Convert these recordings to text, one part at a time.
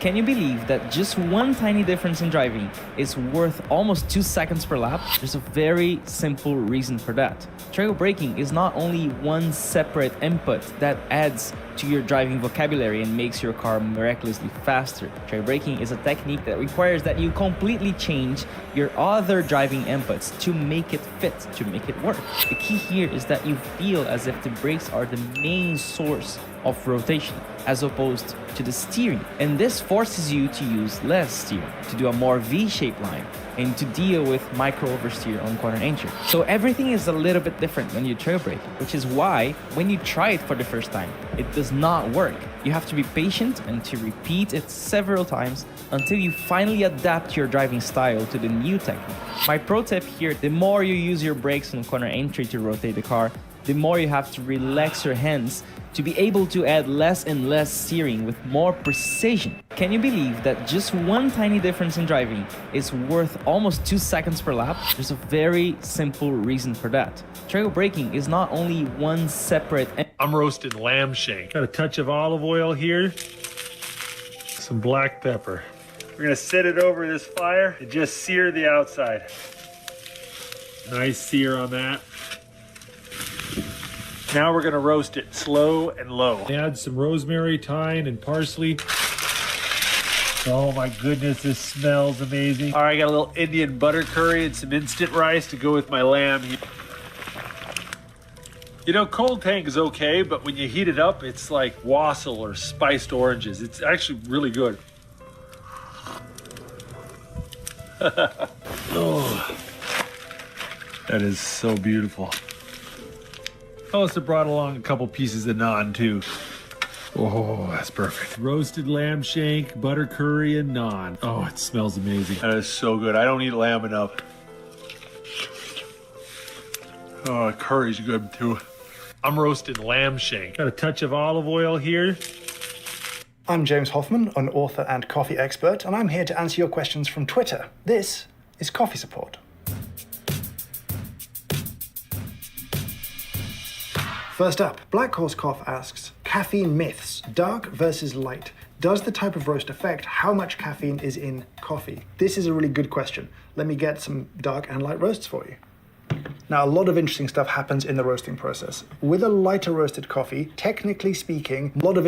Can you believe that just one tiny difference in driving is worth almost 2 seconds per lap? There's a very simple reason for that. Trail braking is not only one separate input that adds to your driving vocabulary and makes your car miraculously faster. Trail braking is a technique that requires that you completely change your other driving inputs to make it fit, to make it work. The key here is that you feel as if the brakes are the main source of rotation as opposed to the steering, and this forces you to use less steering, to do a more V-shaped line, and to deal with micro oversteer on corner entry. So everything is a little bit different when you trail brake, which is why when you try it for the first time, it does not work. You have to be patient and to repeat it several times until you finally adapt your driving style to the new technique. My pro tip here, the more you use your brakes on corner entry to rotate the car, the more you have to relax your hands to be able to add less and less steering with more precision. Can you believe that just one tiny difference in driving is worth almost 2 seconds per lap? There's a very simple reason for that. Trail braking is not only one separate... I'm roasting lamb shank. Got a touch of olive oil here, some black pepper. We're gonna set it over this fire and just sear the outside. Nice sear on that. Now we're gonna roast it slow and low. Add some rosemary, thyme, and parsley. Oh my goodness, this smells amazing. All right, I got a little Indian butter curry and some instant rice to go with my lamb. You know, cold tank is okay, but when you heat it up, it's like wassail or spiced oranges. It's actually really good. Oh, that is so beautiful. I also brought along a couple pieces of naan too. Oh, that's perfect. Roasted lamb shank, butter curry, and naan. Oh, it smells amazing. That is so good. I don't eat lamb enough. Oh, curry's good too. I'm roasting lamb shank. Got a touch of olive oil here. I'm James Hoffman, an author and coffee expert, and I'm here to answer your questions from Twitter. This is Coffee Support. First up, Black Horse Cough asks, caffeine myths, dark versus light. Does the type of roast affect how much caffeine is in coffee? This is a really good question. Let me get some dark and light roasts for you. Now, a lot of interesting stuff happens in the roasting process. With a lighter roasted coffee, technically speaking, more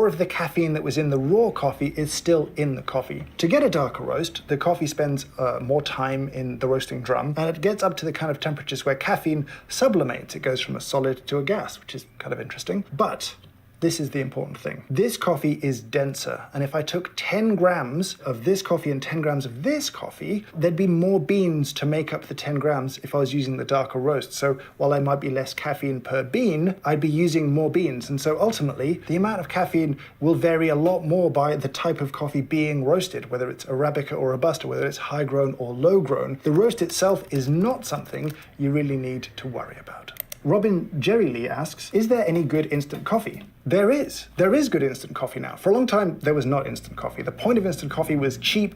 of the caffeine that was in the raw coffee is still in the coffee. To get a darker roast, the coffee spends more time in the roasting drum, and it gets up to the kind of temperatures where caffeine sublimates. It goes from a solid to a gas, which is kind of interesting. But this is the important thing. This coffee is denser, and if I took 10 grams of this coffee and 10 grams of this coffee, there'd be more beans to make up the 10 grams if I was using the darker roast. So while there might be less caffeine per bean, I'd be using more beans. And so ultimately, the amount of caffeine will vary a lot more by the type of coffee being roasted, whether it's Arabica or Robusta, whether it's high grown or low grown. The roast itself is not something you really need to worry about. Robin Jerry Lee asks, is there any good instant coffee? There is. There is good instant coffee now. For a long time, there was not instant coffee. The point of instant coffee was cheap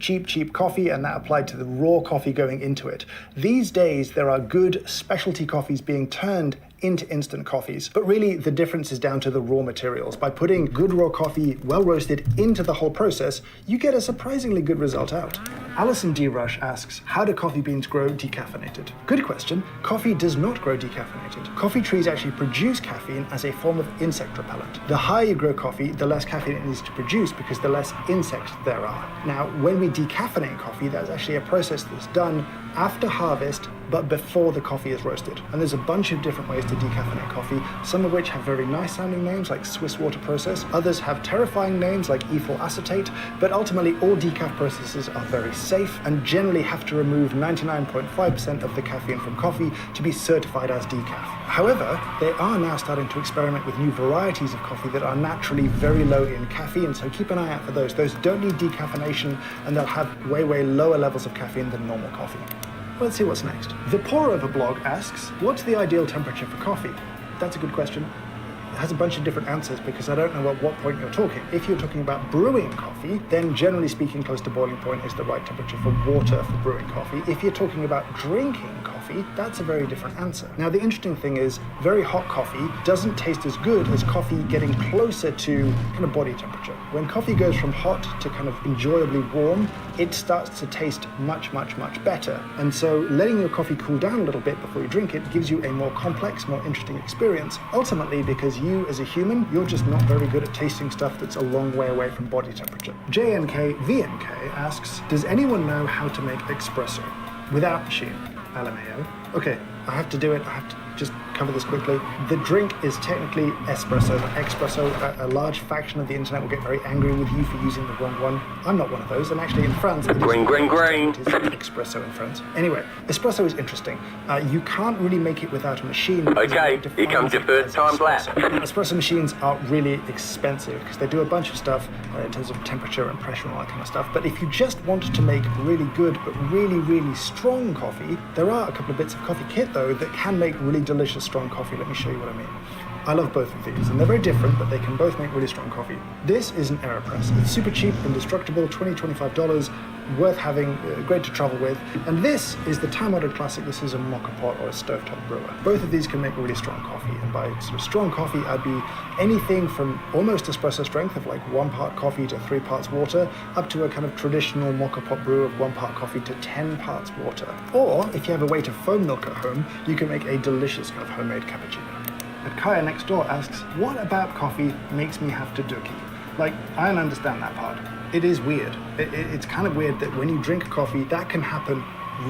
coffee, and that applied to the raw coffee going into it. These days, there are good specialty coffees being turned into instant coffees, but really the difference is down to the raw materials. By putting good raw coffee, well roasted, into the whole process, you get a surprisingly good result out. Alison D. Rush asks, how do coffee beans grow decaffeinated? Good question. Coffee does not grow decaffeinated. Coffee trees actually produce caffeine as a form of insect repellent. The higher you grow coffee, the less caffeine it needs to produce because the less insects there are. Now, when we decaffeinate coffee, that's actually a process that's done after harvest, but before the coffee is roasted. And there's a bunch of different ways to decaffeinate coffee, some of which have very nice sounding names like Swiss water process. Others have terrifying names like ethyl acetate, but ultimately all decaf processes are very safe and generally have to remove 99.5% of the caffeine from coffee to be certified as decaf. However, they are now starting to experiment with new varieties of coffee that are naturally very low in caffeine, so keep an eye out for those. Those don't need decaffeination and they'll have way lower levels of caffeine than normal coffee. Let's see what's next. The Pour Over blog asks, what's the ideal temperature for coffee? That's a good question. It has a bunch of different answers because I don't know at what point you're talking. If you're talking about brewing coffee, then generally speaking, close to boiling point is the right temperature for water for brewing coffee. If you're talking about drinking coffee, coffee, that's a very different answer. Now, the interesting thing is very hot coffee doesn't taste as good as coffee getting closer to kind of body temperature. When coffee goes from hot to kind of enjoyably warm, it starts to taste much, much, much better. And so letting your coffee cool down a little bit before you drink it gives you a more complex, more interesting experience. Ultimately, because you as a human, you're just not very good at tasting stuff that's a long way away from body temperature. JNKVNK asks, does anyone know how to make espresso without machine? LMAO. Okay, I have to do it. I have to just cover this quickly. The drink is technically espresso, not espresso. A large faction of the internet will get very angry with you for using the wrong one. I'm not one of those, and actually in France, it is espresso in France. Anyway, espresso is interesting. You can't really make it without a machine. Okay, here comes your first time lap. Espresso machines are really expensive because they do a bunch of stuff in terms of temperature and pressure and all that kind of stuff. But if you just want to make really good but really, really strong coffee, there are a couple of bits of coffee kit though that can make really delicious strong coffee. Let me show you what I mean. I love both of these, and they're very different, but they can both make really strong coffee. This is an AeroPress. It's super cheap, indestructible, $20-25, worth having, great to travel with. And this is the time-honored classic. This is a mocha pot or a stovetop brewer. Both of these can make really strong coffee, and by sort of strong coffee, I'd be anything from almost espresso strength of like 1 part coffee to 3 parts water, up to a kind of traditional mocha pot brew of 1 part coffee to 10 parts water. Or if you have a way to foam milk at home, you can make a delicious kind of homemade cappuccino. But Kaya next door asks, what about coffee makes me have to dookie? Like, I don't understand that part. It is weird. It's kind of weird that when you drink coffee, that can happen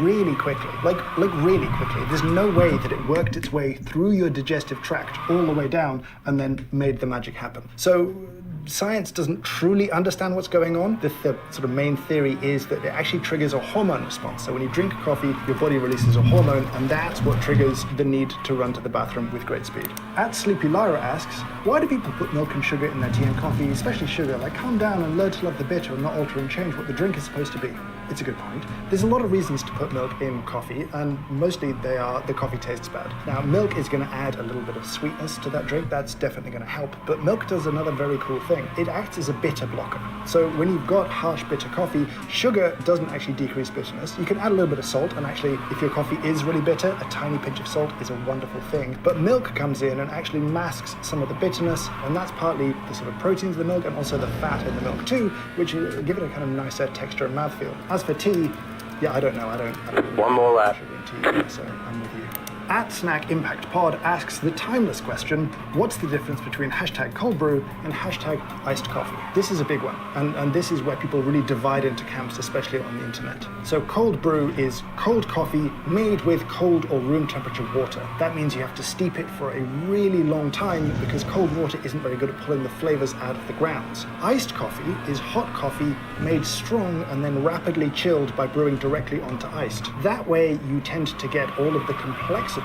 really quickly. Like really quickly. There's no way that it worked its way through your digestive tract all the way down and then made the magic happen. So science doesn't truly understand what's going on. The sort of main theory is that it actually triggers a hormone response. So when you drink coffee, your body releases a hormone, and that's what triggers the need to run to the bathroom with great speed. At Sleepy Lyra asks, why do people put milk and sugar in their tea and coffee, especially sugar? Like, calm down and learn to love the bitter and not alter and change what the drink is supposed to be. It's a good point. There's a lot of reasons to put milk in coffee, and mostly they are the coffee tastes bad. Now, milk is going to add a little bit of sweetness to that drink. That's definitely going to help. But milk does another very cool thing. It acts as a bitter blocker. So when you've got harsh bitter coffee, sugar doesn't actually decrease bitterness. You can add a little bit of salt, and actually, if your coffee is really bitter, a tiny pinch of salt is a wonderful thing. But milk comes in and actually masks some of the bitterness, and that's partly the sort of proteins of the milk and also the fat in the milk too, which give it a kind of nicer texture and mouthfeel. As for tea, yeah, I don't know. I don't One more lap. sugar in tea, so I'm with you. At Snack Impact Pod asks the timeless question, what's the difference between hashtag cold brew and hashtag iced coffee? This is a big one, and this is where people really divide into camps, especially on the internet. So cold brew is cold coffee made with cold or room temperature water. That means you have to steep it for a really long time because cold water isn't very good at pulling the flavors out of the grounds. Iced coffee is hot coffee made strong and then rapidly chilled by brewing directly onto iced. That way you tend to get all of the complexity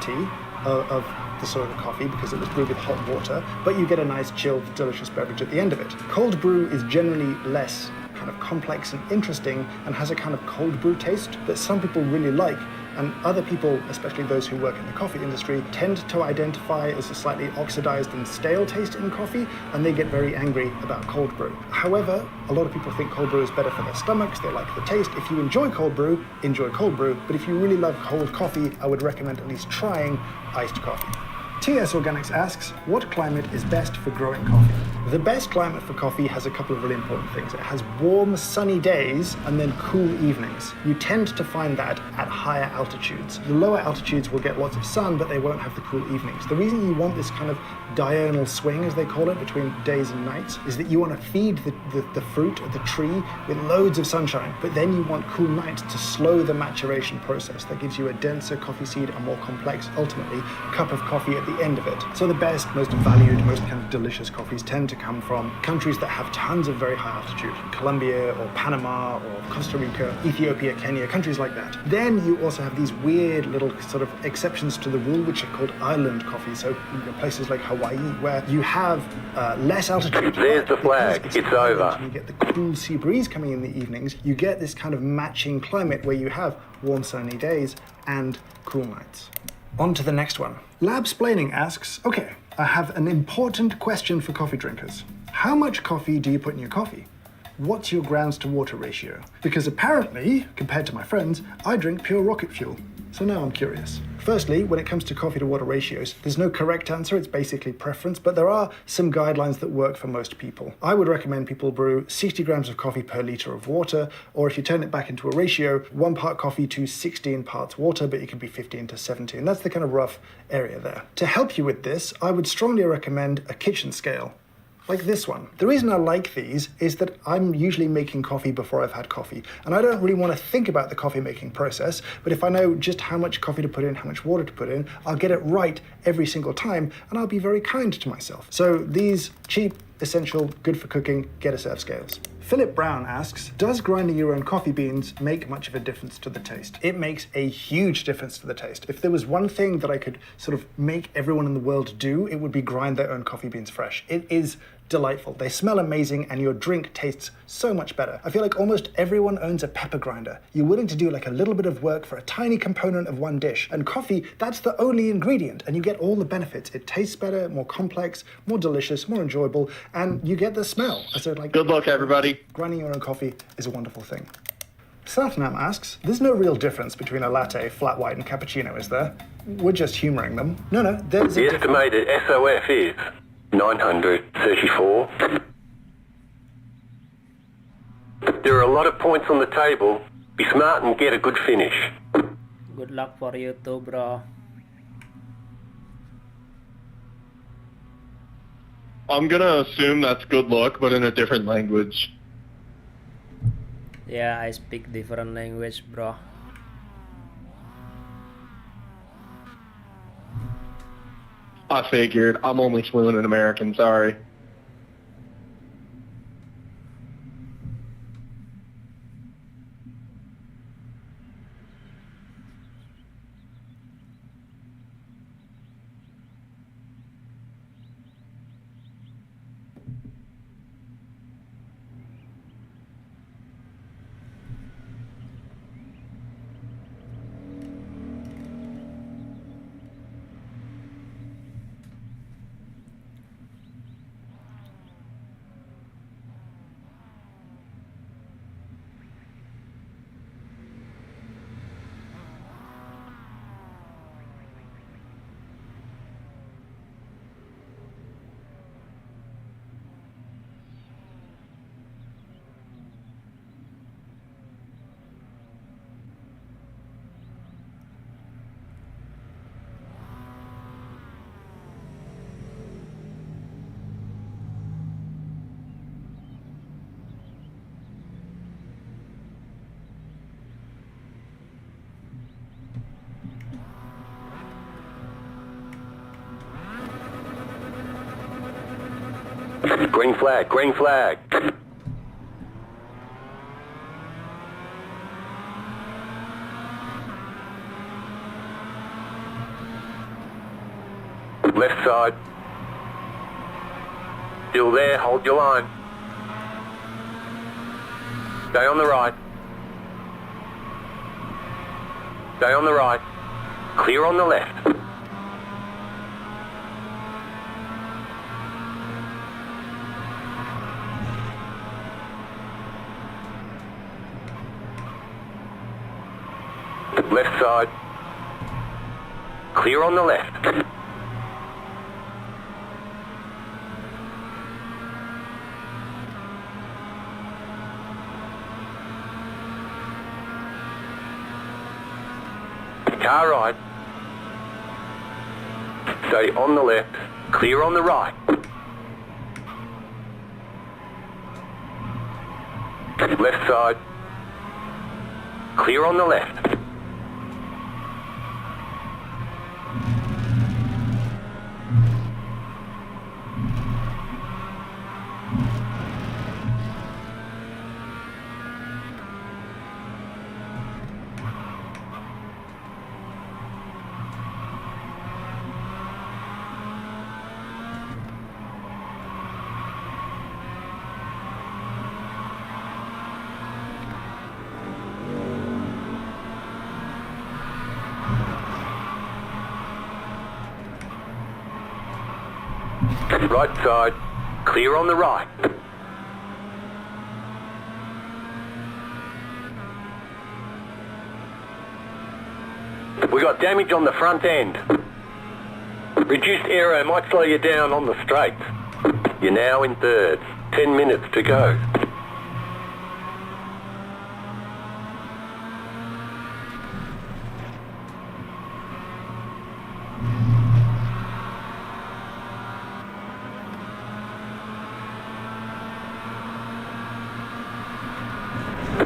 of the sort of coffee because it was brewed with hot water, but you get a nice chilled, delicious beverage at the end of it. Cold brew is generally less kind of complex and interesting and has a kind of cold brew taste that some people really like, and other people, especially those who work in the coffee industry, tend to identify as a slightly oxidized and stale taste in coffee, and they get very angry about cold brew. However, a lot of people think cold brew is better for their stomachs, they like the taste. If you enjoy cold brew, enjoy cold brew, but if you really love cold coffee, I would recommend at least trying iced coffee. TS Organics asks, what climate is best for growing coffee? The best climate for coffee has a couple of really important things. It has warm, sunny days and then cool evenings. You tend to find that at higher altitudes. The lower altitudes will get lots of sun, but they won't have the cool evenings. The reason you want this kind of diurnal swing, as they call it, between days and nights, is that you want to feed the fruit of the tree with loads of sunshine, but then you want cool nights to slow the maturation process. That gives you a denser coffee seed, a more complex, ultimately, cup of coffee at the end of it. So the best, most valued, most kind of delicious coffees tend to come from countries that have tons of very high altitude. Colombia or Panama or Costa Rica, Ethiopia, Kenya, countries like that. Then you also have these weird little sort of exceptions to the rule, which are called island coffee. So places like Hawaii, where you have less altitude. There's the flag. It's over. You get the cool sea breeze coming in the evenings. You get this kind of matching climate where you have warm sunny days and cool nights. On to the next one. Labsplaining asks, okay, I have an important question for coffee drinkers. How much coffee do you put in your coffee? What's your grams to water ratio? Because apparently, compared to my friends, I drink pure rocket fuel. So now I'm curious. Firstly, when it comes to coffee to water ratios, there's no correct answer, it's basically preference, but there are some guidelines that work for most people. I would recommend people brew 60 grams of coffee per litre of water, or if you turn it back into a ratio, 1 part coffee to 16 parts water, but it could be 15 to 17. That's the kind of rough area there. To help you with this, I would strongly recommend a kitchen scale, like this one. The reason I like these is that I'm usually making coffee before I've had coffee, and I don't really want to think about the coffee making process, but if I know just how much coffee to put in, how much water to put in, I'll get it right every single time, and I'll be very kind to myself. So these cheap, essential, good for cooking, get a set of scales. Philip Brown asks, does grinding your own coffee beans make much of a difference to the taste? It makes a huge difference to the taste. If there was one thing that I could sort of make everyone in the world do, it would be grind their own coffee beans fresh. It is delightful. They smell amazing and your drink tastes so much better. I feel like almost everyone owns a pepper grinder. You're willing to do like a little bit of work for a tiny component of one dish. And coffee, that's the only ingredient and you get all the benefits. It tastes better, more complex, more delicious, more enjoyable, and you get the smell. So like, good luck, everybody. Grinding your own coffee is a wonderful thing. Satnam asks, there's no real difference between a latte, flat white and cappuccino, is there? We're just humoring them. No, there's The estimated SOF is 934. There are a lot of points on the table. Be smart and get a good finish. Good luck for you too, bro. I'm gonna assume that's good luck, but in a different language. Yeah, I speak different language, bro. I figured. I'm only fluent in American, sorry. Green flag, green flag. Left side. Still there, hold your line. Stay on the right. Stay on the right. Clear on the left. Left side. Clear on the left. Car right. Stay on the left. Clear on the right. Left side. Clear on the left. Right side, clear on the right. We got damage on the front end. Reduced aero might slow you down on the straights. You're now in third. 10 minutes to go.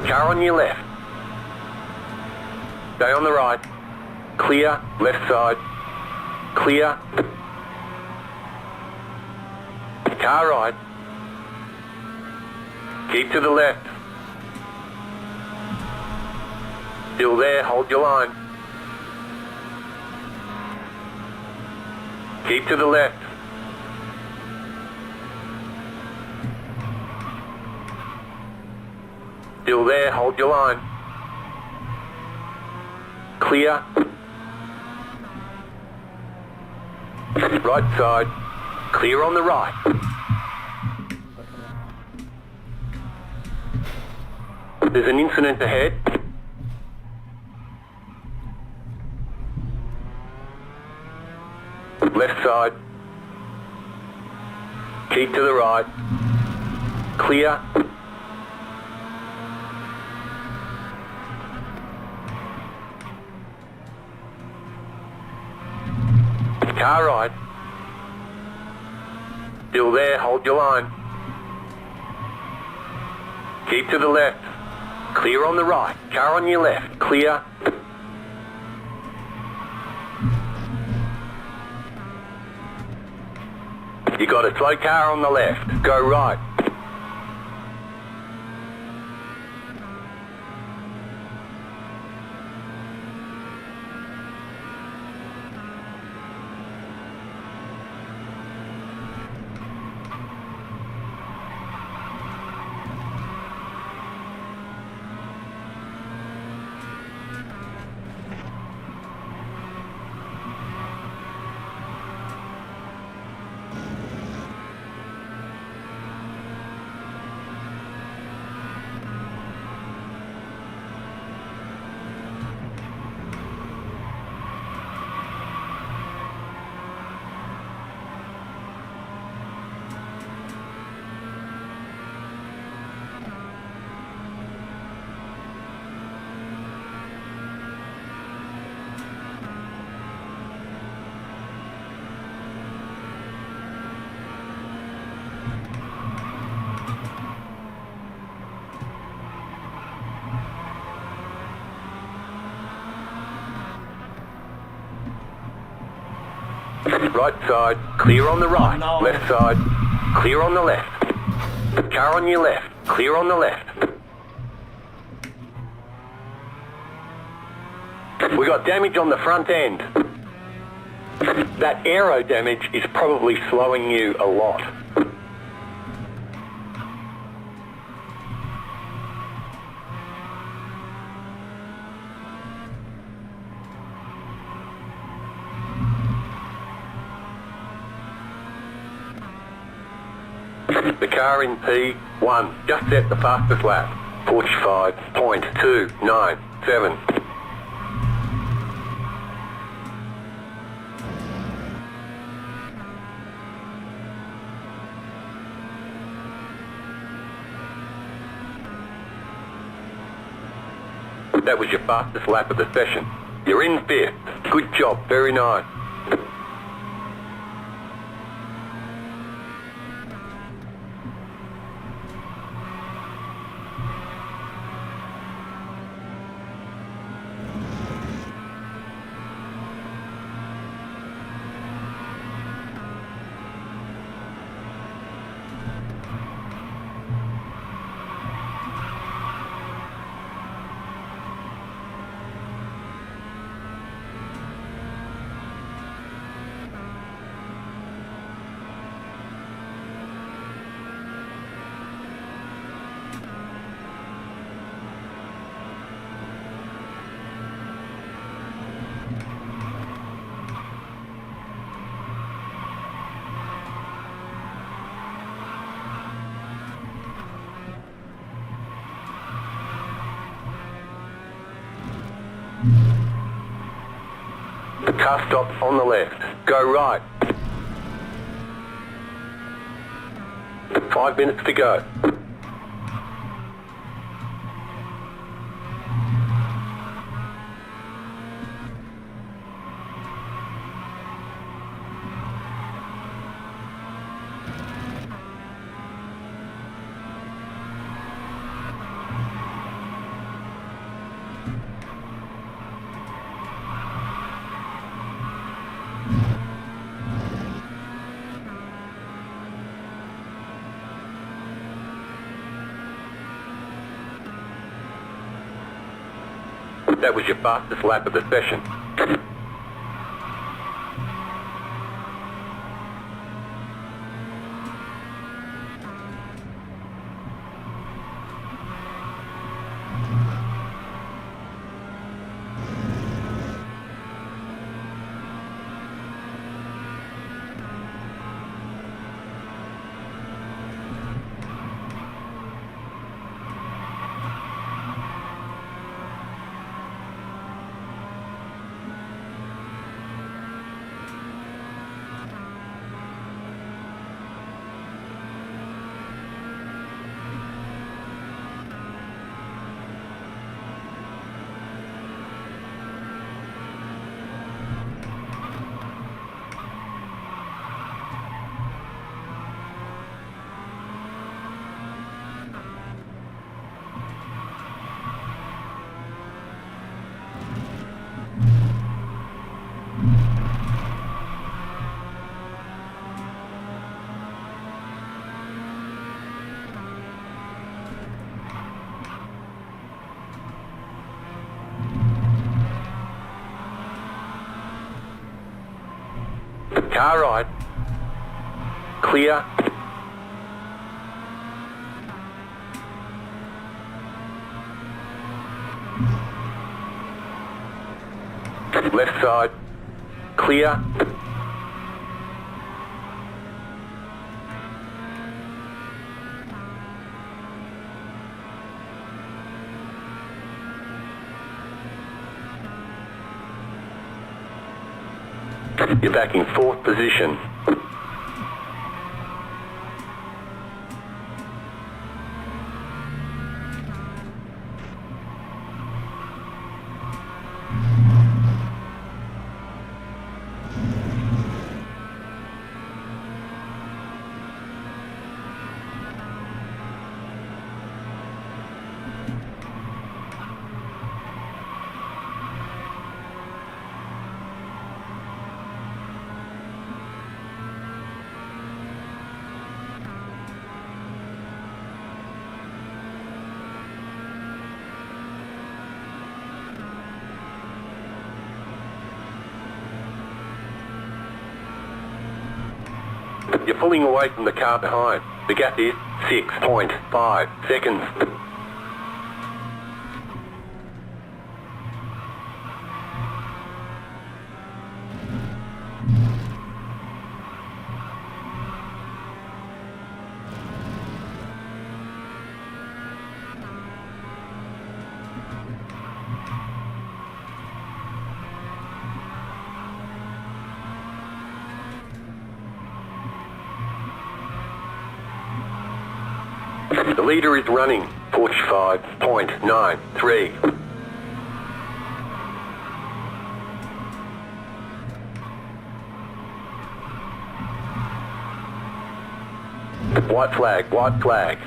Car on your left. Stay on the right. Clear, left side. Clear. Car right. Keep to the left. Still there, hold your line. Keep to the left. Still there, hold your line. Clear. Right side. Clear on the right. There's an incident ahead. Left side. Keep to the right. Clear. Car right. Still there, hold your line. Keep to the left. Clear on the right. Car on your left. Clear. You got a slow car on the left. Go right. Right side, clear on the right. No. Left side, clear on the left. Car on your left, clear on the left. We got damage on the front end. That aero damage is probably slowing you a lot. The car in P1 just set the fastest lap, 45.297. That was your fastest lap of the session. You're in fifth. Good job, very nice. The car stops on the left. Go right. 5 minutes to go. That was your fastest lap of the session. Car right. Clear. Left side. Clear. You're back in fourth position. You're pulling away from the car behind. The gap is 6.5 seconds. The leader is running 45.93. White flag, white flag.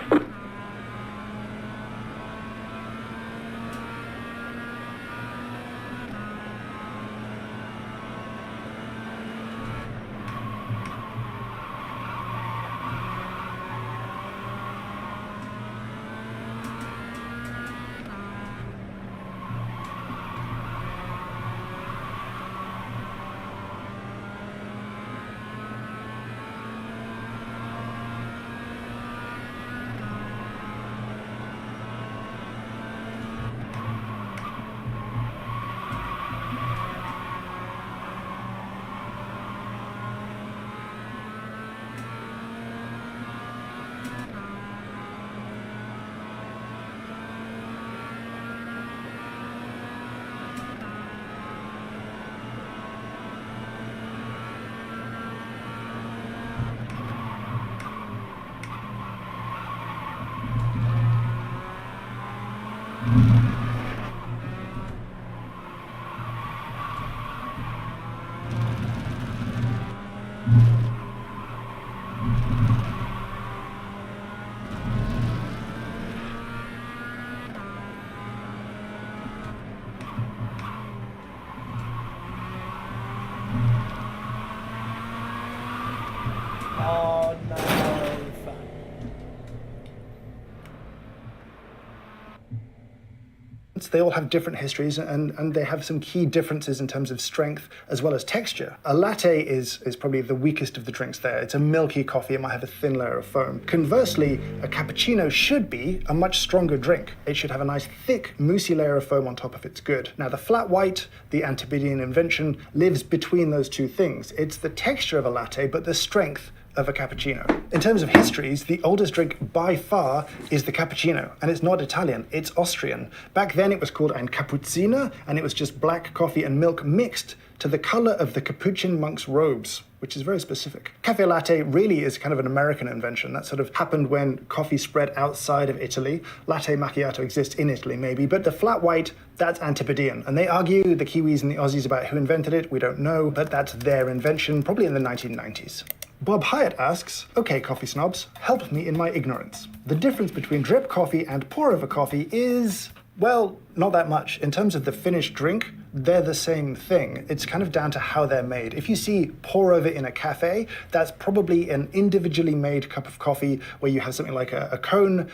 they all have different histories and they have some key differences in terms of strength as well as texture. A latte is probably the weakest of the drinks there. It's a milky coffee, it might have a thin layer of foam. Conversely, a cappuccino should be a much stronger drink. It should have a nice thick, moussey layer of foam on top if it's good. Now the flat white, the Antipodean invention, lives between those two things. It's the texture of a latte, but the strength of a cappuccino. In terms of histories, the oldest drink by far is the cappuccino, and it's not Italian, it's Austrian. Back then it was called ein Cappucciner, and it was just black coffee and milk mixed to the color of the Capuchin monk's robes, which is very specific. Cafe latte really is kind of an American invention. That sort of happened when coffee spread outside of Italy. Latte macchiato exists in Italy maybe, but the flat white, that's Antipodean. And they argue, the Kiwis and the Aussies, about who invented it. We don't know, but that's their invention, probably in the 1990s. Bob Hyatt asks, okay, coffee snobs, help me in my ignorance. The difference between drip coffee and pour-over coffee is, well, not that much. In terms of the finished drink, they're the same thing. It's kind of down to how they're made. If you see pour over in a cafe, that's probably an individually made cup of coffee where you have something like a cone,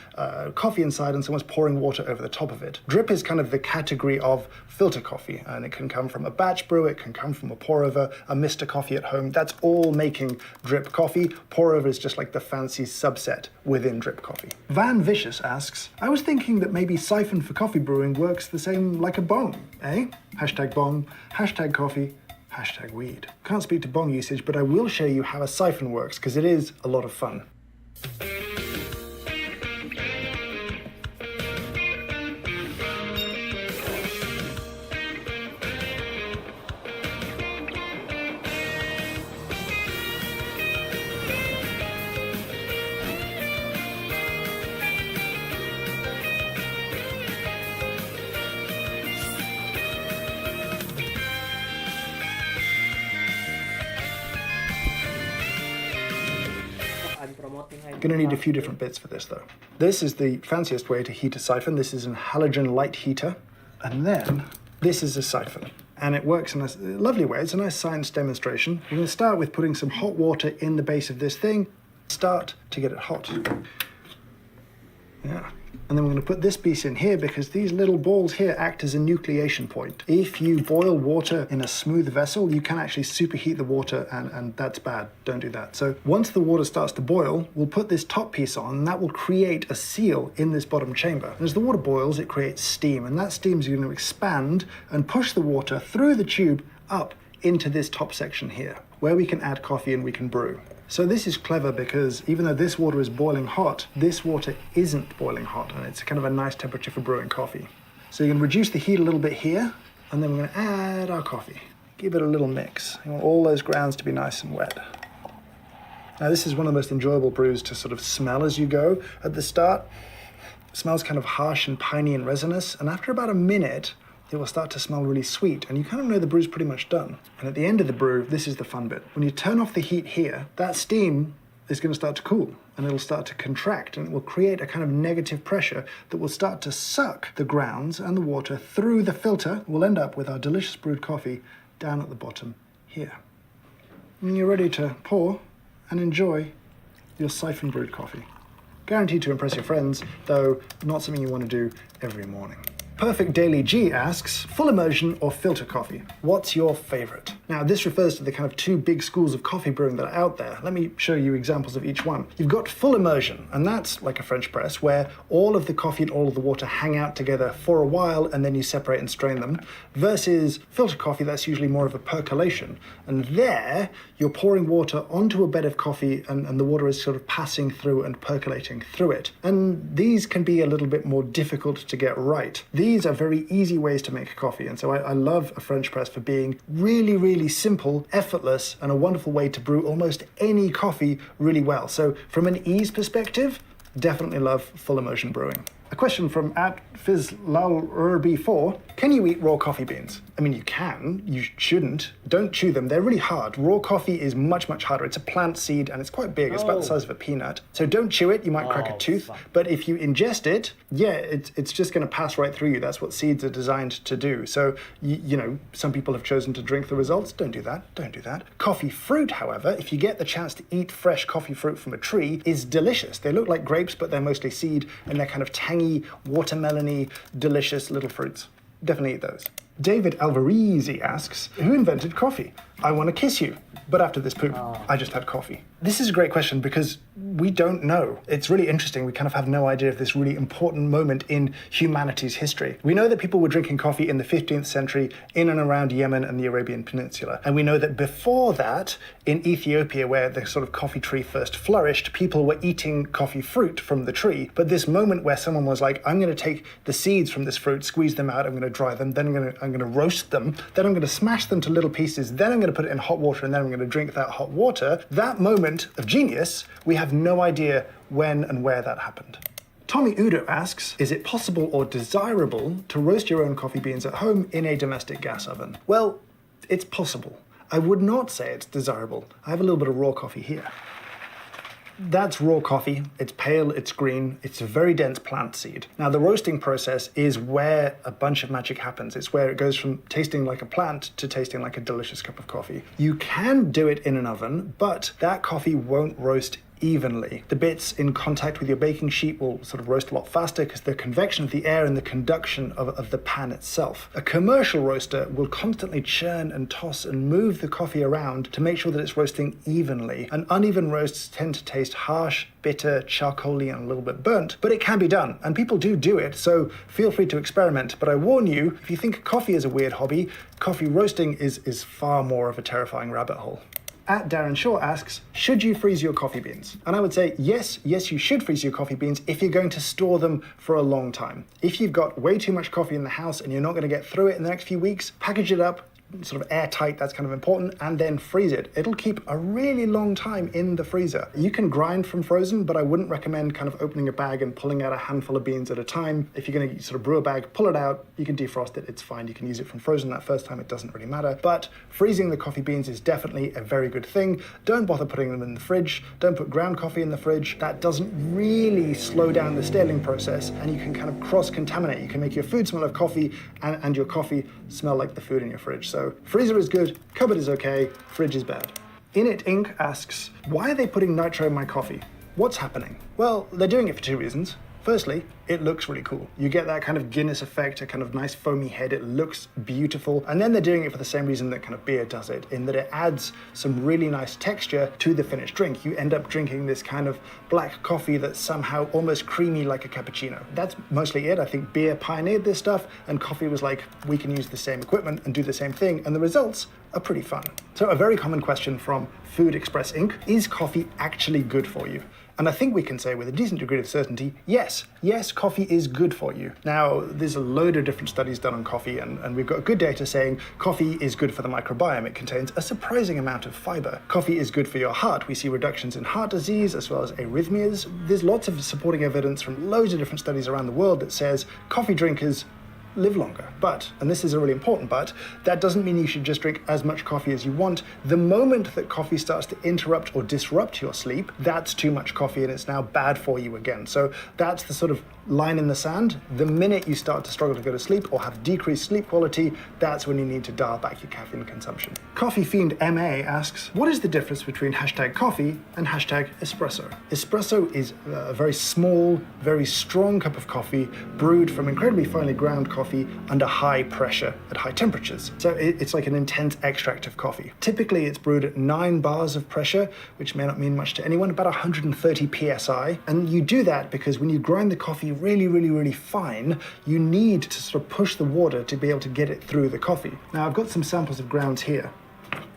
coffee inside, and someone's pouring water over the top of it. Drip is kind of the category of filter coffee, and it can come from a batch brew, it can come from a pour over, a Mr. Coffee at home. That's all making drip coffee. Pour over is just like the fancy subset within drip coffee. Van Vicious asks, I was thinking that maybe siphon for coffee brewing works the same like a bong, eh? Hashtag bong, hashtag coffee, hashtag weed. Can't speak to bong usage, but I will show you how a siphon works because it is a lot of fun. Going to need a few different bits for this though. This is the fanciest way to heat a siphon. This is an halogen light heater. And then this is a siphon. And it works in a lovely way. It's a nice science demonstration. We're going to start with putting some hot water in the base of this thing. Start to get it hot. Yeah. And then we're going to put this piece in here because these little balls here act as a nucleation point. If you boil water in a smooth vessel, you can actually superheat the water and that's bad. Don't do that. So once the water starts to boil, we'll put this top piece on and that will create a seal in this bottom chamber. And as the water boils, it creates steam, and that steam is going to expand and push the water through the tube up into this top section here, where we can add coffee and we can brew. So this is clever because even though this water is boiling hot, this water isn't boiling hot, and it's kind of a nice temperature for brewing coffee. So you can reduce the heat a little bit here, and then we're going to add our coffee. Give it a little mix. You want all those grounds to be nice and wet. Now this is one of the most enjoyable brews to sort of smell as you go. At the start, it smells kind of harsh and piney and resinous, and after about a minute, it will start to smell really sweet, and you kind of know the brew's pretty much done. And at the end of the brew, this is the fun bit. When you turn off the heat here, that steam is going to start to cool, and it'll start to contract, and it will create a kind of negative pressure that will start to suck the grounds and the water through the filter. We'll end up with our delicious brewed coffee down at the bottom here. And you're ready to pour and enjoy your siphon brewed coffee. Guaranteed to impress your friends, though not something you want to do every morning. Perfect Daily G asks, full immersion or filter coffee? What's your favorite? Now, this refers to the kind of two big schools of coffee brewing that are out there. Let me show you examples of each one. You've got full immersion, and that's like a French press, where all of the coffee and all of the water hang out together for a while, and then you separate and strain them, versus filter coffee, that's usually more of a percolation. And there, you're pouring water onto a bed of coffee, and the water is sort of passing through and percolating through it. And these can be a little bit more difficult to get right. These are very easy ways to make coffee, and so I love a French press for being really, really simple, effortless, and a wonderful way to brew almost any coffee really well. So from an ease perspective, definitely love full immersion brewing. A question from @FizLalRB4. Can you eat raw coffee beans? I mean, you can, you shouldn't. Don't chew them, they're really hard. Raw coffee is much, much harder. It's a plant seed and it's quite big, it's about the size of a peanut. So don't chew it, you might crack a tooth. Fuck. But if you ingest it, yeah, it's just gonna pass right through you. That's what seeds are designed to do. So, you know, some people have chosen to drink the results. Don't do that, don't do that. Coffee fruit, however, if you get the chance to eat fresh coffee fruit from a tree, is delicious. They look like grapes, but they're mostly seed and they're kind of tangy tangy, watermelony, delicious little fruits. Definitely eat those. David Alvarezi asks, who invented coffee? I want to kiss you, but after this poop, I just had coffee. This is a great question because we don't know. It's really interesting. We kind of have no idea of this really important moment in humanity's history. We know that people were drinking coffee in the 15th century in and around Yemen and the Arabian Peninsula. And we know that before that, in Ethiopia, where the sort of coffee tree first flourished, people were eating coffee fruit from the tree. But this moment where someone was like, I'm going to take the seeds from this fruit, squeeze them out, I'm going to dry them, then I'm going to roast them, then I'm going to smash them to little pieces, then I'm going to put it in hot water, and then I'm going to drink that hot water. That moment of genius, we have no idea when and where that happened. Tommy Udo asks, is it possible or desirable to roast your own coffee beans at home in a domestic gas oven? Well, it's possible. I would not say it's desirable. I have a little bit of raw coffee here. That's raw coffee. It's pale, it's green, it's a very dense plant seed. Now, the roasting process is where a bunch of magic happens. It's where it goes from tasting like a plant to tasting like a delicious cup of coffee. You can do it in an oven, but that coffee won't roast evenly. The bits in contact with your baking sheet will sort of roast a lot faster because the convection of the air and the conduction of the pan itself. A commercial roaster will constantly churn and toss and move the coffee around to make sure that it's roasting evenly. And uneven roasts tend to taste harsh, bitter, charcoaly, and a little bit burnt, but it can be done, and people do it, so feel free to experiment. But I warn you, if you think coffee is a weird hobby, coffee roasting is far more of a terrifying rabbit hole. At Darren Shaw asks, should you freeze your coffee beans? And I would say, yes, you should freeze your coffee beans if you're going to store them for a long time. If you've got way too much coffee in the house and you're not going to get through it in the next few weeks, package it up, sort of airtight, that's kind of important, and then freeze it. It'll keep a really long time in the freezer. You can grind from frozen, but I wouldn't recommend kind of opening a bag and pulling out a handful of beans at a time. If you're going to sort of brew a bag, pull it out, you can defrost it, it's fine. You can use it from frozen that first time, it doesn't really matter. But freezing the coffee beans is definitely a very good thing. Don't bother putting them in the fridge. Don't put ground coffee in the fridge. That doesn't really slow down the staling process, and you can kind of cross-contaminate. You can make your food smell of coffee and your coffee smell like the food in your fridge. So freezer is good, cupboard is okay, fridge is bad. Init Inc. asks, why are they putting nitro in my coffee? What's happening? Well, they're doing it for two reasons. Firstly, it looks really cool. You get that kind of Guinness effect, a kind of nice foamy head. It looks beautiful. And then they're doing it for the same reason that kind of beer does it, in that it adds some really nice texture to the finished drink. You end up drinking this kind of black coffee that's somehow almost creamy like a cappuccino. That's mostly it. I think beer pioneered this stuff, and coffee was like, we can use the same equipment and do the same thing, and the results are pretty fun. So a very common question from Food Express Inc. is coffee actually good for you? And I think we can say with a decent degree of certainty, yes, coffee is good for you. Now, there's a load of different studies done on coffee, and we've got good data saying coffee is good for the microbiome. It contains a surprising amount of fiber. Coffee is good for your heart. We see reductions in heart disease as well as arrhythmias. There's lots of supporting evidence from loads of different studies around the world that says coffee drinkers live longer. But, and this is a really important but, that doesn't mean you should just drink as much coffee as you want. The moment that coffee starts to interrupt or disrupt your sleep, that's too much coffee and it's now bad for you again. So that's the sort of line in the sand. The minute you start to struggle to go to sleep or have decreased sleep quality, that's when you need to dial back your caffeine consumption. Coffee Fiend MA asks, what is the difference between #coffee and #espresso? Espresso is a very small, very strong cup of coffee brewed from incredibly finely ground coffee under high pressure at high temperatures. So it's like an intense extract of coffee. Typically it's brewed at 9 bars of pressure, which may not mean much to anyone, about 130 psi. And you do that because when you grind the coffee really fine, you need to sort of push the water to be able to get it through the coffee. Now I've got some samples of grounds here.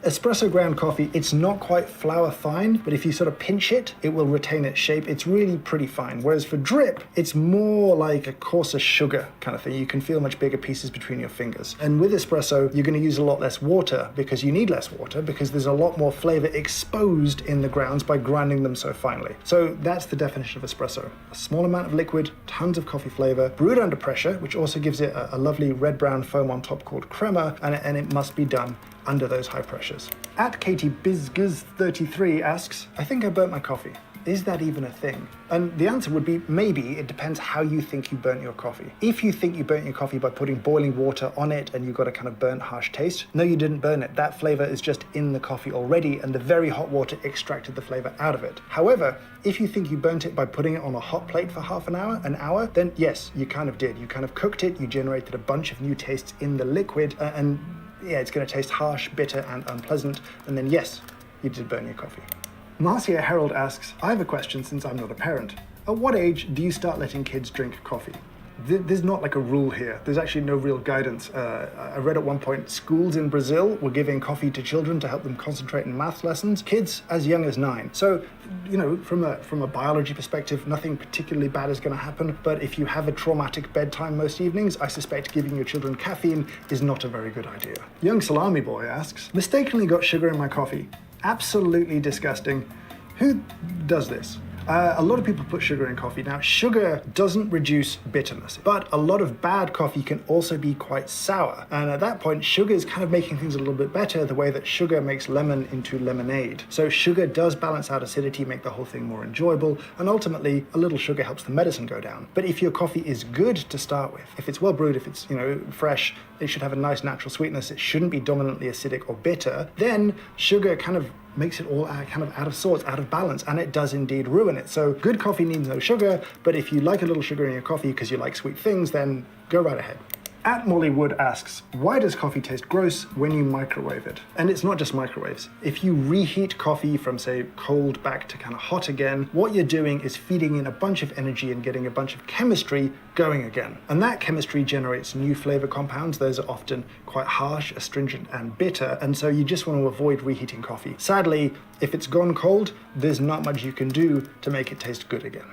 Espresso ground coffee, it's not quite flour fine, but if you sort of pinch it, it will retain its shape. It's really pretty fine. Whereas for drip, it's more like a coarser sugar kind of thing. You can feel much bigger pieces between your fingers. And with espresso, you're going to use a lot less water because you need less water because there's a lot more flavor exposed in the grounds by grinding them so finely. So that's the definition of espresso. A small amount of liquid, tons of coffee flavor, brewed under pressure, which also gives it a lovely red-brown foam on top called crema, and it must be done under those high pressures. At Katie Bizguz33 asks, I think I burnt my coffee. is that even a thing? And the answer would be maybe. It depends how you think you burnt your coffee. If you think you burnt your coffee by putting boiling water on it and you got a kind of burnt, harsh taste, no, you didn't burn it. That flavor is just in the coffee already, and the very hot water extracted the flavor out of it. However, if you think you burnt it by putting it on a hot plate for half an hour, then yes, you kind of did. You kind of cooked it, you generated a bunch of new tastes in the liquid, and yeah, it's going to taste harsh, bitter, and unpleasant, and then yes, you did burn your coffee. Marcia Herald asks, I have a question since I'm not a parent. At what age do you start letting kids drink coffee? There's not like a rule here. There's actually no real guidance. I read at one point schools in Brazil were giving coffee to children to help them concentrate in math lessons, kids as young as 9. So, you know, from a biology perspective, nothing particularly bad is going to happen. But if you have a traumatic bedtime most evenings, I suspect giving your children caffeine is not a very good idea. Young Salami Boy asks, mistakenly got sugar in my coffee. Absolutely disgusting. Who does this? A lot of people put sugar in coffee. Now, sugar doesn't reduce bitterness, but a lot of bad coffee can also be quite sour. And at that point, sugar is kind of making things a little bit better, the way that sugar makes lemon into lemonade. So sugar does balance out acidity, make the whole thing more enjoyable, and ultimately, a little sugar helps the medicine go down. But if your coffee is good to start with, if it's well brewed, if it's, fresh, it should have a nice natural sweetness, it shouldn't be dominantly acidic or bitter, then sugar kind of makes it all kind of out of sorts, out of balance, and it does indeed ruin it. So good coffee needs no sugar, but if you like a little sugar in your coffee because you like sweet things, then go right ahead. At Molly Wood asks, why does coffee taste gross when you microwave it? And it's not just microwaves. If you reheat coffee from, say, cold back to kind of hot again, what you're doing is feeding in a bunch of energy and getting a bunch of chemistry going again. And that chemistry generates new flavor compounds. Those are often quite harsh, astringent, and bitter. And so you just want to avoid reheating coffee. Sadly, if it's gone cold, there's not much you can do to make it taste good again.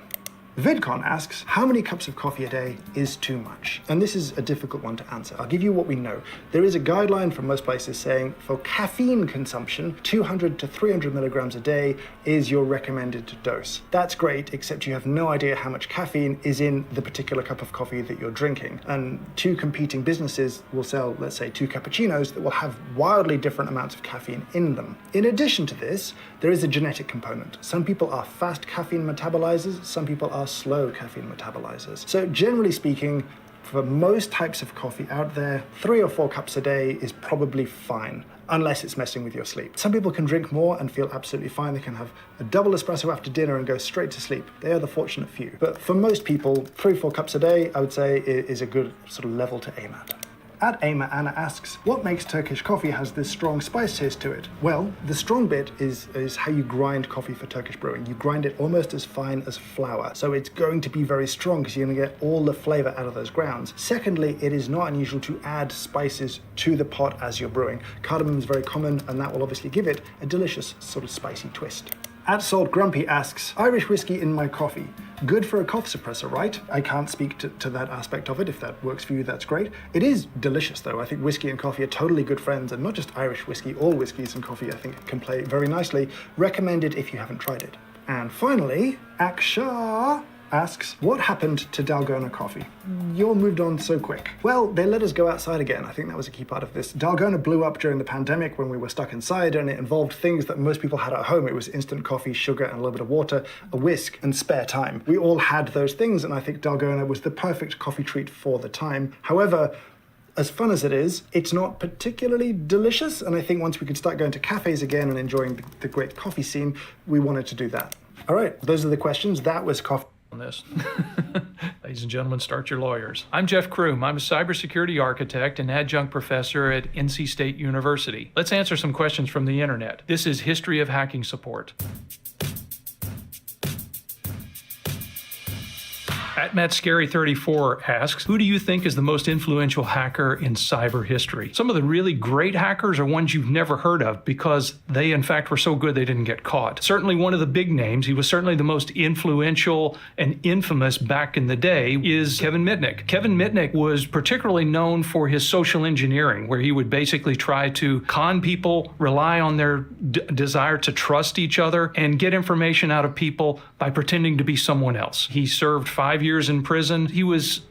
VidCon asks, how many cups of coffee a day is too much? And this is a difficult one to answer. I'll give you what we know. There is a guideline from most places saying for caffeine consumption, 200 to 300 milligrams a day is your recommended dose. That's great, except you have no idea how much caffeine is in the particular cup of coffee that you're drinking. And two competing businesses will sell, let's say, 2 cappuccinos that will have wildly different amounts of caffeine in them. In addition to this, there is a genetic component. Some people are fast caffeine metabolizers, some people are slow caffeine metabolizers. So generally speaking, for most types of coffee out there, 3 or 4 cups a day is probably fine, unless it's messing with your sleep. Some people can drink more and feel absolutely fine. They can have a double espresso after dinner and go straight to sleep. They are the fortunate few. But for most people, 3 or 4 cups a day, I would say, is a good sort of level to aim at. At Aimer, Anna asks, what makes Turkish coffee has this strong spice taste to it? Well, the strong bit is how you grind coffee for Turkish brewing. You grind it almost as fine as flour. So it's going to be very strong because you're going to get all the flavor out of those grounds. Secondly, it is not unusual to add spices to the pot as you're brewing. Cardamom is very common, and that will obviously give it a delicious sort of spicy twist. At Salt Grumpy asks, Irish whiskey in my coffee. Good for a cough suppressor, right? I can't speak to that aspect of it. If that works for you, that's great. It is delicious, though. I think whiskey and coffee are totally good friends, and not just Irish whiskey. All whiskeys and coffee, I think, can play very nicely. Recommended if you haven't tried it. And finally, Aksha asks, what happened to Dalgona coffee? You're moved on so quick. Well, they let us go outside again. I think that was a key part of this. Dalgona blew up during the pandemic when we were stuck inside, and it involved things that most people had at home. It was instant coffee, sugar, and a little bit of water, a whisk, and spare time. We all had those things, and I think Dalgona was the perfect coffee treat for the time. However, as fun as it is, it's not particularly delicious, and I think once we could start going to cafes again and enjoying the great coffee scene, we wanted to do that. All right, those are the questions. That was coffee. On this. Ladies and gentlemen, start your lawyers. I'm Jeff Kroom. I'm a cybersecurity architect and adjunct professor at NC State University. Let's answer some questions from the internet. This is History of Hacking Support. At MattScary34 asks, who do you think is the most influential hacker in cyber history? Some of the really great hackers are ones you've never heard of because they, in fact, were so good they didn't get caught. Certainly one of the big names, he was certainly the most influential and infamous back in the day, is Kevin Mitnick. Kevin Mitnick was particularly known for his social engineering, where he would basically try to con people, rely on their desire to trust each other, and get information out of people by pretending to be someone else. He served 5 years in prison. He was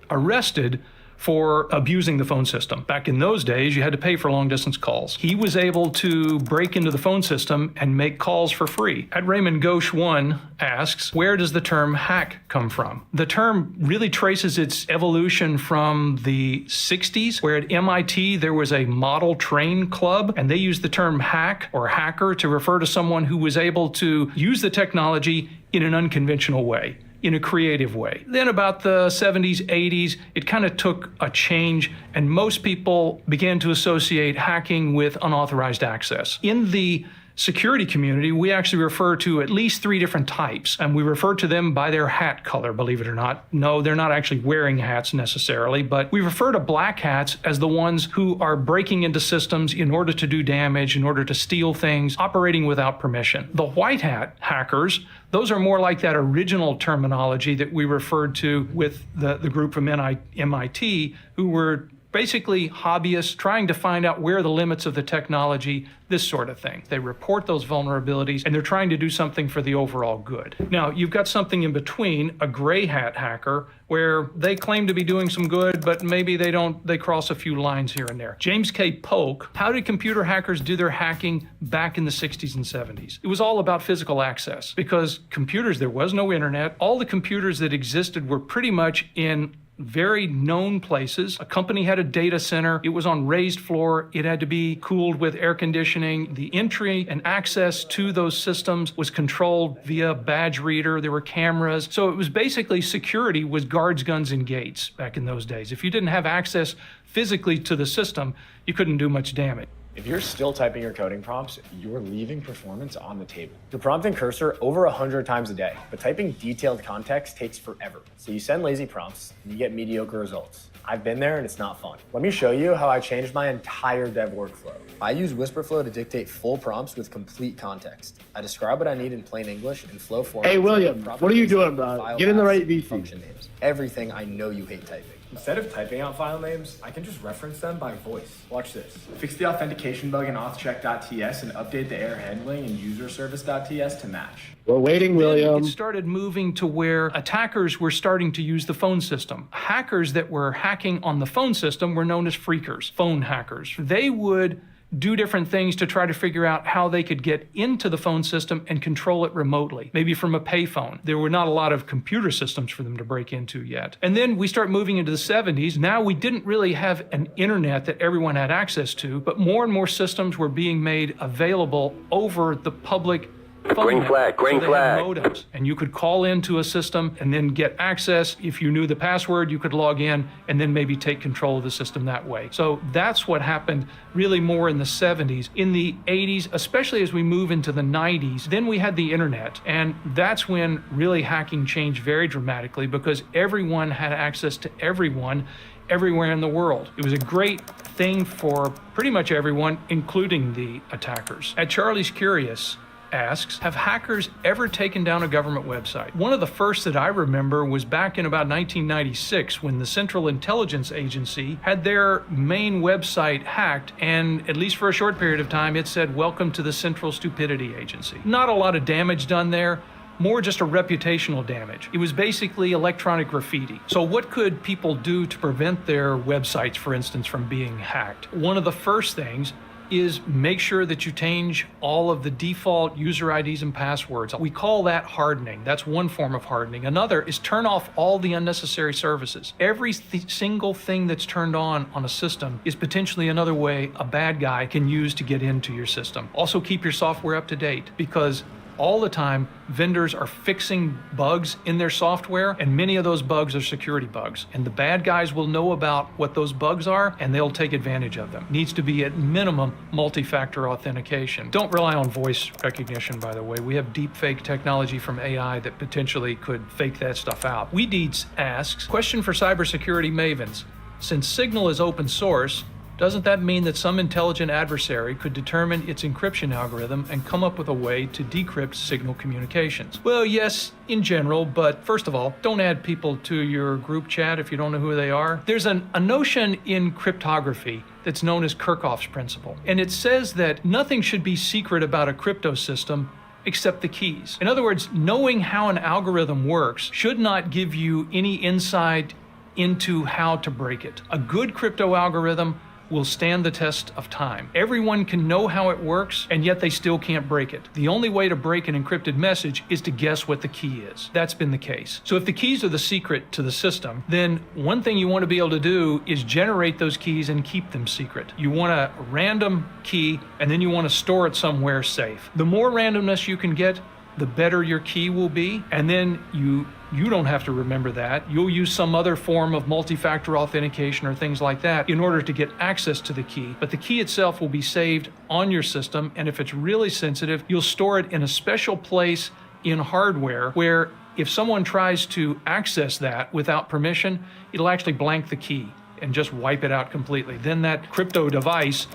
arrested for abusing the phone system. Back in those days, you had to pay for long distance calls. He was able to break into the phone system and make calls for free. At Raymond Ghosh 1 asks, where does the term hack come from? The term really traces its evolution from the 60s, where at MIT there was a model train club, and they used the term hack or hacker to refer to someone who was able to use the technology in an unconventional way, in a creative way. Then about the 70s, 80s, it kind of took a change, and most people began to associate hacking with unauthorized access. In the security community, we actually refer to at least 3 different types, and we refer to them by their hat color, believe it or not. No, they're not actually wearing hats necessarily, but we refer to black hats as the ones who are breaking into systems in order to do damage, in order to steal things, operating without permission. The white hat hackers, those are more like that original terminology that we referred to with the group from MIT, who were basically hobbyists trying to find out where the limits of the technology, this sort of thing. They report those vulnerabilities, and they're trying to do something for the overall good. Now, you've got something in between, a gray hat hacker, where they claim to be doing some good, but maybe they don't, they cross a few lines here and there. James K. Polk, how did computer hackers do their hacking back in the 60s and 70s? It was all about physical access, because computers, there was no internet. All the computers that existed were pretty much in very known places. A company had a data center. It was on raised floor. It had to be cooled with air conditioning. The entry and access to those systems was controlled via badge reader. There were cameras. So it was basically security with guards, guns, and gates back in those days. If you didn't have access physically to the system, you couldn't do much damage. If you're still typing your coding prompts, you're leaving performance on the table. You're prompting Cursor over 100 times a day, but typing detailed context takes forever. So you send lazy prompts and you get mediocre results. I've been there and it's not fun. Let me show you how I changed my entire dev workflow. I use Whisperflow to dictate full prompts with complete context. I describe what I need in plain English in flow format. Hey, William, what are you doing, bro? Get in the right VC. Function names. Everything I know you hate typing. Instead of typing out file names, I can just reference them by voice. Watch this. Fix the authentication bug in authcheck.ts and update the error handling in userservice.ts to match. We're waiting, William. It started moving to where attackers were starting to use the phone system. Hackers that were hacking on the phone system were known as phreakers, phone hackers. They would do different things to try to figure out how they could get into the phone system and control it remotely, maybe from a payphone. There were not a lot of computer systems for them to break into yet. And then we start moving into the 70s. Now we didn't really have an internet that everyone had access to, but more and more systems were being made available over the public Green flag, green flag. Modems, and you could call into a system and then get access. If you knew the password, you could log in and then maybe take control of the system that way. So that's what happened really more in the 70s. In the 80s, especially as we move into the 90s, then we had the internet. And that's when really hacking changed very dramatically, because everyone had access to everyone everywhere in the world. It was a great thing for pretty much everyone, including the attackers. At Charlie's Curious asks, have hackers ever taken down a government website? One of the first that I remember was back in about 1996 when the Central Intelligence Agency had their main website hacked, and at least for a short period of time it said, "Welcome to the Central Stupidity Agency." Not a lot of damage done there, more just a reputational damage. It was basically electronic graffiti. So what could people do to prevent their websites, for instance, from being hacked? One of the first things is make sure that you change all of the default user IDs and passwords. We call that hardening. That's one form of hardening. Another is turn off all the unnecessary services. Every single thing that's turned on a system is potentially another way a bad guy can use to get into your system. Also keep your software up to date, because all the time, vendors are fixing bugs in their software, and many of those bugs are security bugs. And the bad guys will know about what those bugs are, and they'll take advantage of them. Needs to be, at minimum, multi-factor authentication. Don't rely on voice recognition, by the way. We have deep fake technology from AI that potentially could fake that stuff out. WeDeets asks, question for cybersecurity mavens. Since Signal is open source, doesn't that mean that some intelligent adversary could determine its encryption algorithm and come up with a way to decrypt Signal communications? Well, yes, in general, but first of all, don't add people to your group chat if you don't know who they are. There's a notion in cryptography that's known as Kirchhoff's principle, and it says that nothing should be secret about a crypto system except the keys. In other words, knowing how an algorithm works should not give you any inside into how to break it. A good crypto algorithm will stand the test of time. Everyone can know how it works, and yet they still can't break it. The only way to break an encrypted message is to guess what the key is. That's been the case. So if the keys are the secret to the system, then one thing you want to be able to do is generate those keys and keep them secret. You want a random key, and then you want to store it somewhere safe. The more randomness you can get, the better your key will be, and then you don't have to remember that. You'll use some other form of multi-factor authentication or things like that in order to get access to the key. But the key itself will be saved on your system, and if it's really sensitive, you'll store it in a special place in hardware where if someone tries to access that without permission, it'll actually blank the key and just wipe it out completely. Then that crypto device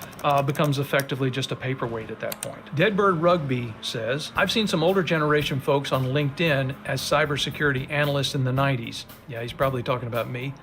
becomes effectively just a paperweight at that point. Deadbird Rugby says, I've seen some older generation folks on LinkedIn as cybersecurity analysts in the 90s. Yeah, he's probably talking about me.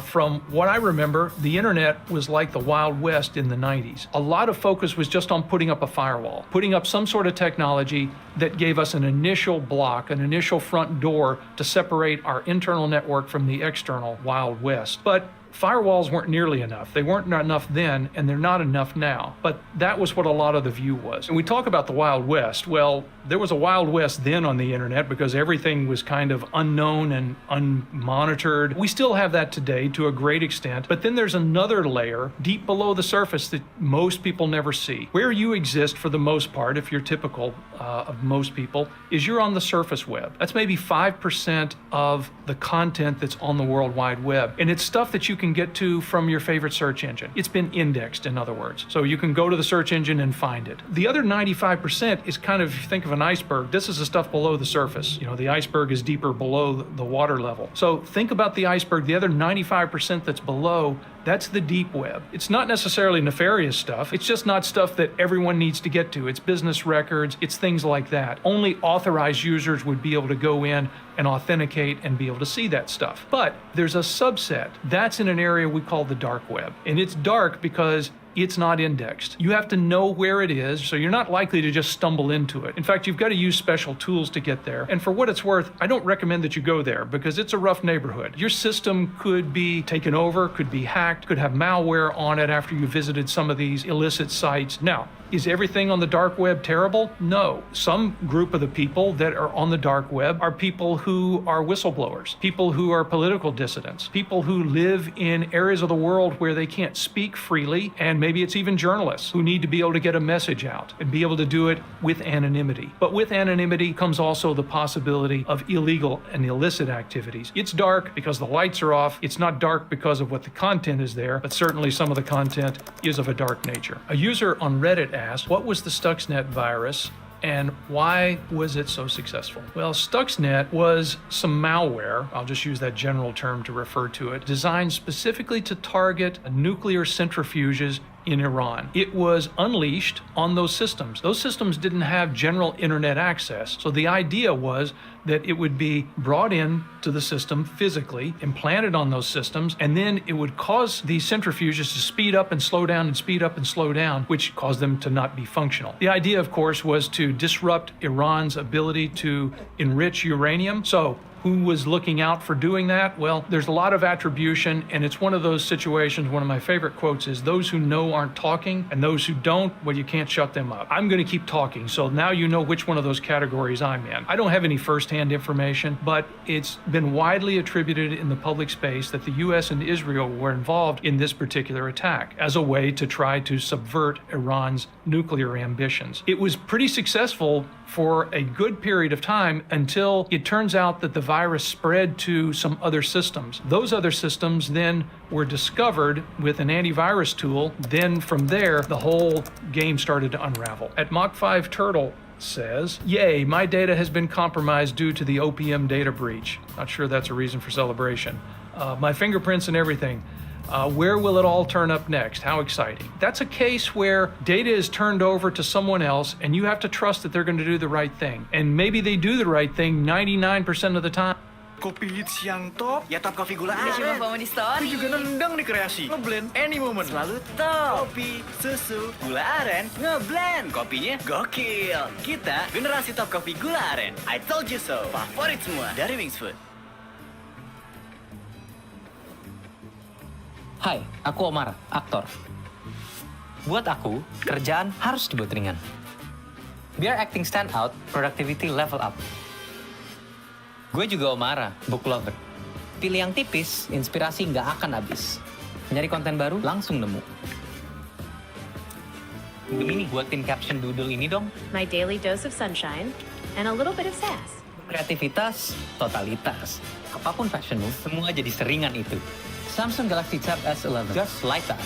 From what I remember, the internet was like the Wild West in the 90s. A lot of focus was just on putting up a firewall, putting up some sort of technology that gave us an initial block, an initial front door to separate our internal network from the external Wild West. But firewalls weren't nearly enough. They weren't enough then, and they're not enough now. But that was what a lot of the view was. And we talk about the Wild West. Well, there was a Wild West then on the internet because everything was kind of unknown and unmonitored. We still have that today to a great extent. But then there's another layer deep below the surface that most people never see. Where you exist for the most part, if you're typical of most people, is you're on the surface web. That's maybe 5% of the content that's on the World Wide Web. And it's stuff that you can get to from your favorite search engine. It's been indexed, in other words. So you can go to the search engine and find it. The other 95% is kind of, if you think of an iceberg, this is the stuff below the surface. You know, the iceberg is deeper below the water level. So think about the iceberg, the other 95% that's below, that's the deep web. It's not necessarily nefarious stuff. It's just not stuff that everyone needs to get to. It's business records. It's things like that. Only authorized users would be able to go in and authenticate and be able to see that stuff. But there's a subset. That's in an area we call the dark web. And it's dark because it's not indexed. You have to know where it is, so you're not likely to just stumble into it. In fact, you've got to use special tools to get there. And for what it's worth, I don't recommend that you go there because it's a rough neighborhood. Your system could be taken over, could be hacked, could have malware on it after you visited some of these illicit sites. Now, is everything on the dark web terrible? No. Some group of the people that are on the dark web are people who are whistleblowers, people who are political dissidents, people who live in areas of the world where they can't speak freely, and maybe it's even journalists who need to be able to get a message out and be able to do it with anonymity. But with anonymity comes also the possibility of illegal and illicit activities. It's dark because the lights are off. It's not dark because of what the content is there, but certainly some of the content is of a dark nature. A user on Reddit asked, what was the Stuxnet virus and why was it so successful? Well, Stuxnet was some malware, I'll just use that general term to refer to it, designed specifically to target nuclear centrifuges in Iran. It was unleashed on those systems. Those systems didn't have general internet access. So the idea was that it would be brought in to the system physically, implanted on those systems, and then it would cause these centrifuges to speed up and slow down and speed up and slow down, which caused them to not be functional. The idea, of course, was to disrupt Iran's ability to enrich uranium. So who was looking out for doing that? Well, there's a lot of attribution, and it's one of those situations, one of my favorite quotes is, those who know aren't talking, and those who don't, well, you can't shut them up. I'm going to keep talking, so now you know which one of those categories I'm in. I don't have any firsthand information, but it's been widely attributed in the public space that the US and Israel were involved in this particular attack as a way to try to subvert Iran's nuclear ambitions. It was pretty successful for a good period of time until it turns out that the virus spread to some other systems. Those other systems then were discovered with an antivirus tool. Then from there, the whole game started to unravel. At Mach5 Turtle says, yay, my data has been compromised due to the OPM data breach. Not sure that's a reason for celebration. My fingerprints and everything. Where will it all turn up next? How exciting. That's a case where data is turned over to someone else and you have to trust that they're going to do the right thing. And maybe they do the right thing 99% of the time. Kopi hits yang top, ya top kopi gula aren. Cuma kamu di story. Itu juga nendang di kreasi. Ngeblend any moment. Selalu top. Kopi, susu, gula aren, ngeblend. Kopinya gokil. Kita generasi top kopi gula aren. I told you so. Favorit semua dari Wings Food. Hai, aku Omar, aktor. Buat aku, kerjaan harus dibuat ringan. Biar acting stand out, productivity level up. Gue juga Omara, book lover. Pilih yang tipis, inspirasi nggak akan habis. Nyari konten baru, langsung nemu. Gemini, buatin caption doodle ini dong. My daily dose of sunshine and a little bit of sass. Kreativitas, totalitas. Apapun fashionmu, semua jadi seringan itu. Samsung Galaxy Tab S11, just like that.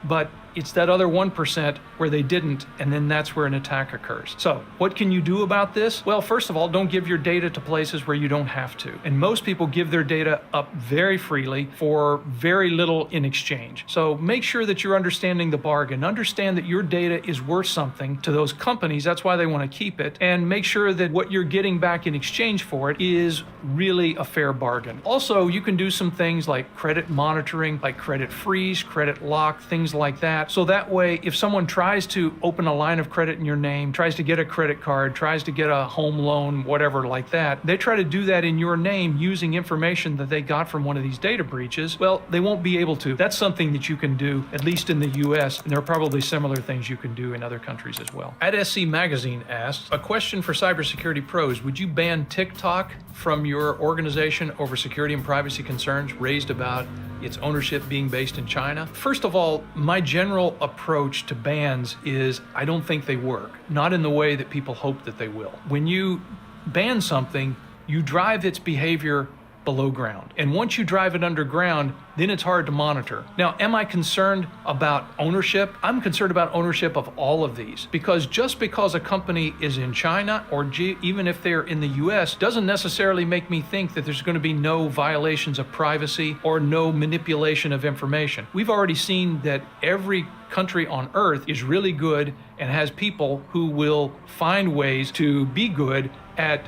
But it's that other 1% where they didn't, and then that's where an attack occurs. So what can you do about this? Well, first of all, don't give your data to places where you don't have to. And most people give their data up very freely for very little in exchange. So make sure that you're understanding the bargain. Understand that your data is worth something to those companies. That's why they want to keep it. And make sure that what you're getting back in exchange for it is really a fair bargain. Also, you can do some things like credit monitoring, like credit freeze, credit lock, things like that. So that way, if someone tries to open a line of credit in your name, tries to get a credit card, tries to get a home loan, whatever like that, they try to do that in your name using information that they got from one of these data breaches, well, they won't be able to. That's something that you can do, at least in the US, and there are probably similar things you can do in other countries as well. At SC Magazine asks, a question for cybersecurity pros, would you ban TikTok from your organization over security and privacy concerns raised about its ownership being based in China? First of all, my general approach to bans is I don't think they work, not in the way that people hope that they will. When you ban something, you drive its behavior below ground. And once you drive it underground, then it's hard to monitor. Now, am I concerned about ownership? I'm concerned about ownership of all of these, because just because a company is in China or even if they're in the US doesn't necessarily make me think that there's going to be no violations of privacy or no manipulation of information. We've already seen that every country on earth is really good and has people who will find ways to be good at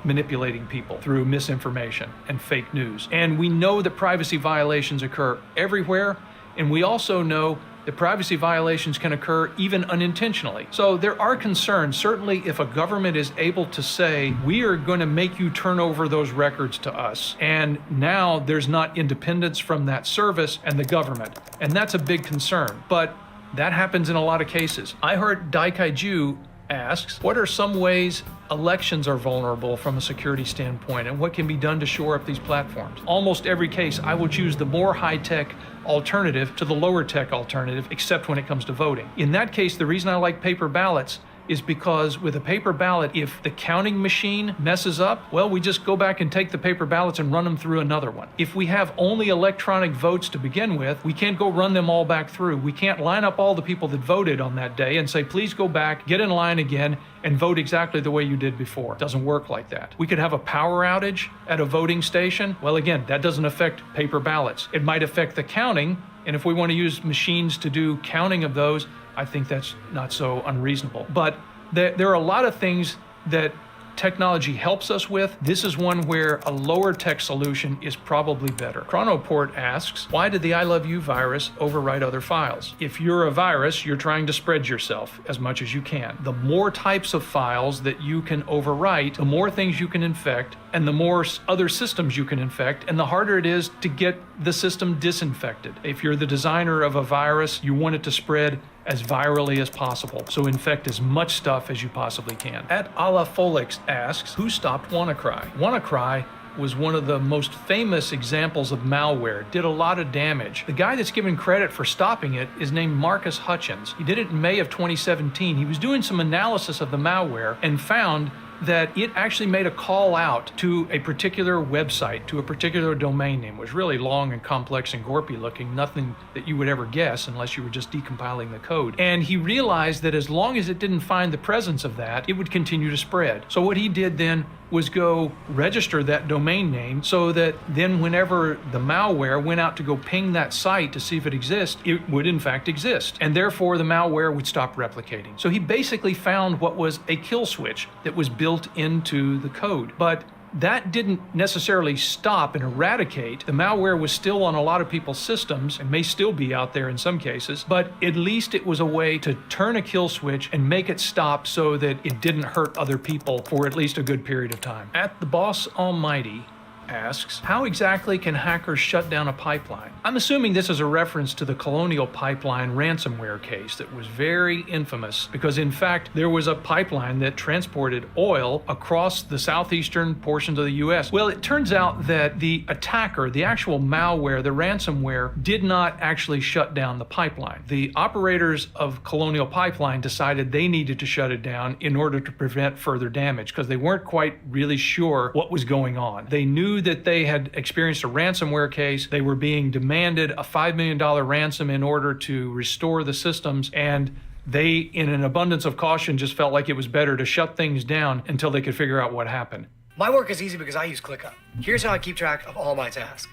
manipulating people through misinformation and fake news. And we know that privacy violations occur everywhere, and we also know that privacy violations can occur even unintentionally. So there are concerns, certainly if a government is able to say, we are going to make you turn over those records to us, and now there's not independence from that service and the government. And that's a big concern, but that happens in a lot of cases. I heard Daikaiju asks, what are some ways elections are vulnerable from a security standpoint, and what can be done to shore up these platforms? Almost every case, I will choose the more high-tech alternative to the lower-tech alternative, except when it comes to voting. In that case, the reason I like paper ballots is because with a paper ballot, if the counting machine messes up, well, we just go back and take the paper ballots and run them through another one. If we have only electronic votes to begin with, we can't go run them all back through. We can't line up all the people that voted on that day and say, please go back, get in line again, and vote exactly the way you did before. It doesn't work like that. We could have a power outage at a voting station. Well, again, that doesn't affect paper ballots. It might affect the counting, and if we want to use machines to do counting of those, I think that's not so unreasonable. But there are a lot of things that technology helps us with. This is one where a lower tech solution is probably better. Chronoport asks, why did the I Love You virus overwrite other files? If you're a virus, you're trying to spread yourself as much as you can. The more types of files that you can overwrite, the more things you can infect, and the more other systems you can infect, and the harder it is to get the system disinfected. If you're the designer of a virus, you want it to spread as virally as possible, so infect as much stuff as you possibly can. At Ala Folix asks, who stopped WannaCry? WannaCry was one of the most famous examples of malware, did a lot of damage. The guy that's given credit for stopping it is named Marcus Hutchins. He did it in May of 2017. He was doing some analysis of the malware and found that it actually made a call out to a particular website, to a particular domain name. It was really long and complex and gorpy looking, nothing that you would ever guess unless you were just decompiling the code. And he realized that as long as it didn't find the presence of that, it would continue to spread. So what he did then was go register that domain name so that then whenever the malware went out to go ping that site to see if it exists, it would in fact exist. And therefore the malware would stop replicating. So he basically found what was a kill switch that was built into the code. But that didn't necessarily stop and eradicate. The malware was still on a lot of people's systems and may still be out there in some cases, but at least it was a way to turn a kill switch and make it stop so that it didn't hurt other people for at least a good period of time. At the Boss Almighty asks, how exactly can hackers shut down a pipeline? I'm assuming this is a reference to the Colonial Pipeline ransomware case that was very infamous because, in fact, there was a pipeline that transported oil across the southeastern portions of the U.S. Well, it turns out that the attacker, the actual malware, the ransomware, did not actually shut down the pipeline. The operators of Colonial Pipeline decided they needed to shut it down in order to prevent further damage because they weren't quite really sure what was going on. They knew that they had experienced a ransomware case. They were being demanded a $5 million ransom in order to restore the systems, and they, in an abundance of caution, just felt like it was better to shut things down until they could figure out what happened. My work is easy because I use ClickUp. Here's how I keep track of all my tasks.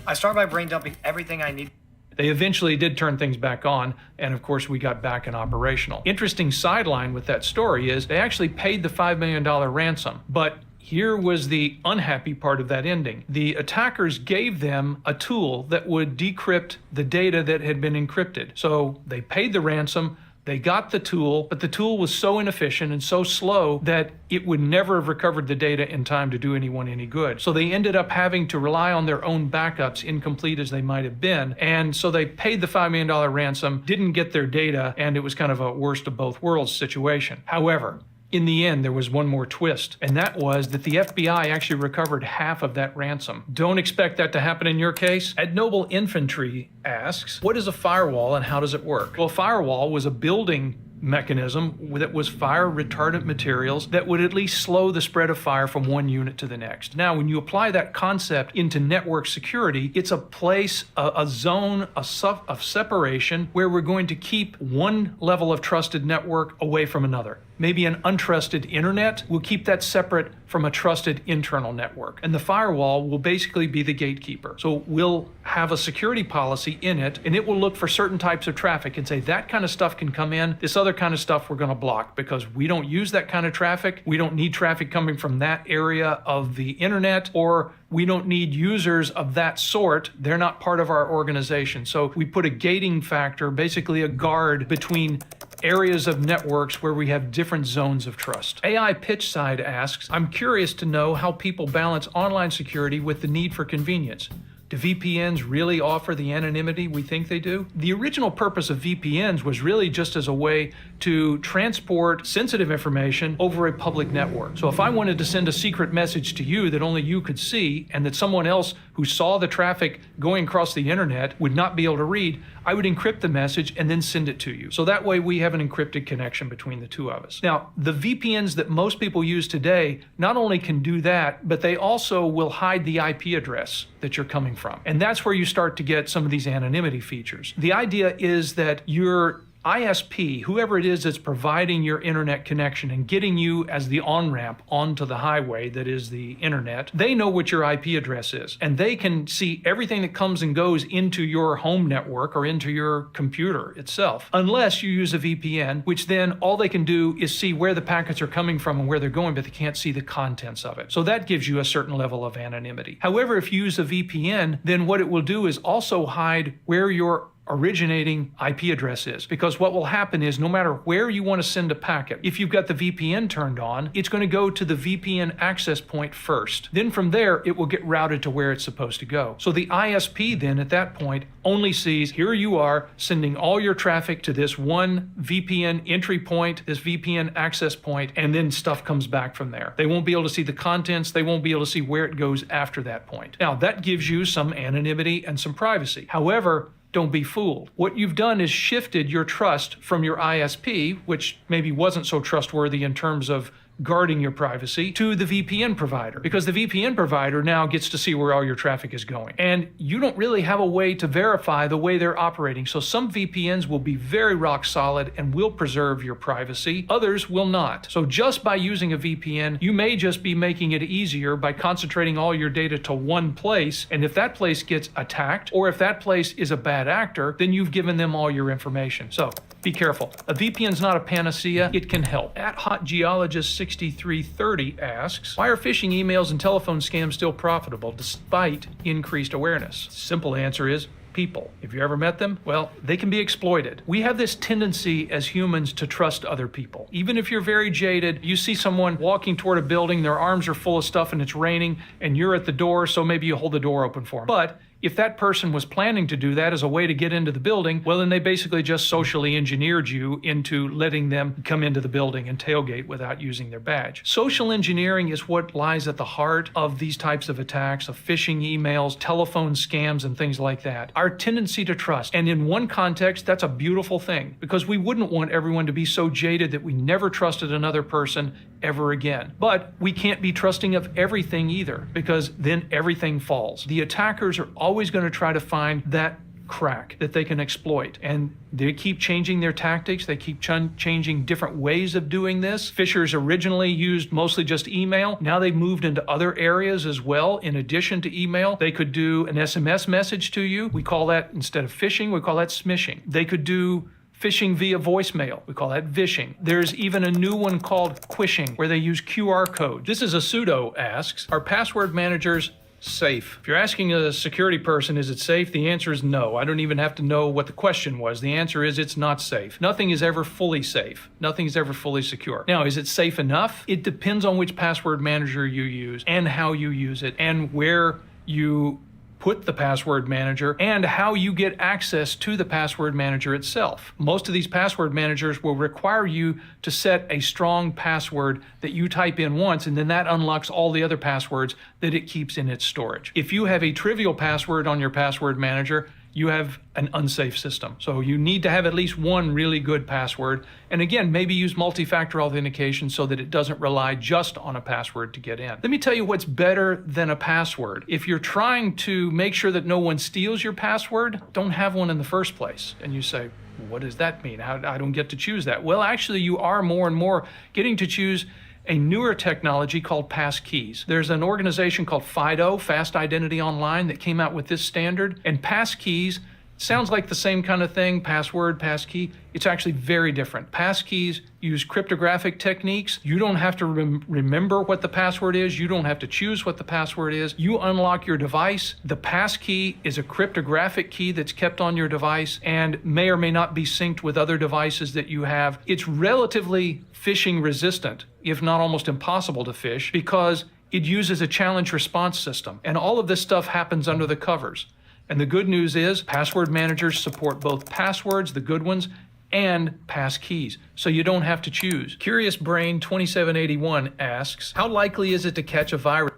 I start by brain dumping everything I need. They eventually did turn things back on, and of course we got back in operational. Interesting sideline with that story is they actually paid the $5 million ransom, but here was the unhappy part of that ending. The attackers gave them a tool that would decrypt the data that had been encrypted. So they paid the ransom, they got the tool, but the tool was so inefficient and so slow that it would never have recovered the data in time to do anyone any good. So they ended up having to rely on their own backups, incomplete as they might have been. And so they paid the $5 million ransom, didn't get their data, and it was kind of a worst of both worlds situation. However, in the end, there was one more twist, and that was that the FBI actually recovered half of that ransom. Don't expect that to happen in your case. At Noble Infantry asks, what is a firewall and how does it work? Well, a firewall was a building mechanism that was fire retardant materials that would at least slow the spread of fire from one unit to the next. Now, when you apply that concept into network security, it's a place, a zone of separation where we're going to keep one level of trusted network away from another. Maybe an untrusted internet, we'll keep that separate from a trusted internal network. And the firewall will basically be the gatekeeper. So we'll have a security policy in it, and it will look for certain types of traffic and say that kind of stuff can come in, this other kind of stuff we're going to block because we don't use that kind of traffic. We don't need traffic coming from that area of the internet, or we don't need users of that sort. They're not part of our organization. So we put a gating factor, basically a guard between areas of networks where we have different zones of trust. AI Pitchside asks, I'm curious to know how people balance online security with the need for convenience. Do VPNs really offer the anonymity we think they do? The original purpose of VPNs was really just as a way to transport sensitive information over a public network. So if I wanted to send a secret message to you that only you could see and that someone else who saw the traffic going across the internet would not be able to read, I would encrypt the message and then send it to you. So that way we have an encrypted connection between the two of us. Now, the VPNs that most people use today not only can do that, but they also will hide the IP address that you're coming from. And that's where you start to get some of these anonymity features. The idea is that your ISP, whoever it is that's providing your internet connection and getting you as the on-ramp onto the highway that is the internet, they know what your IP address is, and they can see everything that comes and goes into your home network or into your computer itself, unless you use a VPN, which then all they can do is see where the packets are coming from and where they're going, but they can't see the contents of it. So that gives you a certain level of anonymity. However, if you use a VPN, then what it will do is also hide where your originating IP address is. Because what will happen is no matter where you want to send a packet, if you've got the VPN turned on, it's going to go to the VPN access point first. Then from there, it will get routed to where it's supposed to go. So the ISP then at that point only sees, here you are sending all your traffic to this one VPN entry point, this VPN access point, and then stuff comes back from there. They won't be able to see the contents. They won't be able to see where it goes after that point. Now, that gives you some anonymity and some privacy. However, don't be fooled. What you've done is shifted your trust from your ISP, which maybe wasn't so trustworthy in terms of guarding your privacy, to the VPN provider, because the VPN provider now gets to see where all your traffic is going. And you don't really have a way to verify the way they're operating. So some VPNs will be very rock solid and will preserve your privacy. Others will not. So just by using a VPN, you may just be making it easier by concentrating all your data to one place. And if that place gets attacked, or if that place is a bad actor, then you've given them all your information. So be careful. A VPN's not a panacea. It can help. At Hot Geologist 6330 asks, why are phishing emails and telephone scams still profitable despite increased awareness? Simple answer is people. If you ever met them, well, they can be exploited. We have this tendency as humans to trust other people. Even if you're very jaded, you see someone walking toward a building, their arms are full of stuff and it's raining, and you're at the door, so maybe you hold the door open for them. But if that person was planning to do that as a way to get into the building, well, then they basically just socially engineered you into letting them come into the building and tailgate without using their badge. Social engineering is what lies at the heart of these types of attacks, of phishing emails, telephone scams, and things like that. Our tendency to trust. And in one context, that's a beautiful thing, because we wouldn't want everyone to be so jaded that we never trusted another person ever again. But we can't be trusting of everything either, because then everything falls. The attackers are always going to try to find that crack that they can exploit, and they keep changing their tactics. They keep changing different ways of doing this. Phishers originally used mostly just email. Now they've moved into other areas as well. In addition to email, they could do an SMS message to you. We call that, instead of phishing, we call that smishing. They could do phishing via voicemail. We call that vishing. There's even a new one called quishing, where they use QR code. This is a pseudo asks, are password managers safe? If you're asking a security person, is it safe? The answer is no. I don't even have to know what the question was. The answer is it's not safe. Nothing is ever fully safe. Nothing is ever fully secure. Now, is it safe enough? It depends on which password manager you use and how you use it and where you put the password manager and how you get access to the password manager itself. Most of these password managers will require you to set a strong password that you type in once, and then that unlocks all the other passwords that it keeps in its storage. If you have a trivial password on your password manager, you have an unsafe system. So you need to have at least one really good password. And again, maybe use multi-factor authentication so that it doesn't rely just on a password to get in. Let me tell you what's better than a password. If you're trying to make sure that no one steals your password, don't have one in the first place. And you say, what does that mean? I don't get to choose that. Well, actually, you are more and more getting to choose a newer technology called passkeys. There's an organization called FIDO, Fast Identity Online, that came out with this standard. And passkeys sounds like the same kind of thing, password, passkey. It's actually very different. Passkeys use cryptographic techniques. You don't have to remember what the password is. You don't have to choose what the password is. You unlock your device. The passkey is a cryptographic key that's kept on your device and may or may not be synced with other devices that you have. It's relatively phishing resistant, if not almost impossible to phish, because it uses a challenge response system. And all of this stuff happens under the covers. And the good news is password managers support both passwords, the good ones, and passkeys, so you don't have to choose. Curious Brain 2781 asks, how likely is it to catch a virus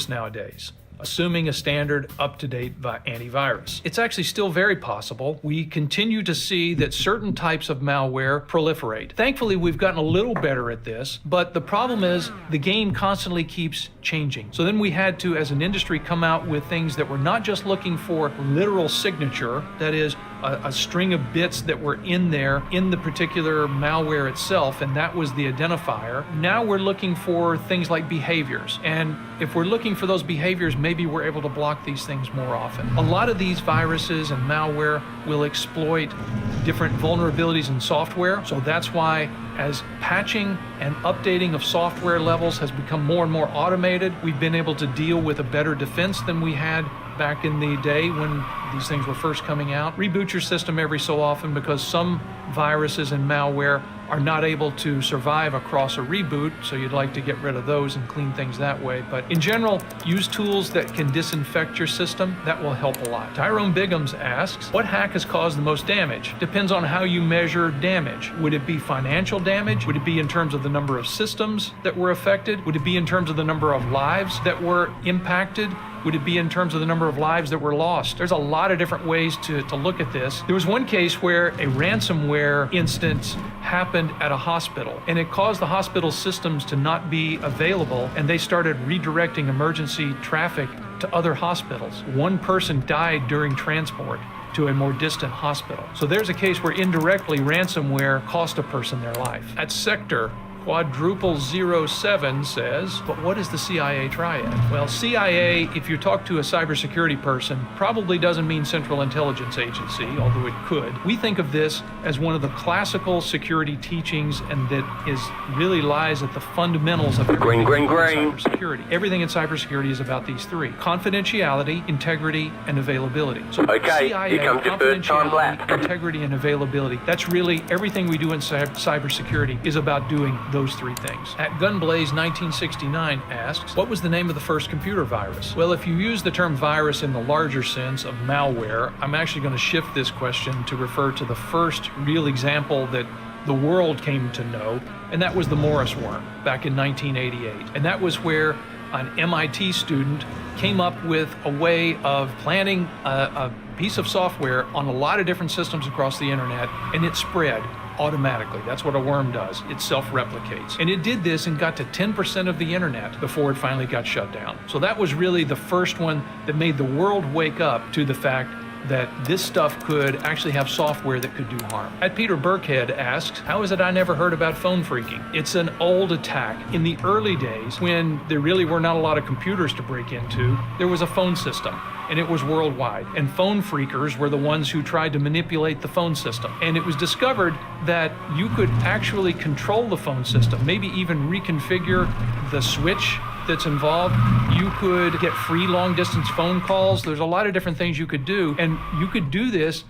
nowadays, assuming a standard up-to-date antivirus? It's actually still very possible. We continue to see that certain types of malware proliferate. Thankfully, we've gotten a little better at this, but the problem is the game constantly keeps changing. So then we had to, as an industry, come out with things that were not just looking for literal signature, that is, a string of bits that were in there in the particular malware itself, and that was the identifier. Now we're looking for things like behaviors. And if we're looking for those behaviors, maybe we're able to block these things more often. A lot of these viruses and malware will exploit different vulnerabilities in software. So that's why as patching and updating of software levels has become more and more automated, we've been able to deal with a better defense than we had back in the day when these things were first coming out. Reboot your system every so often, because some viruses and malware are not able to survive across a reboot, so you'd like to get rid of those and clean things that way. But in general, use tools that can disinfect your system. That will help a lot. Tyrone Biggums asks, what hack has caused the most damage? Depends on how you measure damage. Would it be financial damage? Would it be in terms of the number of systems that were affected? Would it be in terms of the number of lives that were impacted? Would it be in terms of the number of lives that were lost? There's a lot of different ways to look at this. There was one case where a ransomware instance happened at a hospital, and it caused the hospital systems to not be available, and they started redirecting emergency traffic to other hospitals. One person died during transport to a more distant hospital. So there's a case where indirectly ransomware cost a person their life. At Sector, Quadruple 07 says, but what is the CIA triad? Well, CIA, if you talk to a cybersecurity person, probably doesn't mean Central Intelligence Agency, although it could. We think of this as one of the classical security teachings, and that really lies at the fundamentals of everything in cybersecurity. Everything in cybersecurity is about these three: confidentiality, integrity, and availability. So CIA, here comes your third time lap. integrity, and availability. That's really everything we do in cybersecurity is about doing those three things. At Gunblaze 1969 asks, what was the name of the first computer virus? Well, if you use the term virus in the larger sense of malware, I'm actually going to shift this question to refer to the first real example that the world came to know, and that was the Morris worm back in 1988. And that was where an MIT student came up with a way of planting a piece of software on a lot of different systems across the internet, and it spread automatically. That's what a worm does. It self-replicates. And it did this and got to 10% of the internet before it finally got shut down. So that was really the first one that made the world wake up to the fact that this stuff could actually have software that could do harm. At Peter Burkhead asks, how is it I never heard about phone phreaking? It's an old attack. In the early days, when there really were not a lot of computers to break into, there was a phone system, and it was worldwide. And phone phreakers were the ones who tried to manipulate the phone system. And it was discovered that you could actually control the phone system, maybe even reconfigure the switch that's involved. You could get free long-distance phone calls. There's a lot of different things you could do, and you could do this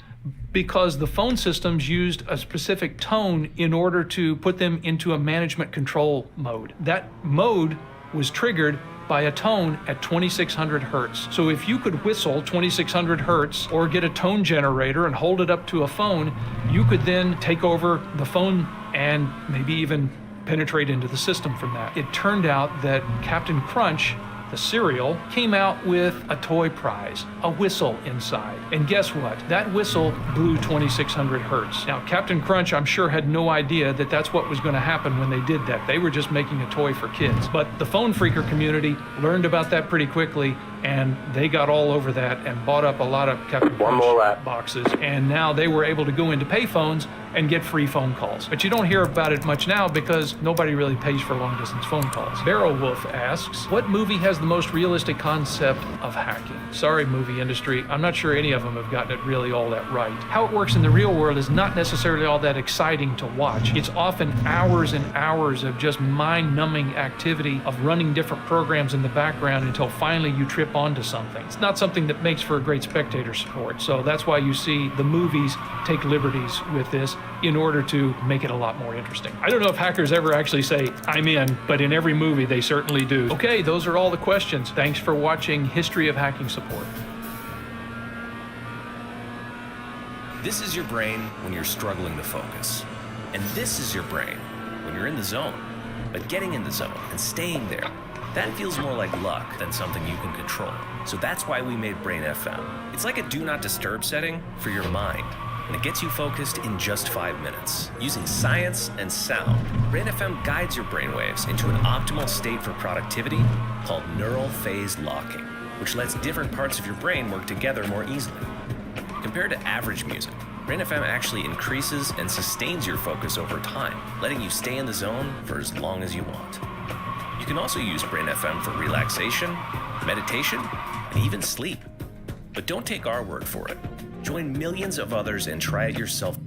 because the phone systems used a specific tone in order to put them into a management control mode. That mode was triggered by a tone at 2600 hertz. So if you could whistle 2600 hertz or get a tone generator and hold it up to a phone, you could then take over the phone and maybe even penetrate into the system from that. It turned out that Captain Crunch, the cereal, came out with a toy prize, a whistle inside. And guess what? That whistle blew 2600 hertz. Now, Captain Crunch, I'm sure, had no idea that that's what was going to happen when they did that. They were just making a toy for kids. But the phone phreaker community learned about that pretty quickly, and they got all over that and bought up a lot of Captain Crunch boxes. And now they were able to go into payphones and get free phone calls. But you don't hear about it much now because nobody really pays for long-distance phone calls. Barrowwolf asks, what movie has the most realistic concept of hacking? Sorry, movie industry, I'm not sure any of them have gotten it really all that right. How it works in the real world is not necessarily all that exciting to watch. It's often hours and hours of just mind-numbing activity of running different programs in the background until finally you trip onto something. It's not something that makes for a great spectator sport. So that's why you see the movies take liberties with this in order to make it a lot more interesting. I don't know if hackers ever actually say, I'm in, but in every movie they certainly do. Okay, those are all the questions. Thanks for watching History of Hacking Support. This is your brain when you're struggling to focus. And this is your brain when you're in the zone. But getting in the zone and staying there, that feels more like luck than something you can control. So that's why we made Brain FM. It's like a do not disturb setting for your mind, and it gets you focused in just 5 minutes. Using science and sound, Brain FM guides your brainwaves into an optimal state for productivity called neural phase locking, which lets different parts of your brain work together more easily. Compared to average music, Brain FM actually increases and sustains your focus over time, letting you stay in the zone for as long as you want. You can also use Brain FM for relaxation, meditation, and even sleep. But don't take our word for it. Join millions of others and try it yourself.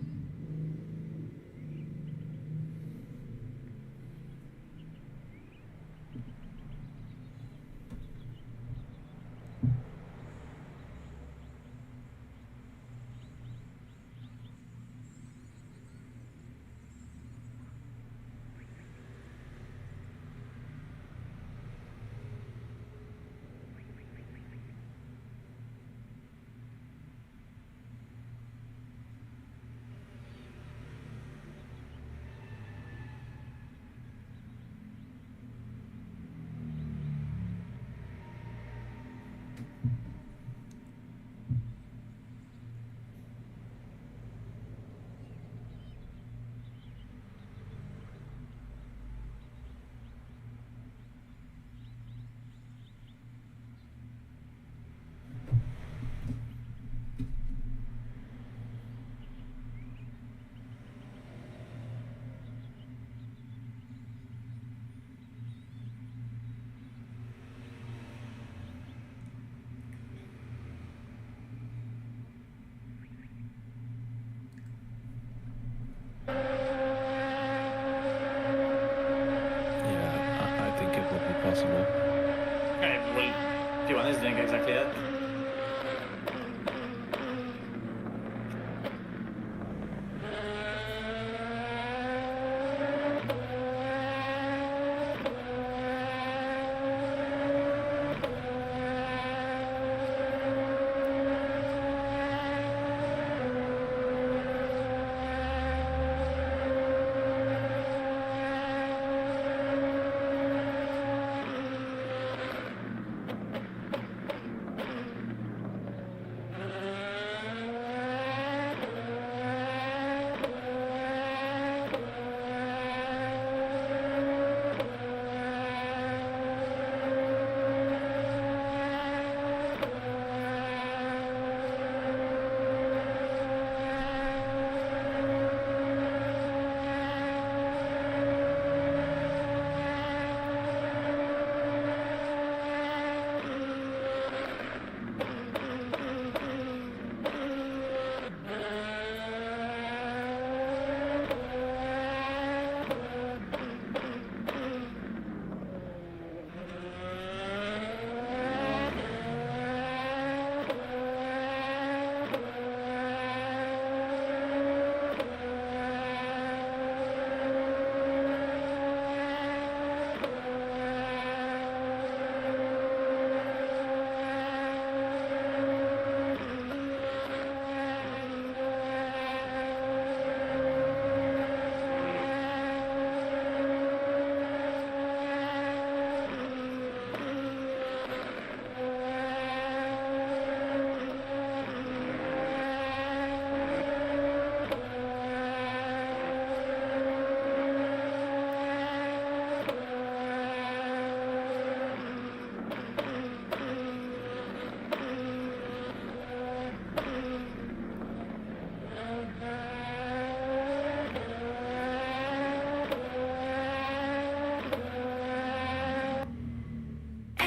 P1 is doing exactly that.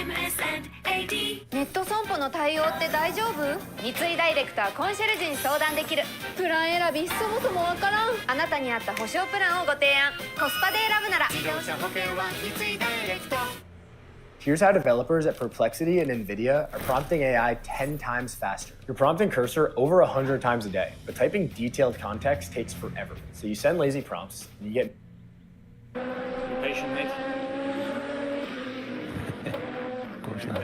MSN-AD ネット損保の対応って大丈夫？三井ダイレクターコンシェルジュに相談できる。プラン選びそもそもわからん。あなたに合った保証プランをご提案。コスパで選ぶなら自動車保険は三井ダイレクト。 Here's how developers at Perplexity and NVIDIA are prompting AI 10 times faster. You're prompting Cursor over 100 times a day, but typing detailed context takes forever. So you send lazy prompts, and you get... Be patient, mate. Of course not.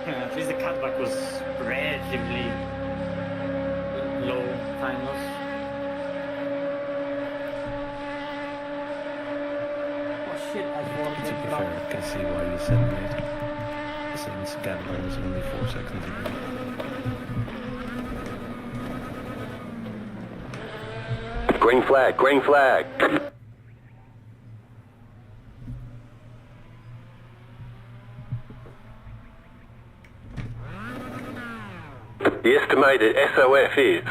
At least the cutback was relatively low time loss. Oh shit, I forgot. To be fair, I can see why you said mate. Since Gatling was only 4 seconds ago. Green flag, green flag. The estimated SOF is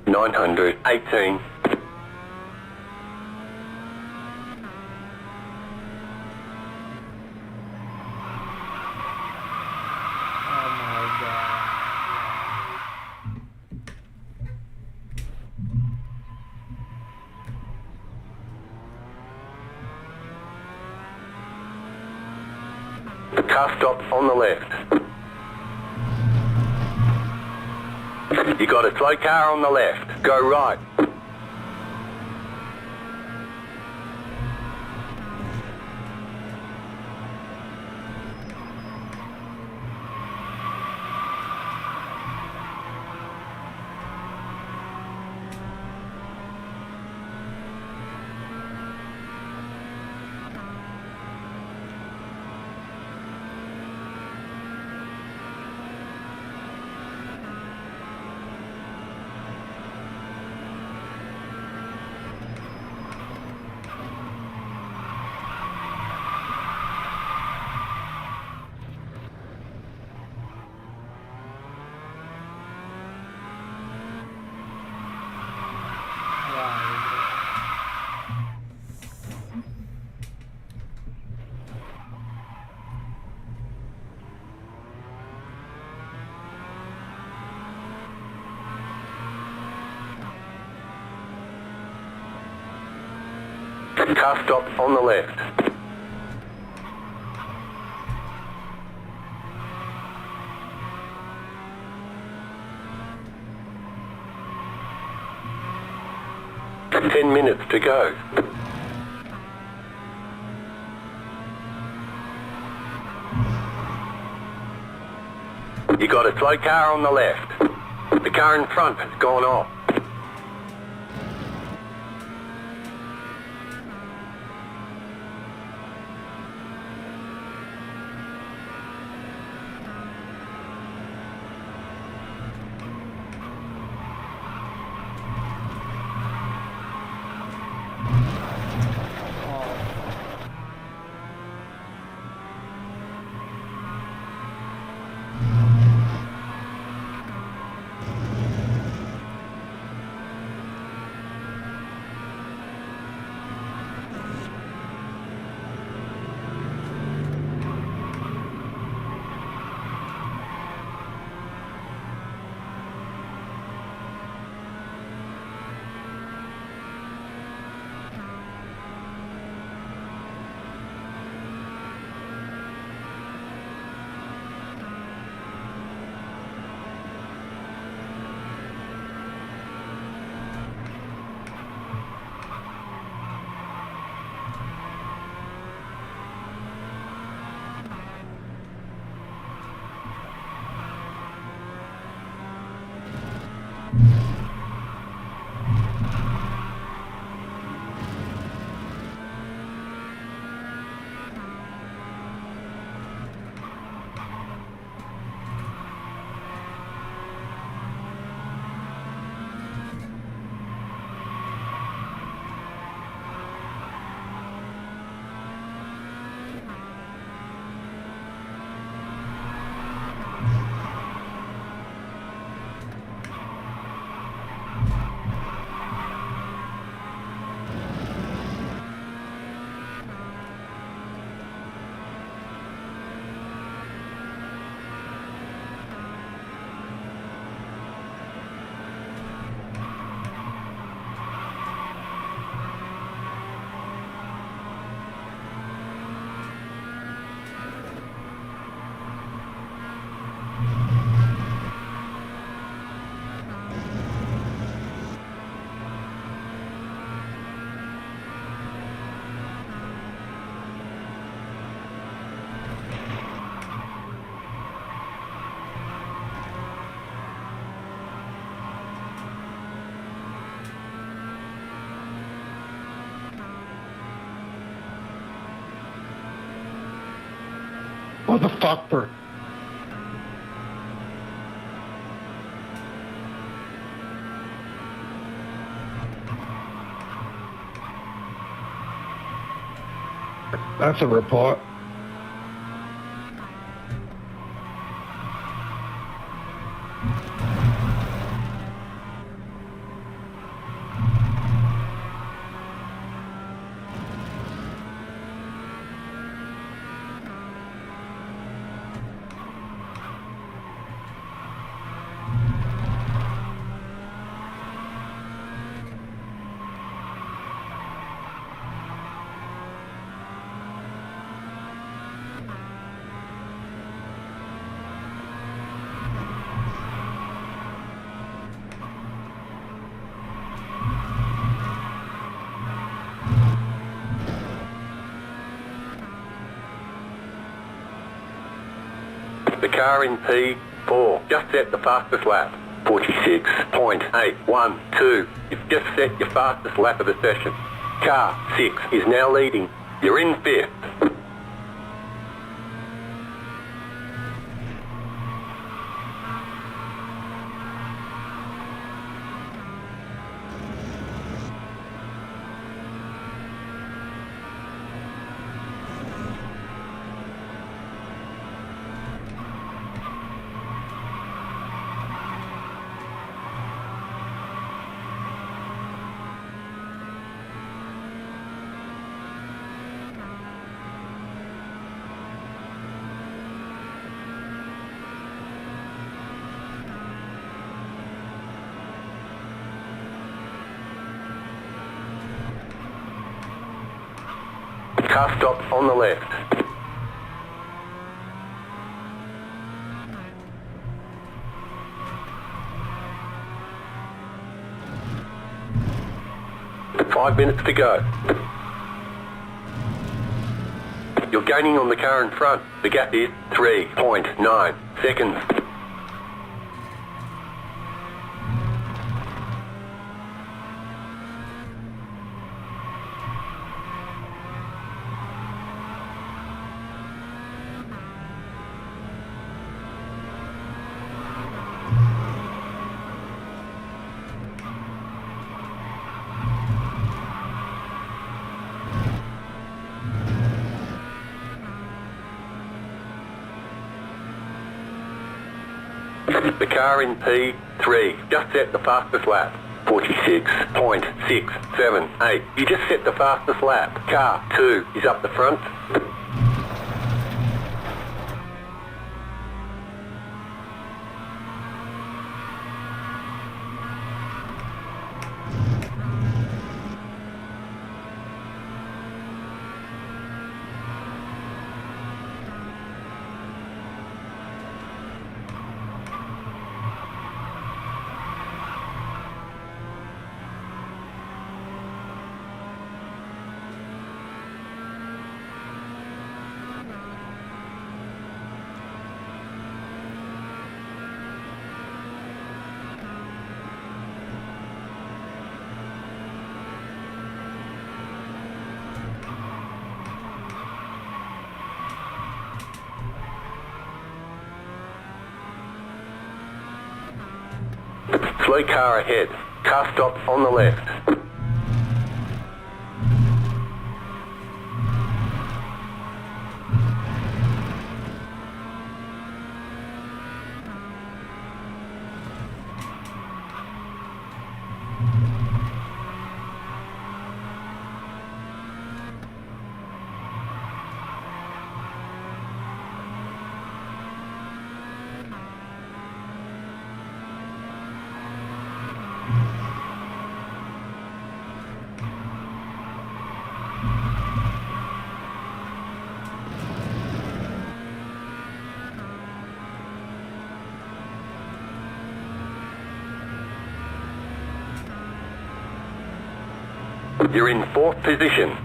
918. The car stops on the left. You got a slow car on the left. Go right. Car stop on the left. Ten minutes to go. You got a slow car on the left. The car in front has gone off. What the fuck, Bert? That's a report. The car in P4 just set the fastest lap. 46.812. You've just set your fastest lap of the session. Car 6 is now leading. You're in 5th. Car stop on the left. Five minutes to go. You're gaining on the car in front. The gap is 3.9 seconds. The car in P3 just set the fastest lap. 46.678. You just set the fastest lap. Car 2 is up the front. Slow car ahead. Car stop on the left. You're in fourth position.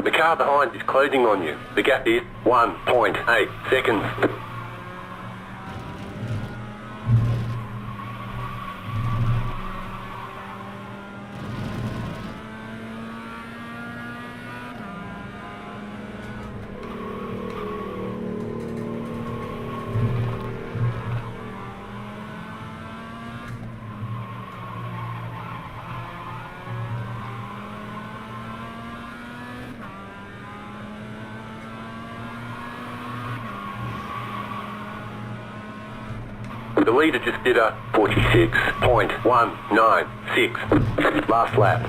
The car behind is closing on you. The gap is 1.8 seconds. The leader just did a 46.196. Last lap.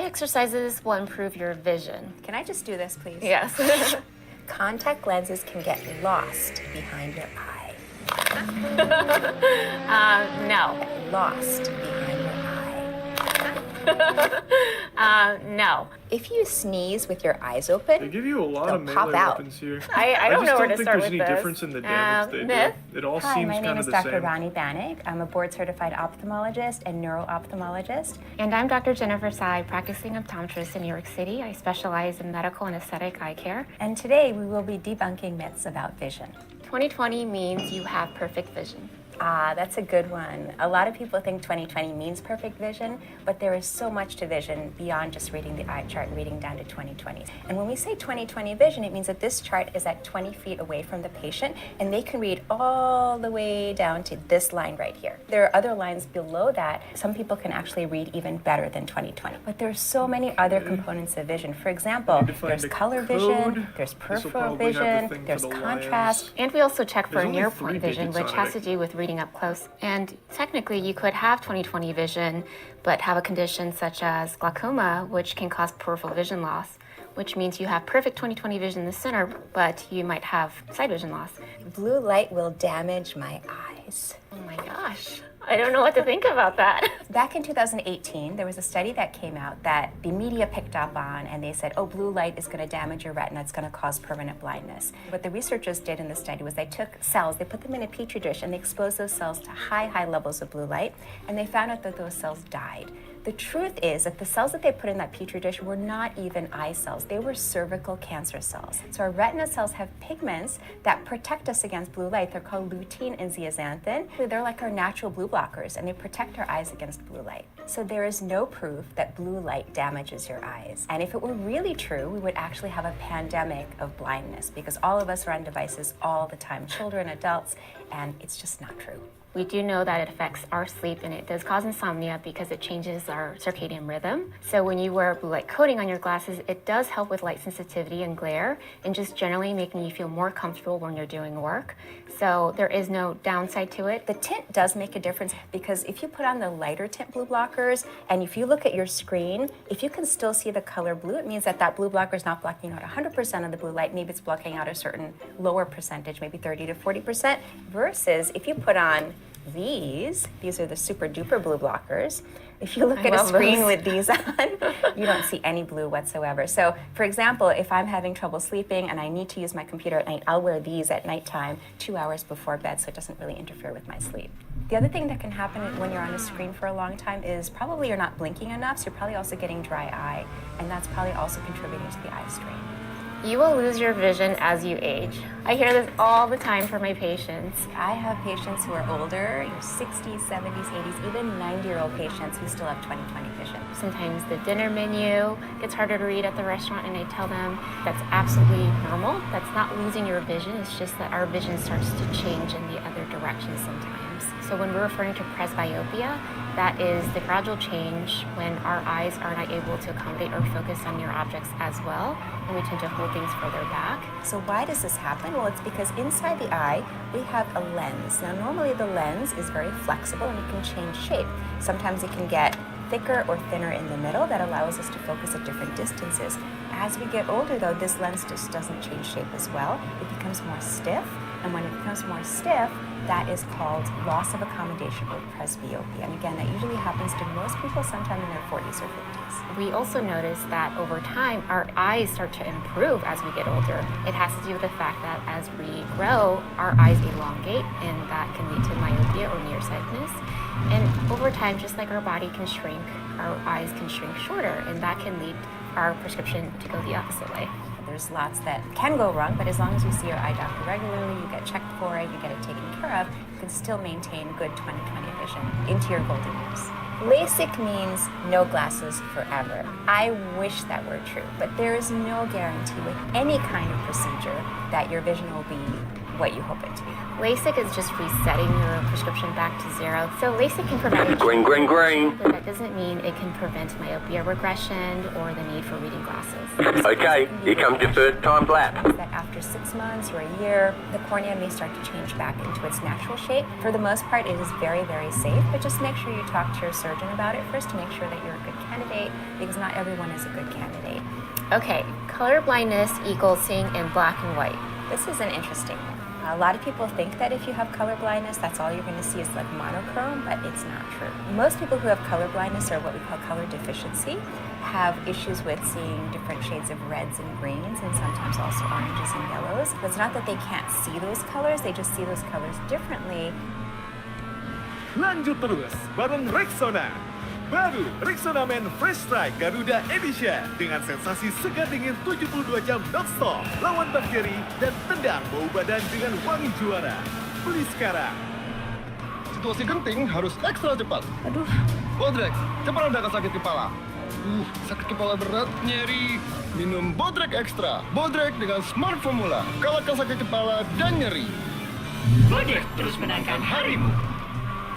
exercises will improve your vision? Can I just do this, please? Yes. Contact lenses can get lost behind your eye. No. Lost behind your eye. No. If you sneeze with your eyes open, They give you a lot they'll of pop melee out. weapons here. I don't know where to think start there's with any this. difference in the damage they Myth? do. It all Hi, seems my name kind is of the Dr. same. Rani Banik. I'm a board-certified ophthalmologist and neuro-ophthalmologist. And I'm Dr. Jennifer Tsai, practicing optometrist in New York City. I specialize in medical and aesthetic eye care. And today we will be debunking myths about vision. 2020 means you have perfect vision. Ah, that's a good one. A lot of people think 2020 means perfect vision, but there is so much to vision beyond just reading the eye chart and reading down to 2020. And when we say 2020 vision, it means that this chart is at 20 feet away from the patient, and they can read all the way down to this line right here. There are other lines below that. Some people can actually read even better than 2020. But there's so many other components of vision. For example, there's color vision, there's peripheral vision, there's contrast. And we also check for There's only near 3 point vision, digits which on has it. to do with reading up close. And technically, you could have 20/20 vision, but have a condition such as glaucoma, which can cause peripheral vision loss, which means you have perfect 20/20 vision in the center, but you might have side vision loss. Blue light will damage my eyes. Oh my gosh. I don't know what to think about that. Back in 2018, there was a study that came out that the media picked up on, and they said, oh, blue light is going to damage your retina. It's going to cause permanent blindness. What the researchers did in the study was they took cells, they put them in a petri dish, and they exposed those cells to high levels of blue light, and they found out that those cells died. The truth is that the cells that they put in that petri dish were not even eye cells. They were cervical cancer cells. So our retina cells have pigments that protect us against blue light. They're called lutein and zeaxanthin. They're like our natural blue blockers, and they protect our eyes against blue light. So there is no proof that blue light damages your eyes. And if it were really true, we would actually have a pandemic of blindness, because all of us are on devices all the time, children, adults, and it's just not true. We do know that it affects our sleep, and it does cause insomnia because it changes our circadian rhythm. So when you wear blue light coating on your glasses, it does help with light sensitivity and glare, and just generally making you feel more comfortable when you're doing work. So there is no downside to it. The tint does make a difference, because if you put on the lighter tint blue blockers, and if you look at your screen, if you can still see the color blue, it means that that blue blocker is not blocking out 100% of the blue light. Maybe it's blocking out a certain lower percentage, maybe 30 to 40%, versus if you put on these are the super duper blue blockers. If you look I at a love screen those. with these on, you don't see any blue whatsoever. So, for example, if I'm having trouble sleeping and I need to use my computer at night, I'll wear these at nighttime 2 hours before bed, so it doesn't really interfere with my sleep. The other thing that can happen when you're on a screen for a long time is probably you're not blinking enough, so you're probably also getting dry eye, and that's probably also contributing to the eye strain. You will lose your vision as you age. I hear this all the time from my patients. I have patients who are older, 60s, 70s, 80s, even 90-year-old patients who still have 20/20 vision. Sometimes the dinner menu gets harder to read at the restaurant, and I tell them that's absolutely normal. That's not losing your vision. It's just that our vision starts to change in the other direction sometimes. So when we're referring to presbyopia, that is the gradual change when our eyes are not able to accommodate or focus on near objects as well, and we tend to hold things further back. So why does this happen? Well, it's because inside the eye, we have a lens. Now, normally the lens is very flexible and it can change shape. Sometimes it can get thicker or thinner in the middle that allows us to focus at different distances. As we get older, though, this lens just doesn't change shape as well. It becomes more stiff, and when it becomes more stiff, that is called loss of accommodation or presbyopia. And again, that usually happens to most people sometime in their 40s or 50s. We also notice that over time, our eyes start to improve as we get older. It has to do with the fact that as we grow, our eyes elongate, and that can lead to myopia or nearsightedness. And over time, just like our body can shrink, our eyes can shrink shorter, and that can lead our prescription to go the opposite way. There's lots that can go wrong, but as long as you see your eye doctor regularly, you get checked for it, you get it taken care of, you can still maintain good 20/20 vision into your golden years. LASIK means no glasses forever. I wish that were true, but there is no guarantee with any kind of procedure that your vision will be what you hope it to be. LASIK is just resetting your prescription back to zero. So LASIK can prevent Green, green, green. but that doesn't mean it can prevent myopia regression or the need for reading glasses. Okay, here comes your third timed lap. That after 6 months or a year, the cornea may start to change back into its natural shape. For the most part, it is very, very safe, but just make sure you talk to your surgeon about it first to make sure that you're a good candidate, because not everyone is a good candidate. Okay, color blindness equals seeing in black and white. This is an interesting one. A lot of people think that if you have color blindness, that's all you're going to see is like monochrome, but it's not true. Most people who have color blindness, or what we call color deficiency, have issues with seeing different shades of reds and greens and sometimes also oranges and yellows. But it's not that they can't see those colors, they just see those colors differently. Lanjut terus bareng Rexona. Baru Rexona Men Fresh Strike Garuda Edition dengan sensasi segar dingin 72 jam non-stop, lawan bakteri dan tendang bau badan dengan wangi juara. Beli sekarang. Situasi genting harus ekstra cepat. Aduh. Bodrek, cepat redakan sakit kepala. Sakit kepala berat, nyeri. Minum Bodrek Extra. Bodrek dengan Smart Formula. Kalahkan sakit kepala dan nyeri. Bodrek terus menangkan harimu.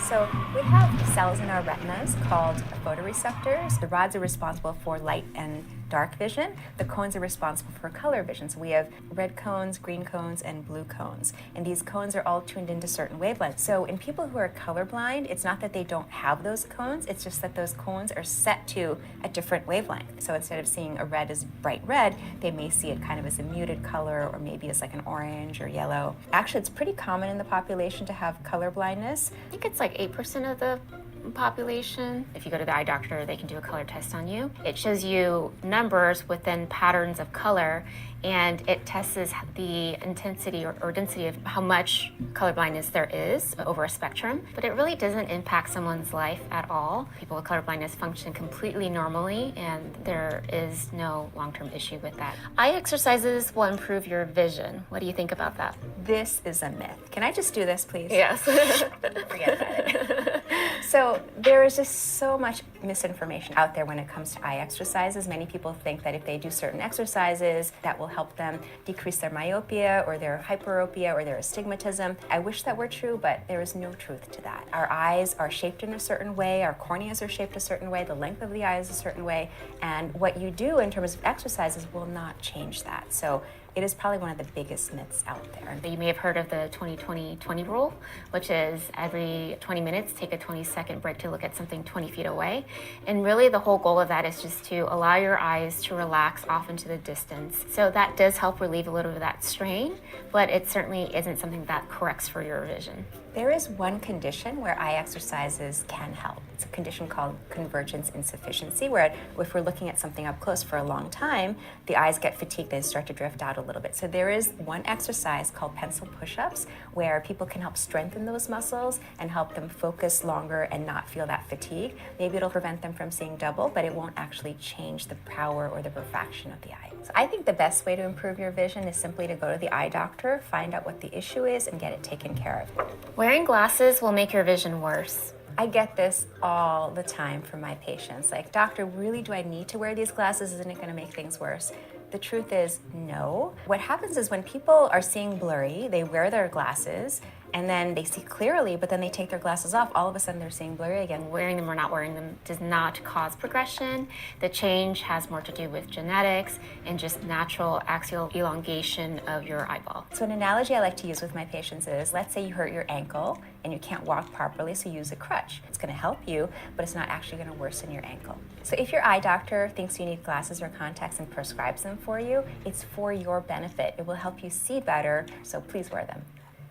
So we have cells in our retinas called photoreceptors. The rods are responsible for light and dark vision. The cones are responsible for color vision. So we have red cones, green cones, and blue cones. And these cones are all tuned into certain wavelengths. So in people who are colorblind, it's not that they don't have those cones, it's just that those cones are set to a different wavelength. So instead of seeing a red as bright red, they may see it kind of as a muted color, or maybe as like an orange or yellow. Actually, it's pretty common in the population to have color blindness. I think it's like 8% of the population. If you go to the eye doctor, they can do a color test on you. It shows you numbers within patterns of color, and it tests the intensity or density of how much color blindness there is over a spectrum. But it really doesn't impact someone's life at all. People with color blindness function completely normally, and there is no long-term issue with that. Eye exercises will improve your vision. What do you think about that? This is a myth. Can I just do this, please? Yes. Forget about it. So there is just so much misinformation out there when it comes to eye exercises. Many people think that if they do certain exercises, that will help them decrease their myopia or their hyperopia or their astigmatism. I wish that were true, but there is no truth to that. Our eyes are shaped in a certain way, our corneas are shaped a certain way, the length of the eye is a certain way, and what you do in terms of exercises will not change that. So it is probably one of the biggest myths out there. You may have heard of the 20-20-20 rule, which is every 20 minutes, take a 20-second break to look at something 20 feet away. And really the whole goal of that is just to allow your eyes to relax off into the distance. So that does help relieve a little of that strain, but it certainly isn't something that corrects for your vision. There is one condition where eye exercises can help. It's a condition called convergence insufficiency, where if we're looking at something up close for a long time, the eyes get fatigued and start to drift out a little bit. So there is one exercise called pencil push-ups where people can help strengthen those muscles and help them focus longer and not feel that fatigue. Maybe it'll prevent them from seeing double, but it won't actually change the power or the refraction of the eye. So I think the best way to improve your vision is simply to go to the eye doctor, find out what the issue is, and get it taken care of. Wearing glasses will make your vision worse. I get this all the time from my patients. Like, doctor, really, do I need to wear these glasses? Isn't it going to make things worse? The truth is, no. What happens is when people are seeing blurry, they wear their glasses, and then they see clearly, but then they take their glasses off. All of a sudden, they're seeing blurry again. Wearing them or not wearing them does not cause progression. The change has more to do with genetics and just natural axial elongation of your eyeball. So an analogy I like to use with my patients is, let's say you hurt your ankle and you can't walk properly, so use a crutch. It's going to help you, but it's not actually going to worsen your ankle. So if your eye doctor thinks you need glasses or contacts and prescribes them for you, it's for your benefit. It will help you see better, so please wear them.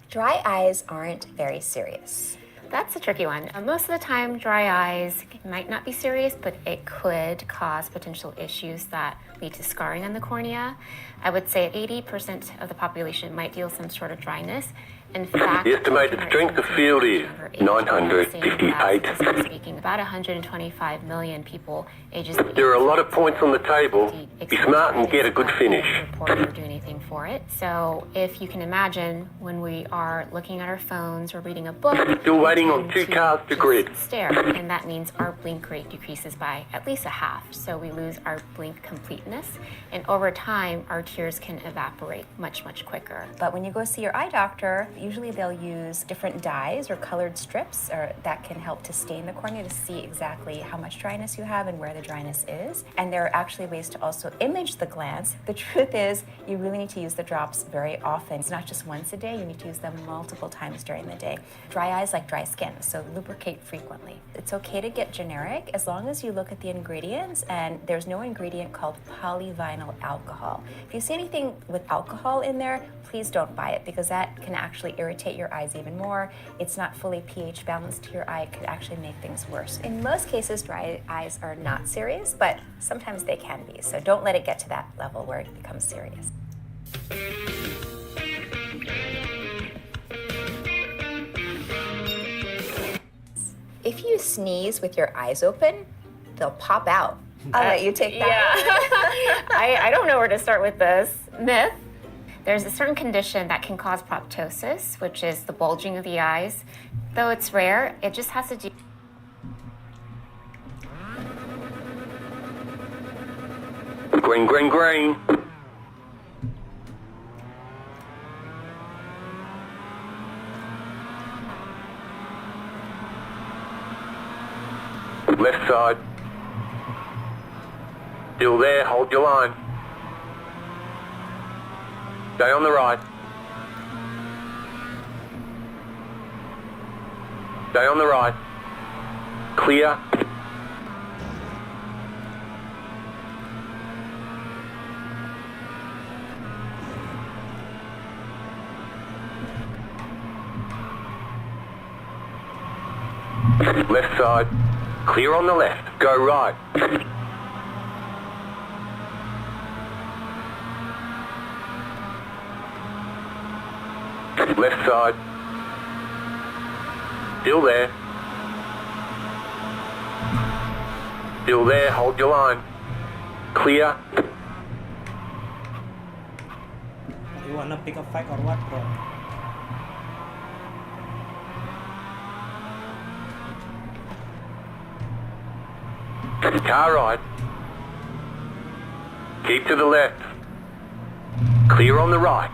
Dry eyes aren't very serious. That's a tricky one. Most of the time, dry eyes might not be serious, but it could cause potential issues that lead to scarring on the cornea. I would say 80% of the population might deal with some sort of dryness. In fact, the estimated strength of field is 958. Speaking, about 125 million people ages. There are a lot of points on the table. Be smart and get a good finish. Report or do anything for it. So if you can imagine, when we are looking at our phones or reading a book, Still waiting Waiting on 2 cars to grid. Stare, and that means our blink rate decreases by at least a half. So we lose our blink completeness, and over time, our tears can evaporate much, much quicker. But when you go see your eye doctor, usually they'll use different dyes or colored strips that can help to stain the cornea to see exactly how much dryness you have and where the dryness is. And there are actually ways to also image the glands. The truth is, you really need to use the drops very often. It's not just once a day, you need to use them multiple times during the day. Dry eyes like dry skin, so lubricate frequently. It's okay to get generic as long as you look at the ingredients, and there's no ingredient called polyvinyl alcohol. If you see anything with alcohol in there, please don't buy it because that can actually irritate your eyes even more. It's not fully pH balanced to your eye. It could actually make things worse. In most cases, dry eyes are not serious, but sometimes they can be. So don't let it get to that level where it becomes serious. If you sneeze with your eyes open, they'll pop out. I'll let you take that. Yeah. I don't know where to start with this. Myth. There's a certain condition that can cause proptosis, which is the bulging of the eyes. Though it's rare, it just has to do... Green, green, green. Left side. Still there, hold your line. Stay on the right. Stay on the right. Clear. Left side. Clear on the left. Go right. Left side. Still there. Still there, hold your line. Clear. You wanna pick a fight or what, bro? Car right. Keep to the left. Clear on the right.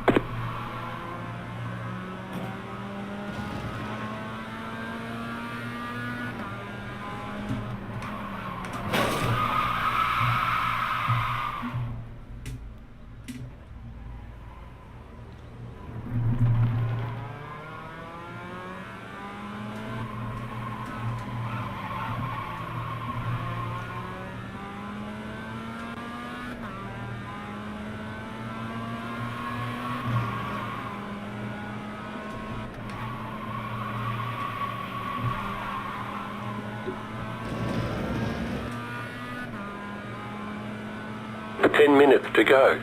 Minutes to go.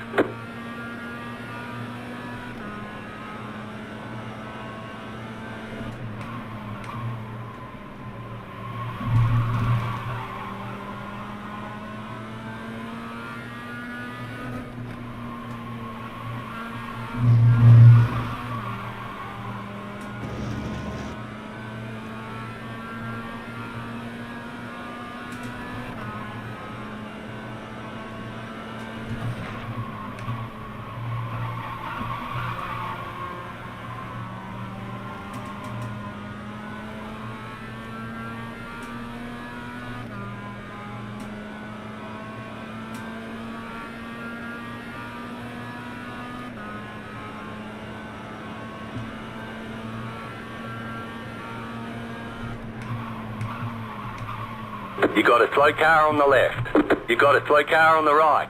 You got a slow car on the left. You got a slow car on the right.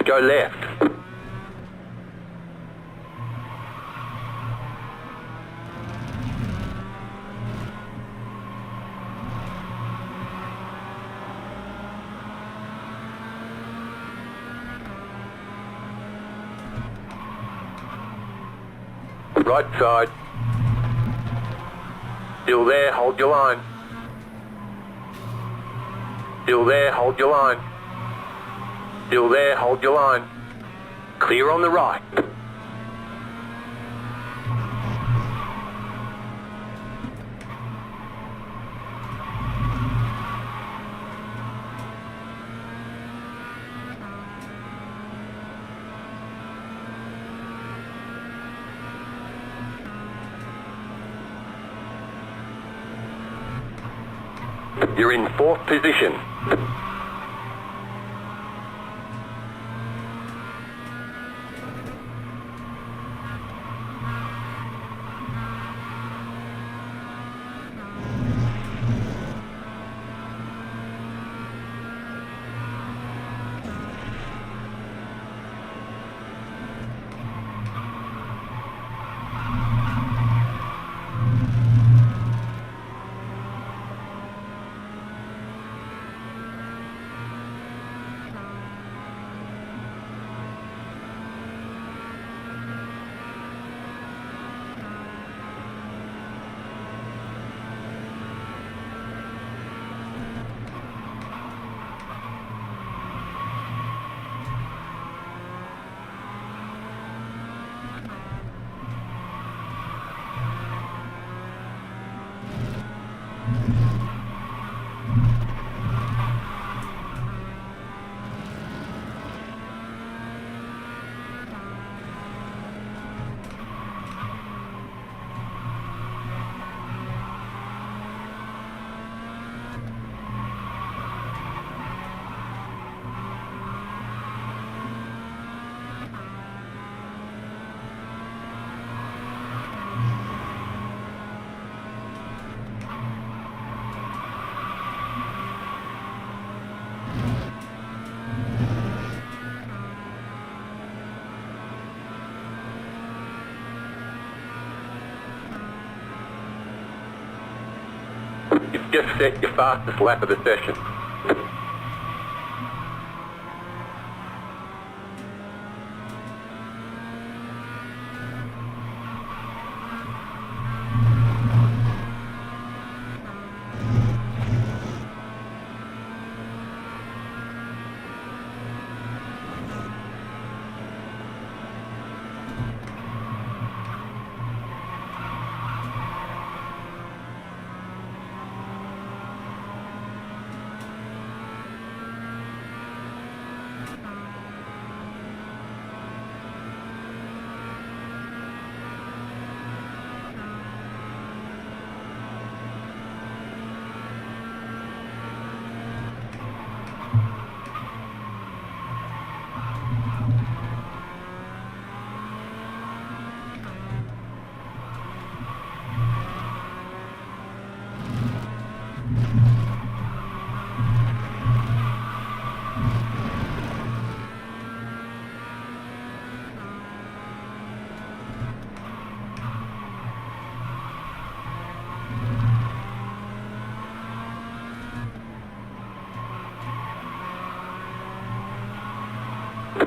Go left. Right side. Still there, hold your line. Still there, hold your line. Still there, hold your line. Clear on the right. You're in 4th position. You've just set your fastest lap of the session.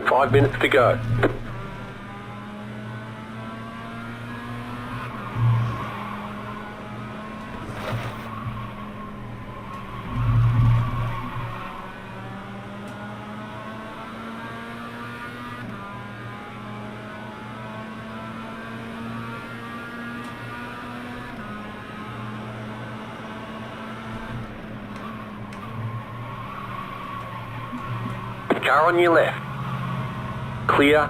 Five minutes to go. Car on your left. Clear.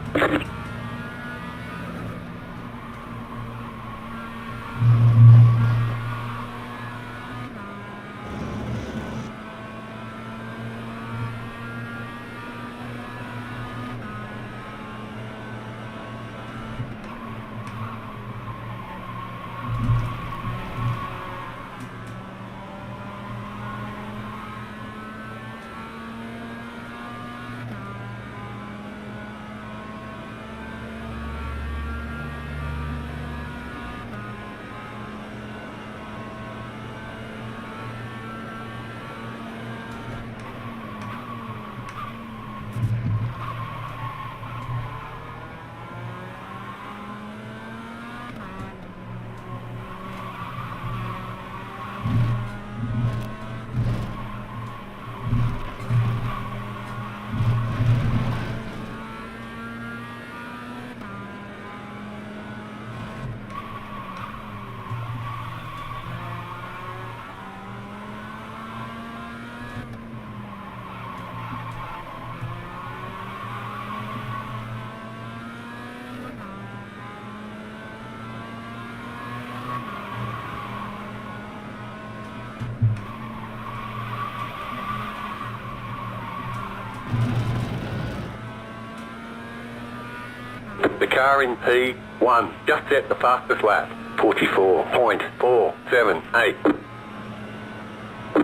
The car in P1 just set the fastest lap, 44.478.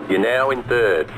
You're now in third.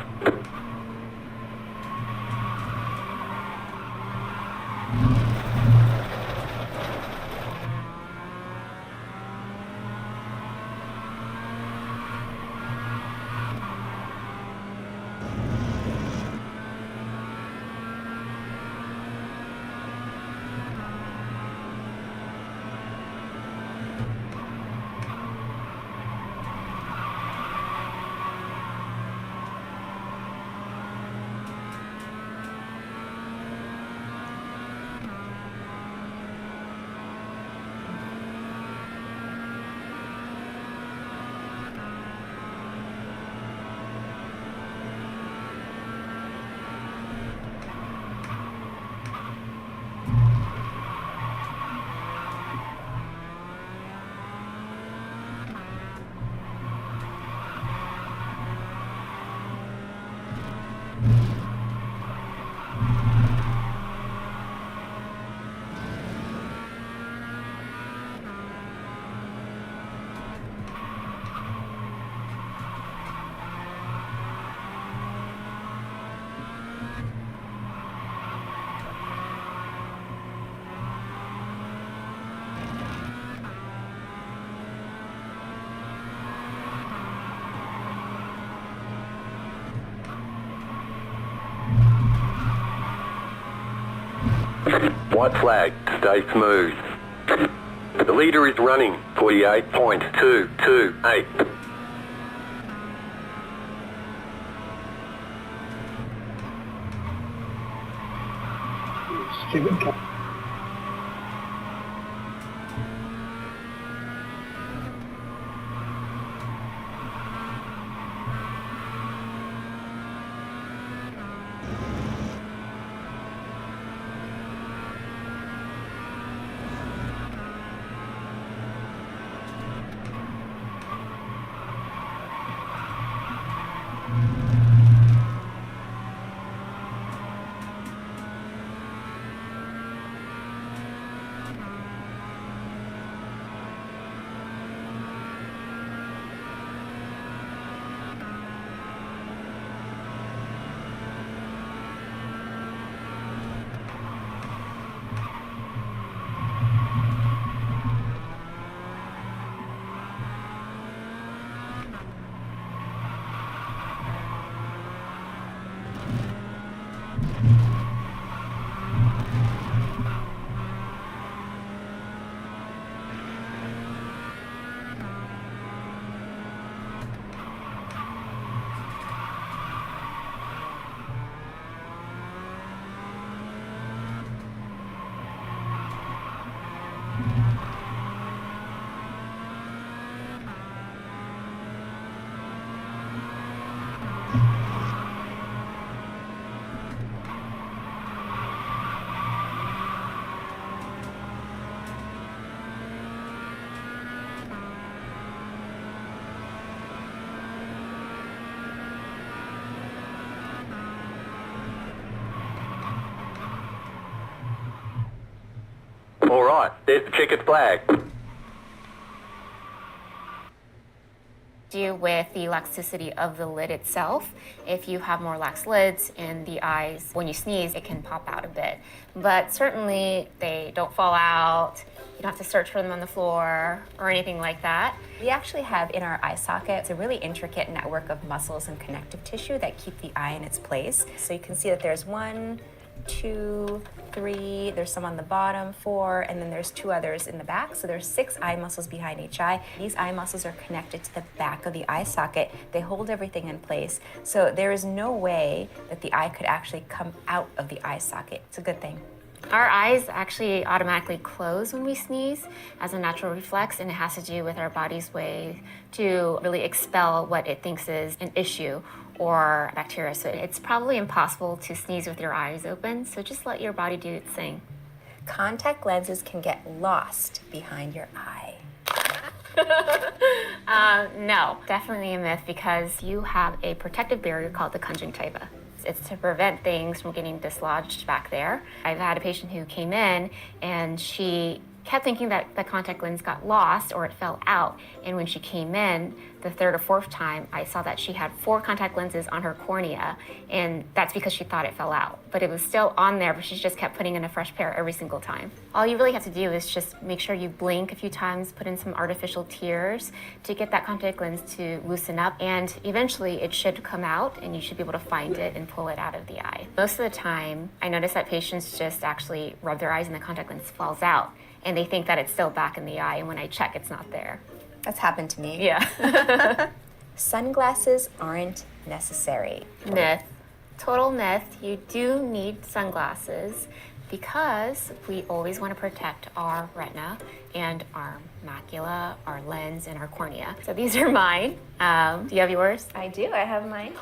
White flag, stay smooth. The leader is running, 48.228. All right, there's the checkered flag. Do with the elasticity of the lid itself. If you have more lax lids in the eyes, when you sneeze, it can pop out a bit. But certainly they don't fall out. You don't have to search for them on the floor or anything like that. We actually have in our eye socket, it's a really intricate network of muscles and connective tissue that keep the eye in its place. So you can see that there's 1, 2, 3, there's some on the bottom, 4, and then there's 2 others in the back. So there's 6 eye muscles behind each eye. These eye muscles are connected to the back of the eye socket. They hold everything in place. So there is no way that the eye could actually come out of the eye socket. It's a good thing. Our eyes actually automatically close when we sneeze as a natural reflex, and it has to do with our body's way to really expel what it thinks is an issue or bacteria. So it's probably impossible to sneeze with your eyes open, so just let your body do its thing. Contact lenses can get lost behind your eye. No, definitely a myth, because you have a protective barrier called the conjunctiva. It's to prevent things from getting dislodged back there. I've had a patient who came in and she kept thinking that the contact lens got lost or it fell out. And when she came in the third or fourth time, I saw that she had 4 contact lenses on her cornea, and that's because she thought it fell out. But it was still on there, but she just kept putting in a fresh pair every single time. All you really have to do is just make sure you blink a few times, put in some artificial tears to get that contact lens to loosen up, and eventually it should come out and you should be able to find it and pull it out of the eye. Most of the time, I notice that patients just actually rub their eyes and the contact lens falls out, and they think that it's still back in the eye, and when I check, it's not there. That's happened to me. Yeah. Sunglasses aren't necessary. Myth. Total myth. You do need sunglasses because we always want to protect our retina and our macula, our lens, and our cornea. So these are mine. Do you have yours? I do. I have mine.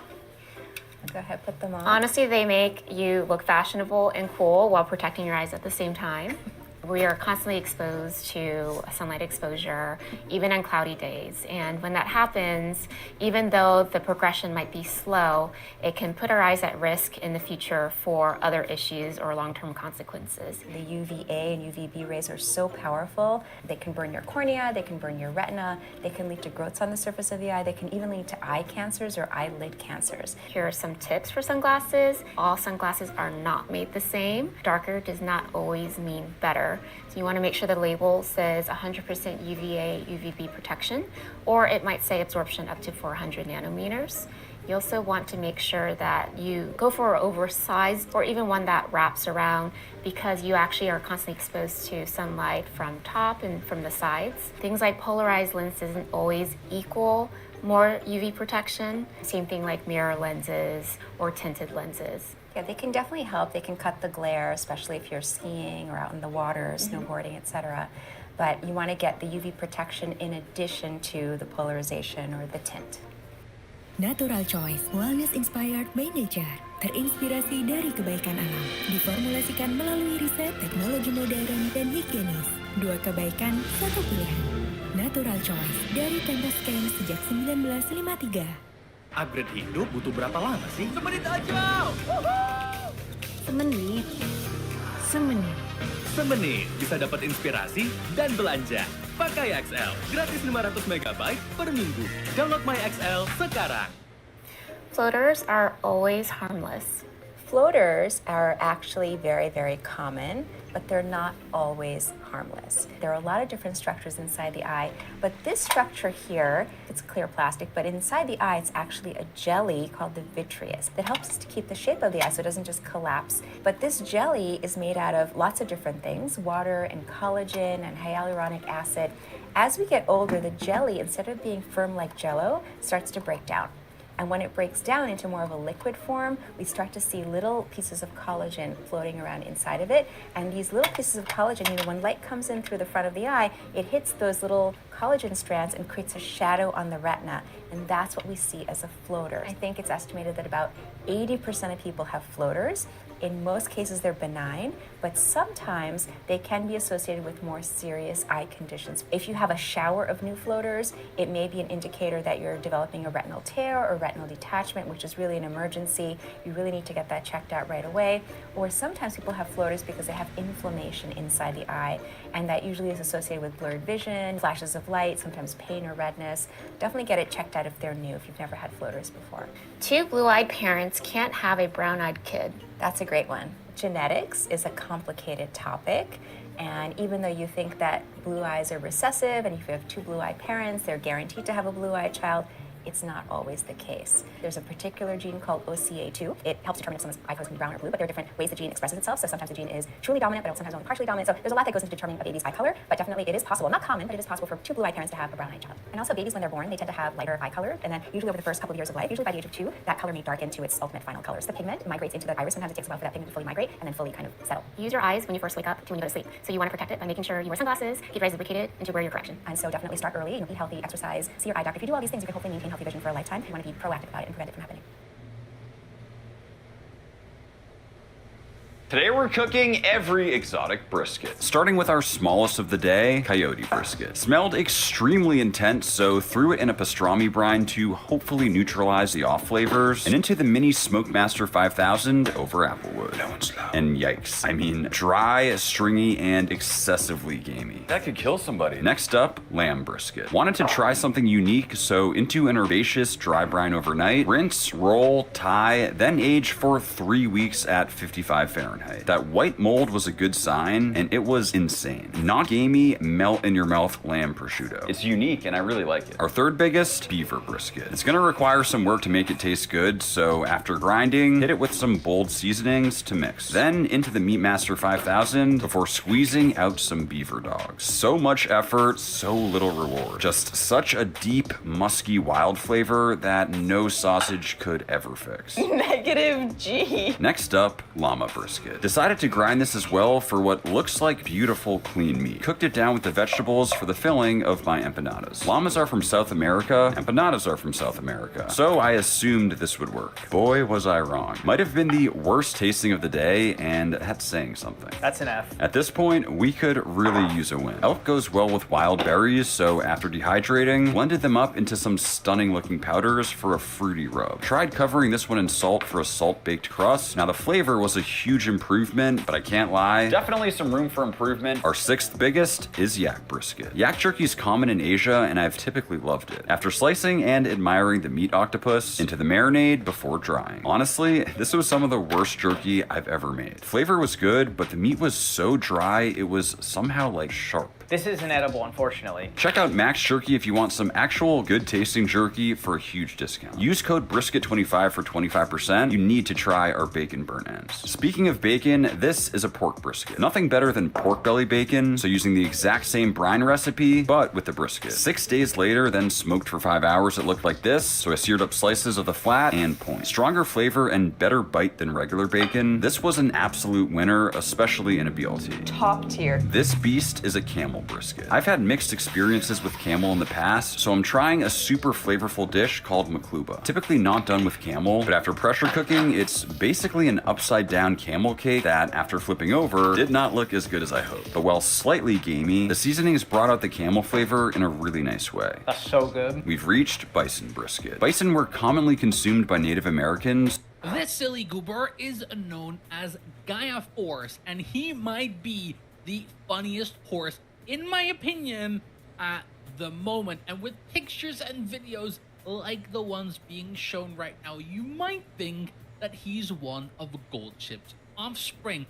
Go ahead, put them on. Honestly, they make you look fashionable and cool while protecting your eyes at the same time. We are constantly exposed to sunlight exposure, even on cloudy days. And when that happens, even though the progression might be slow, it can put our eyes at risk in the future for other issues or long-term consequences. The UVA and UVB rays are so powerful. They can burn your cornea, they can burn your retina, they can lead to growths on the surface of the eye, they can even lead to eye cancers or eyelid cancers. Here are some tips for sunglasses. All sunglasses are not made the same. Darker does not always mean better. So you want to make sure the label says 100% UVA, UVB protection, or it might say absorption up to 400 nanometers. You also want to make sure that you go for an oversized or even one that wraps around, because you actually are constantly exposed to sunlight from top and from the sides. Things like polarized lenses doesn't always equal more UV protection. Same thing like mirror lenses or tinted lenses. Yeah, they can definitely help. They can cut the glare, especially if you're skiing or out in the water, snowboarding, etc. But you want to get the UV protection in addition to the polarization or the tint. Natural Choice, wellness inspired by nature. Terinspirasi dari kebaikan alam. Diformulasikan melalui riset, teknologi modern, dan higienis. 2 kebaikan, 1 pilihan. Natural Choice dari Tempo Scan sejak 1953. Upgrade hidup butuh berapa lama sih? Semenit aja! Semenit. Semenit bisa dapat inspirasi dan belanja. Pakai XL, gratis 500 MB per minggu. Download My XL sekarang. Floaters are always harmless. Floaters are actually very, very common, but they're not always harmless. There are a lot of different structures inside the eye, but this structure here, it's clear plastic, but inside the eye, it's actually a jelly called the vitreous that helps us to keep the shape of the eye so it doesn't just collapse. But this jelly is made out of lots of different things, water and collagen and hyaluronic acid. As we get older, the jelly, instead of being firm like Jell-O, starts to break down. And when it breaks down into more of a liquid form, we start to see little pieces of collagen floating around inside of it. And these little pieces of collagen, when light comes in through the front of the eye, it hits those little collagen strands and creates a shadow on the retina. And that's what we see as a floater. I think it's estimated that about 80% of people have floaters. In most cases, they're benign, but sometimes they can be associated with more serious eye conditions. If you have a shower of new floaters, it may be an indicator that you're developing a retinal tear or retinal detachment, which is really an emergency. You really need to get that checked out right away. Or sometimes people have floaters because they have inflammation inside the eye, and that usually is associated with blurred vision, flashes of light, sometimes pain or redness. Definitely get it checked out if they're new, if you've never had floaters before. 2 blue-eyed parents can't have a brown-eyed kid. That's a great one. Genetics is a complicated topic, and even though you think that blue eyes are recessive, and if you have 2 blue-eyed parents, they're guaranteed to have a blue-eyed child, it's not always the case. There's a particular gene called OCA2. It helps determine if someone's eye color is going to be brown or blue, but there are different ways the gene expresses itself. So sometimes the gene is truly dominant, but sometimes only partially dominant. So there's a lot that goes into determining a baby's eye color, but definitely it is possible, not common, but it is possible for 2 blue-eyed parents to have a brown-eyed child. And also babies, when they're born, they tend to have lighter eye color, and then usually over the first couple of years of life, usually by the age of 2, that color may darken to its ultimate final color. So the pigment migrates into the iris. Sometimes it takes a while for that pigment to fully migrate and then fully kind of settle. Use your eyes when you first wake up to when you go to sleep. So you want to protect it by making sure you wear sunglasses, keep your eyes lubricated, and to wear your correction. And so definitely start early, eat healthy, exercise, see your eye doctor. If you do all these things, you can hopefully maintain healthy vision for a lifetime. You want to be proactive about it and prevent it from happening. Today we're cooking every exotic brisket, starting with our smallest of the day, coyote brisket. Smelled extremely intense, so threw it in a pastrami brine to hopefully neutralize the off flavors, and into the mini Smokemaster 5000 over Applewood. And yikes, I mean dry, stringy, and excessively gamey. That could kill somebody. Next up, lamb brisket. Wanted to try something unique, so into an herbaceous dry brine overnight, rinse, roll, tie, then age for 3 weeks at 55 Fahrenheit. That white mold was a good sign, and it was insane. Not gamey, melt in your mouth lamb prosciutto. It's unique, and I really like it. Our third biggest, beaver brisket. It's gonna require some work to make it taste good, so after grinding, hit it with some bold seasonings to mix. Then into the Meatmaster 5000 before squeezing out some beaver dogs. So much effort, so little reward. Just such a deep, musky, wild flavor that no sausage could ever fix. Negative G. Next up, llama brisket. Decided to grind this as well for what looks like beautiful clean meat. Cooked it down with the vegetables for the filling of my empanadas. Llamas are from South America, empanadas are from South America. So I assumed this would work. Boy, was I wrong. Might have been the worst tasting of the day, and that's saying something. That's an F. At this point, we could really use a win. Elk goes well with wild berries, so after dehydrating, blended them up into some stunning looking powders for a fruity rub. Tried covering this one in salt for a salt baked crust. Now the flavor was a huge improvement, but I can't lie, definitely some room for improvement. Our sixth biggest is yak brisket. Yak jerky is common in Asia, and I've typically loved it. After slicing and admiring the meat octopus, into the marinade before drying. Honestly, this was some of the worst jerky I've ever made. Flavor was good, but the meat was so dry, it was somehow like sharp. This isn't edible, unfortunately. Check out Max Jerky if you want some actual good tasting jerky for a huge discount. Use code BRISKET25 for 25%. You need to try our bacon burnt ends. Speaking of bacon, this is a pork brisket. Nothing better than pork belly bacon, so using the exact same brine recipe, but with the brisket. 6 days later, then smoked for 5 hours, it looked like this, so I seared up slices of the flat and point. Stronger flavor and better bite than regular bacon. This was an absolute winner, especially in a BLT. Top tier. This beast is a camel brisket. I've had mixed experiences with camel in the past, so I'm trying a super flavorful dish called makluba. Typically not done with camel, but after pressure cooking, it's basically an upside down camel cake that, after flipping over, did not look as good as I hoped. But while slightly gamey, the seasonings brought out the camel flavor in a really nice way. That's so good. We've reached bison brisket. Bison were commonly consumed by Native Americans. This silly goober is known as Gaia Force, and he might be the funniest horse, in my opinion, at the moment. And with pictures and videos like the ones being shown right now, you might think that he's one of Goldchip's offspring.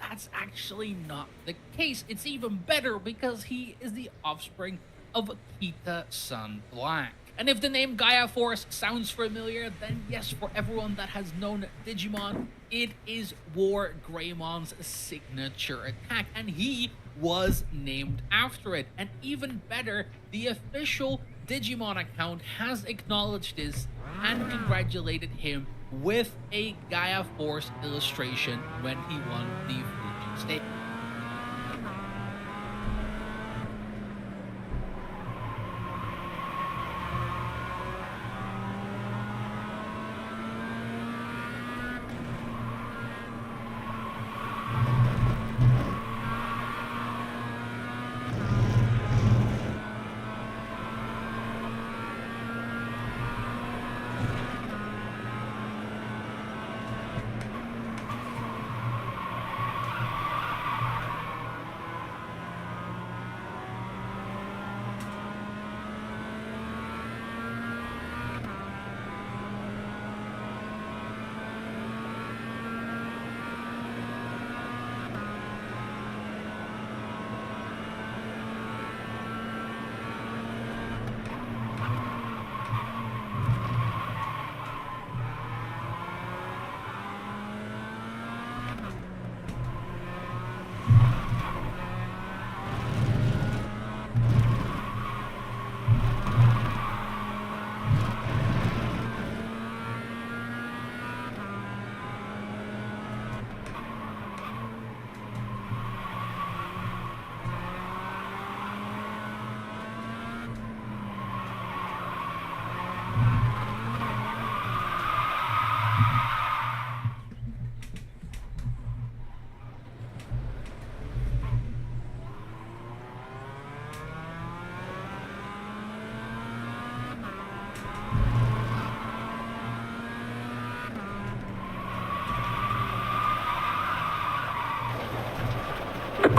That's actually not the case. It's even better because he is the offspring of Kita Sun Black. And if the name Gaia Force sounds familiar, then yes, for everyone that has known Digimon, it is War Greymon's signature attack, and he was named after it. And even better, the official Digimon account has acknowledged this and congratulated him with a Gaia Force illustration when he won the Fuji State.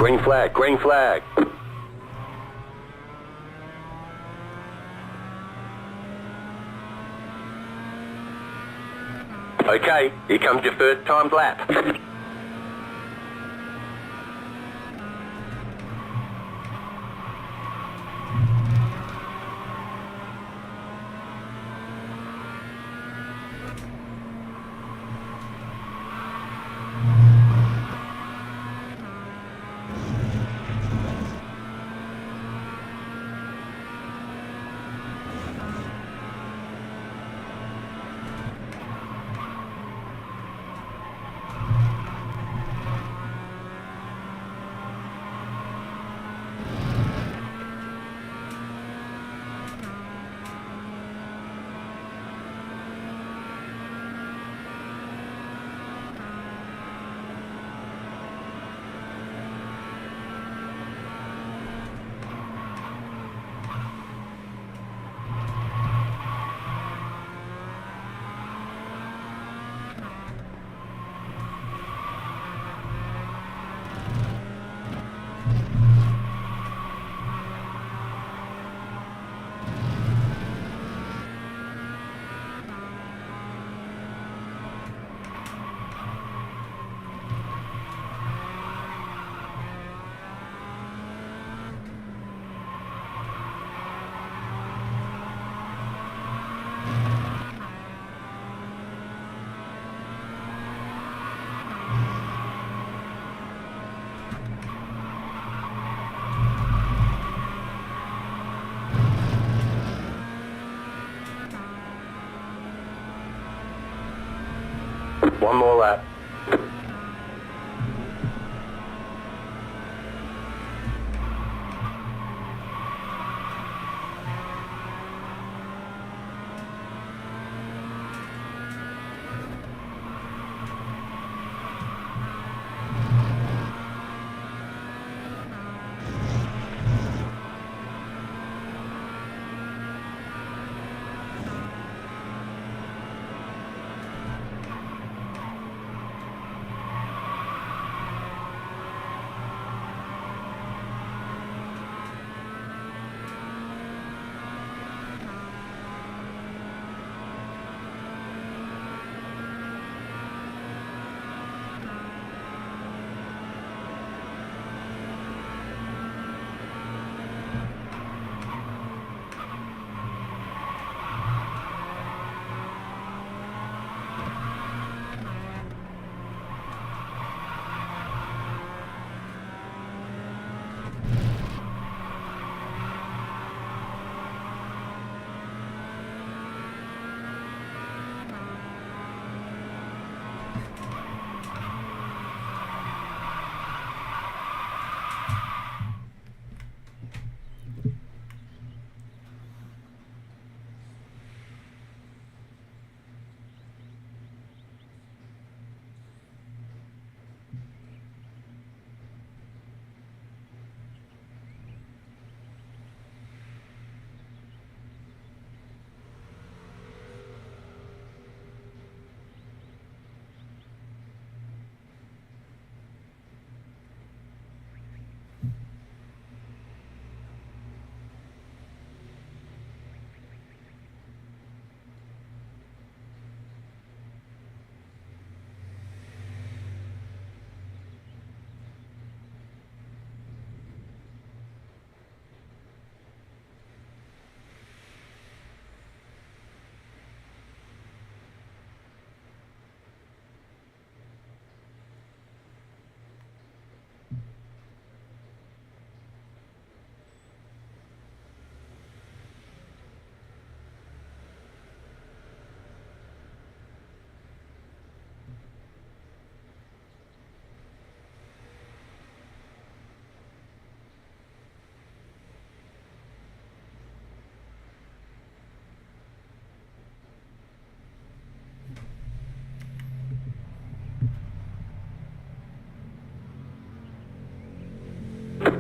Green flag, green flag. Okay, here comes your first timed lap. One more lap.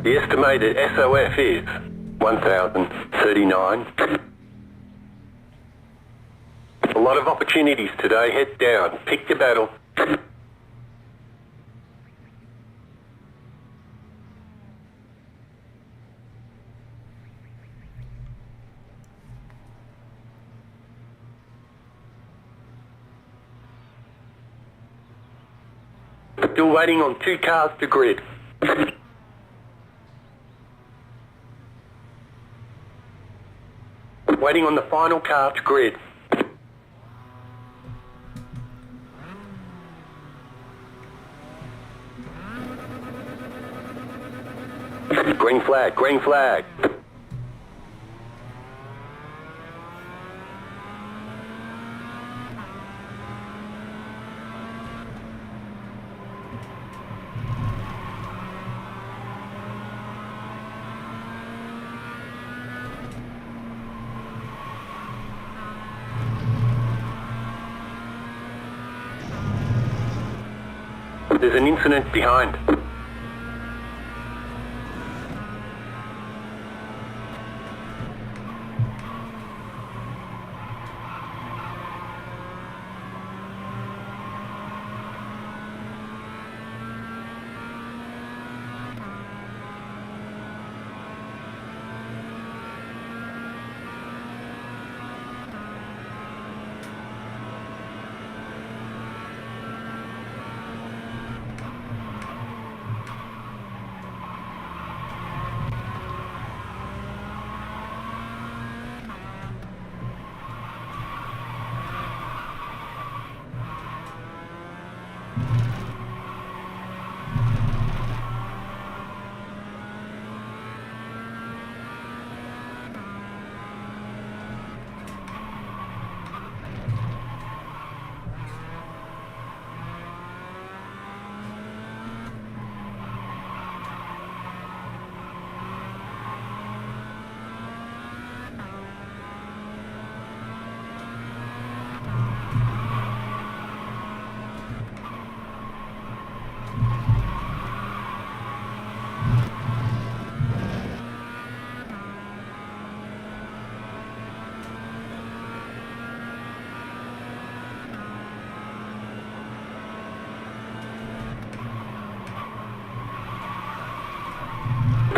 The estimated SOF is 1,039. A lot of opportunities today. Head down. Pick your battle. Still waiting on 2 cars to grid. Waiting on the final car to grid. Green flag, green flag. There's an incident behind.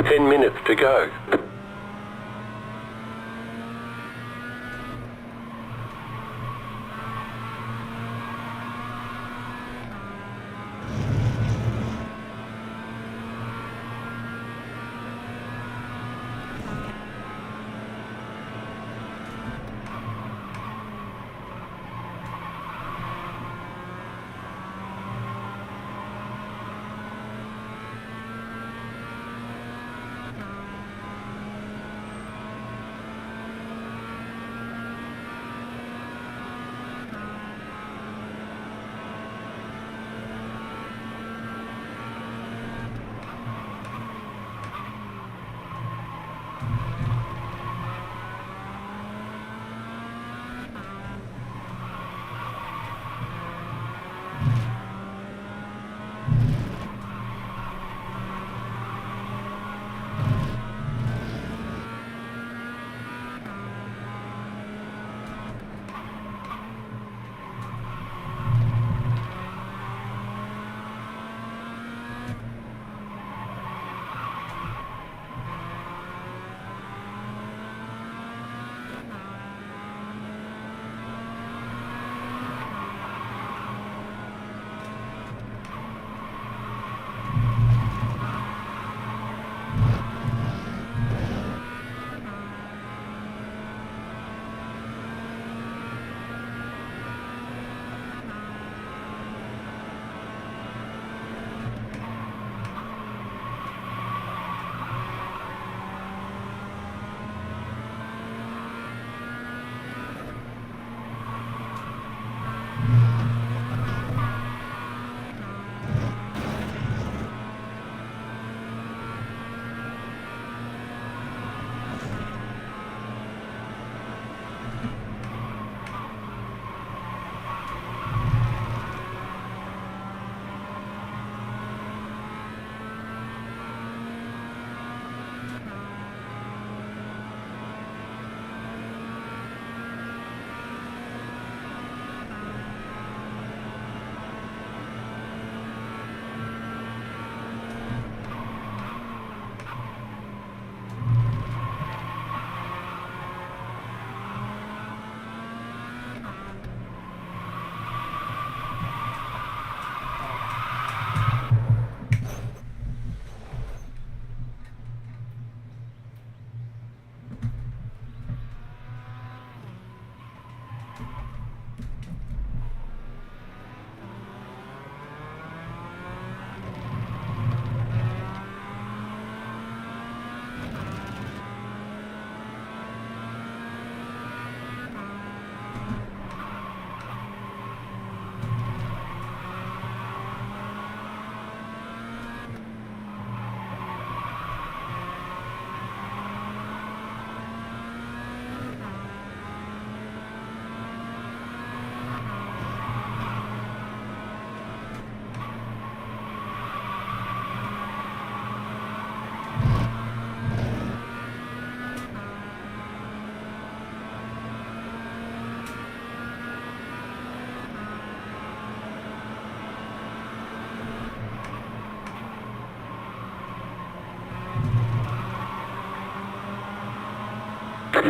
Ten minutes to go.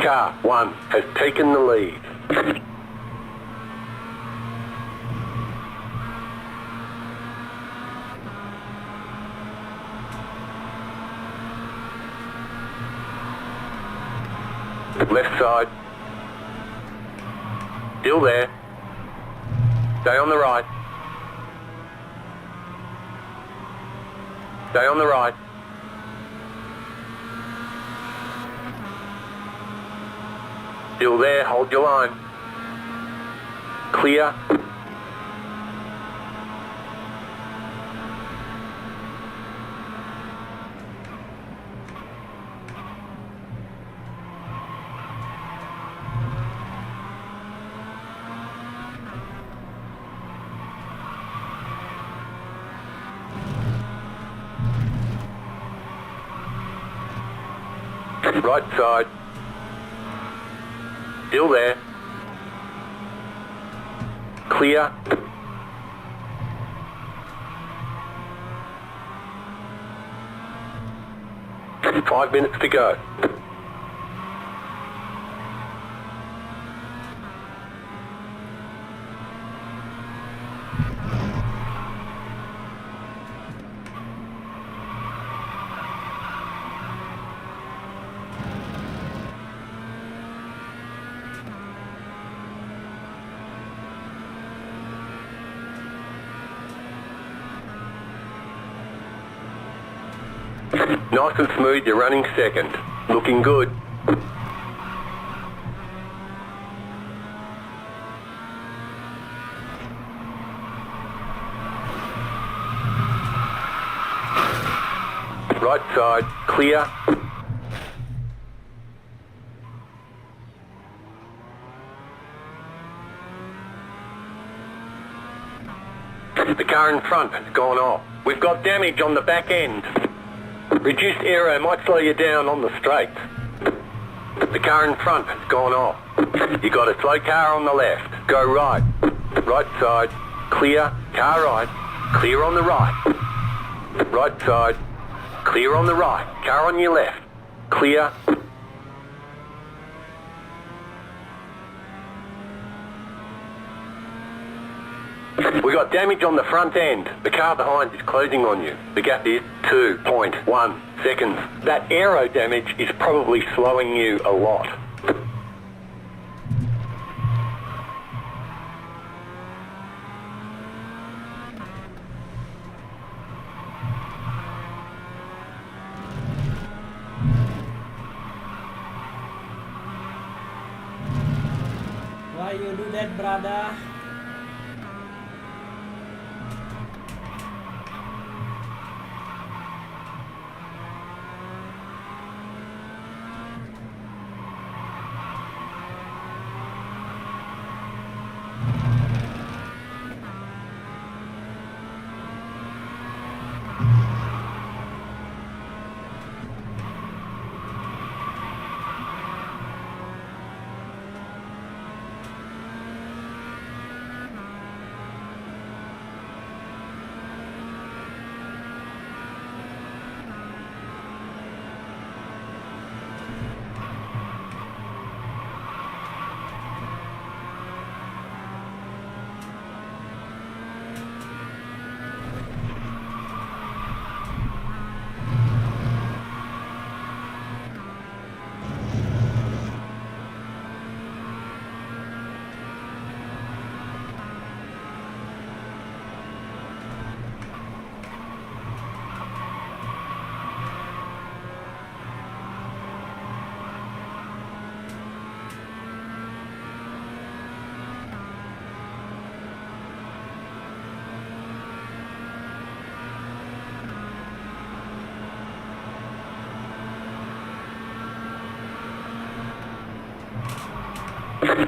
Car 1 has taken the lead. Left side. Still there. Stay on the right. Stay on the right. Still there, hold your line. Clear. Right side. Still there. Clear. Five minutes to go. Nice and smooth, you're running second. Looking good. Right side, clear. The car in front has gone off. We've got damage on the back end. Reduced aero might slow you down on the straights. The car in front has gone off. You got a slow car on the left. Go right. Right side. Clear. Car right. Clear on the right. Right side. Clear on the right. Car on your left. Clear. We got damage on the front end. The car behind is closing on you. The gap is 2.1 seconds. That aero damage is probably slowing you a lot. Why you do that, brother?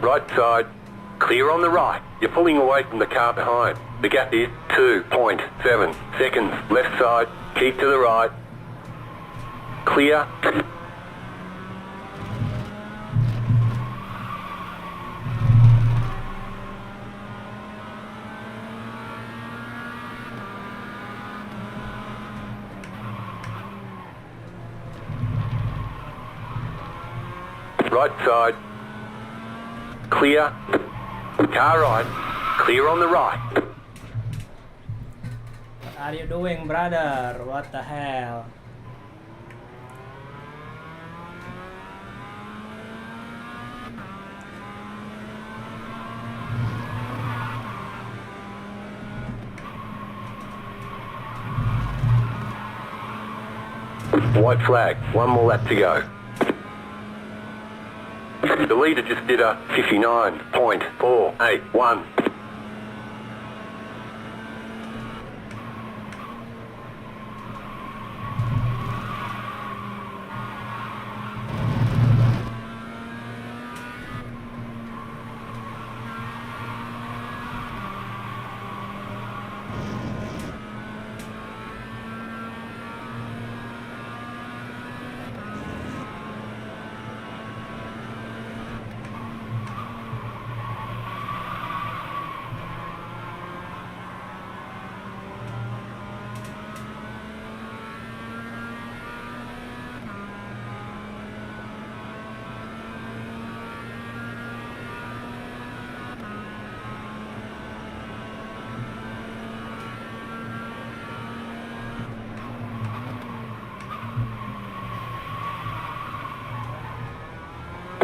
Right side, clear on the right. You're pulling away from the car behind. The gap is 2.7 seconds. Left side, keep to the right. Clear. Right side. Clear. Car right. Clear on the right. What are you doing, brother? What the hell? White flag. One more lap to go. The leader just did a 59.481.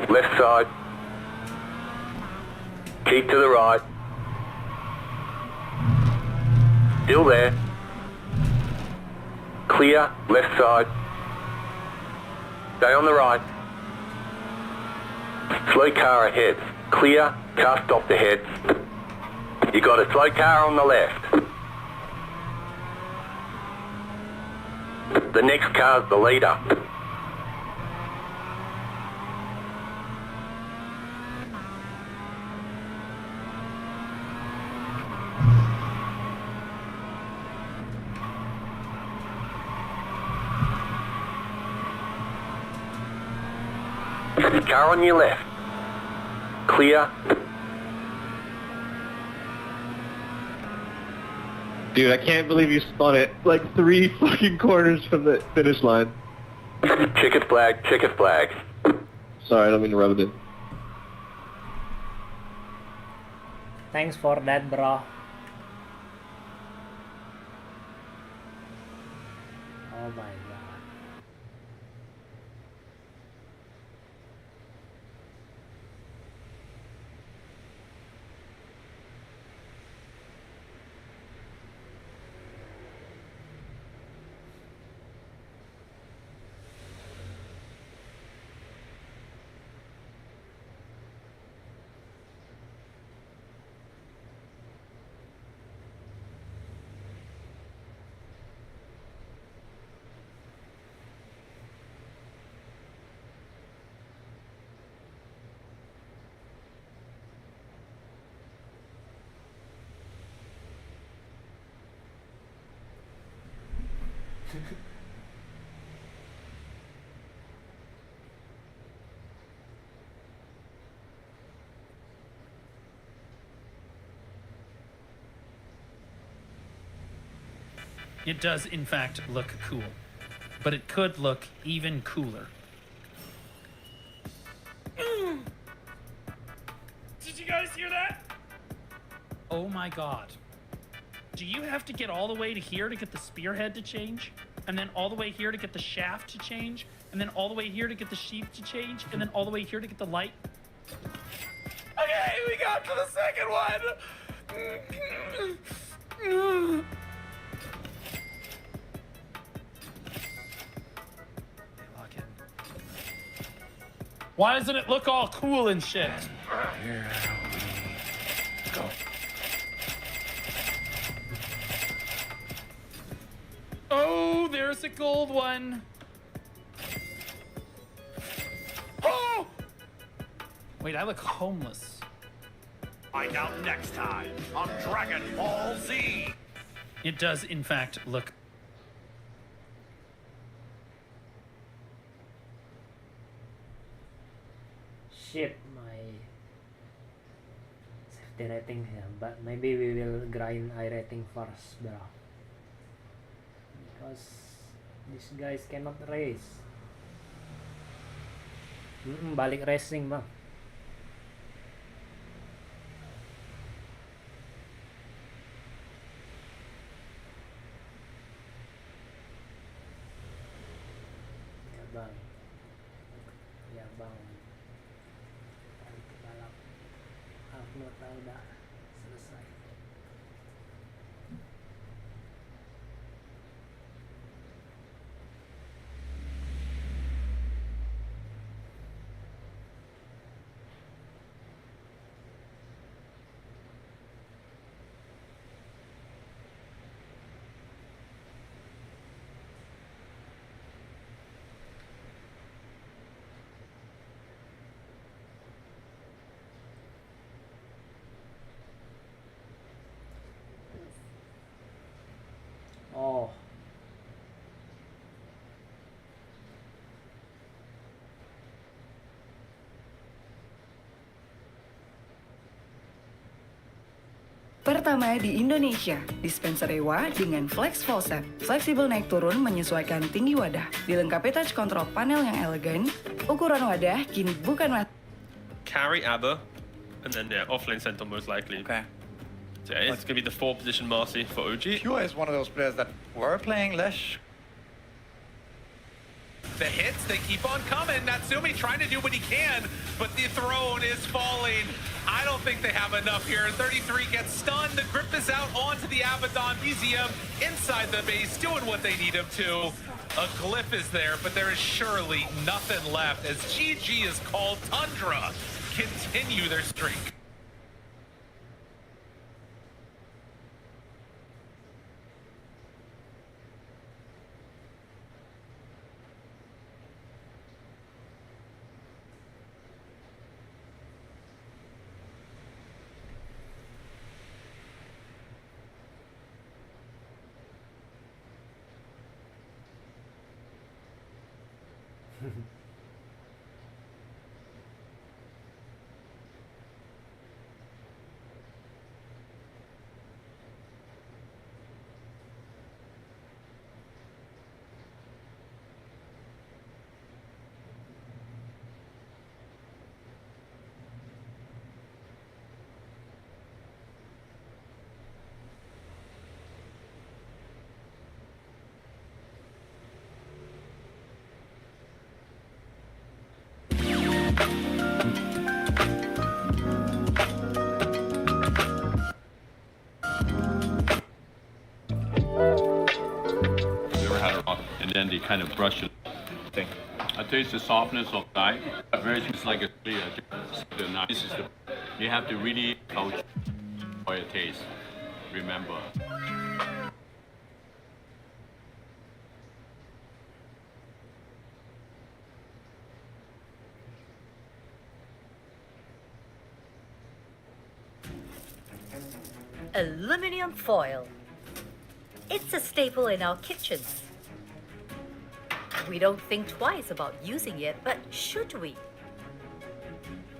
Left side. Keep to the right. Still there. Clear. Left side. Stay on the right. Slow car ahead. Clear. Car stopped ahead. You got a slow car on the left. The next car's the leader. Car on your left. Clear. Dude, I can't believe you spun it like 3 fucking corners from the finish line. Checkered flag, checkered flag. Sorry, I don't mean to rub it in. Thanks for that, bro. Oh my god. It does, in fact, look cool. But it could look even cooler. Did you guys hear that? Oh my god. Do you have to get all the way to here to get the spearhead to change? And then all the way here to get the shaft to change? And then all the way here to get the sheath to change? And then all the way here to get the light? Okay, we got to the second one! Why doesn't it look all cool and shit? Here we go. Oh, there's a gold one. Oh! Wait, I look homeless. Find out next time on Dragon Ball Z. It does, in fact, look. Shit, my safety rating here, but maybe we will grind I rating first, bro. Because these guys cannot race. Balik racing bang. Ya bang. Ya bang. Balik ke balap. Upload udah selesai. Oh. Pertama di Indonesia, dispenser Ewa dengan Flex Faucet. Fleksibel naik turun menyesuaikan tinggi wadah. Dilengkapi touch control panel yang elegan, ukuran wadah kini bukan carry ABBA, and then offlane center most likely. Okay. So it's going to be the 4th position Marcy for OG. Pure is one of those players that were playing less. The hits, they keep on coming. Natsumi trying to do what he can, but the throne is falling. I don't think they have enough here. 33 gets stunned. The grip is out onto the Abaddon. BZM inside the base, doing what they need him to. A glyph is there, but there is surely nothing left as GG is called. Tundra continue their streak. And then they kind of brush it. I taste the softness of dye. Very just like a clear. This is the. You have to really culture for your taste. Remember. Aluminum foil. It's a staple in our kitchens. We don't think twice about using it, but should we?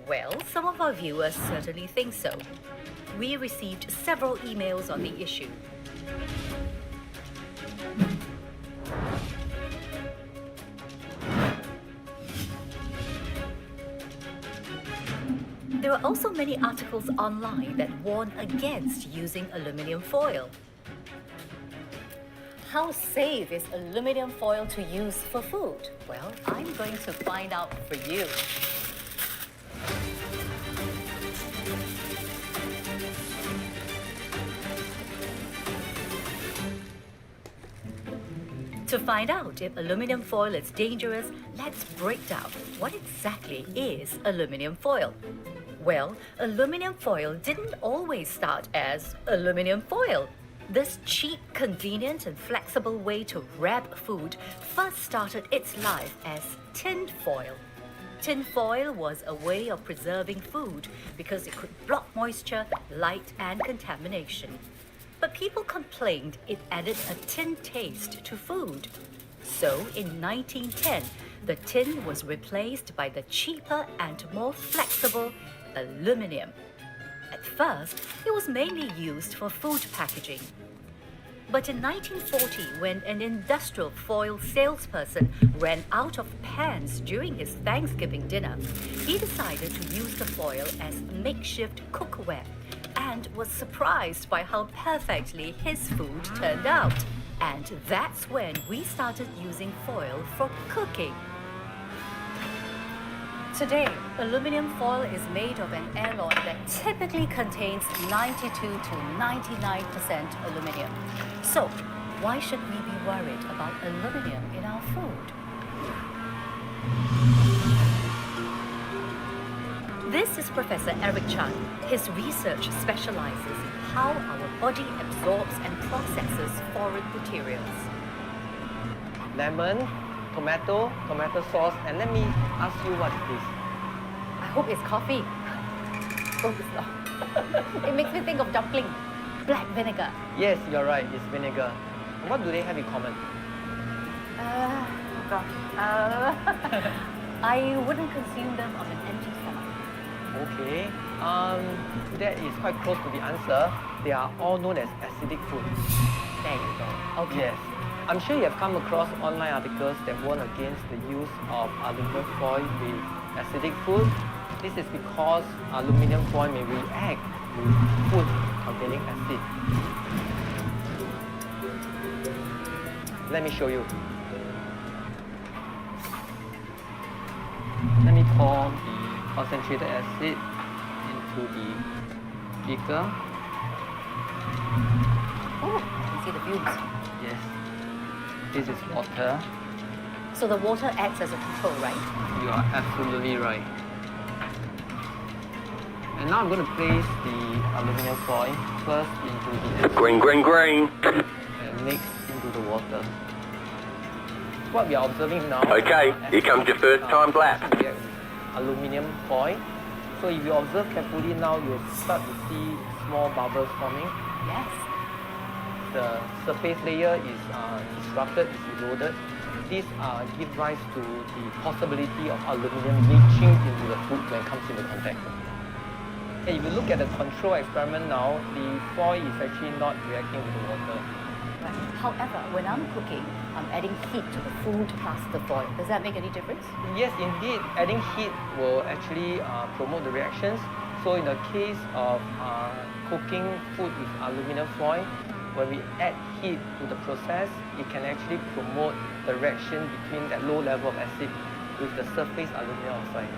Well, some of our viewers certainly think so. We received several emails on the issue. There are also many articles online that warn against using aluminum foil. How safe is aluminum foil to use for food? Well, I'm going to find out for you. To find out if aluminum foil is dangerous, let's break down what exactly is aluminum foil. Well, aluminum foil didn't always start as aluminum foil. This cheap, convenient, and flexible way to wrap food first started its life as tin foil. Tin foil was a way of preserving food because it could block moisture, light, and contamination. But people complained it added a tin taste to food. So in 1910, the tin was replaced by the cheaper and more flexible aluminum. At first, it was mainly used for food packaging. But in 1940, when an industrial foil salesperson ran out of pans during his Thanksgiving dinner, he decided to use the foil as makeshift cookware and was surprised by how perfectly his food turned out. And that's when we started using foil for cooking. Today, aluminum foil is made of an alloy that typically contains 92 to 99% aluminum. So, why should we be worried about aluminum in our food? This is Professor Eric Chan. His research specializes in how our body absorbs and processes foreign materials. Lemon, tomato sauce, and let me ask you what it is. I hope it's coffee. Oh, it's not. It makes me think of dumpling. Black vinegar. Yes, you're right, it's vinegar. What do they have in common? I wouldn't consume them on an empty stomach. Okay, that is quite close to the answer. They are all known as acidic food. There you go. Okay. Yes. I'm sure you have come across online articles that warn against the use of aluminum foil with acidic food. This is because aluminum foil may react with food containing acid. Let me show you. Let me pour the concentrated acid into the beaker. Oh, you can see the fumes. Yes. This is water. So the water acts as a control, right? You are absolutely right. And now I'm going to place the aluminum foil first into the Green. and next into the water. What we are observing now. Okay, here comes your first time lap. Aluminum foil. So if you observe carefully now, you'll start to see small bubbles forming. Yes. The surface layer is disrupted, is eroded. These give rise to the possibility of aluminum leaching into the food when it comes into contact. And if you look at the control experiment now, the foil is actually not reacting with the water. Right. However, when I'm cooking, I'm adding heat to the food plus the foil. Does that make any difference? Yes, indeed. Adding heat will actually promote the reactions. So in the case of cooking food with aluminum foil, when we add heat to the process, it can actually promote the reaction between that low level of acid with the surface aluminum oxide.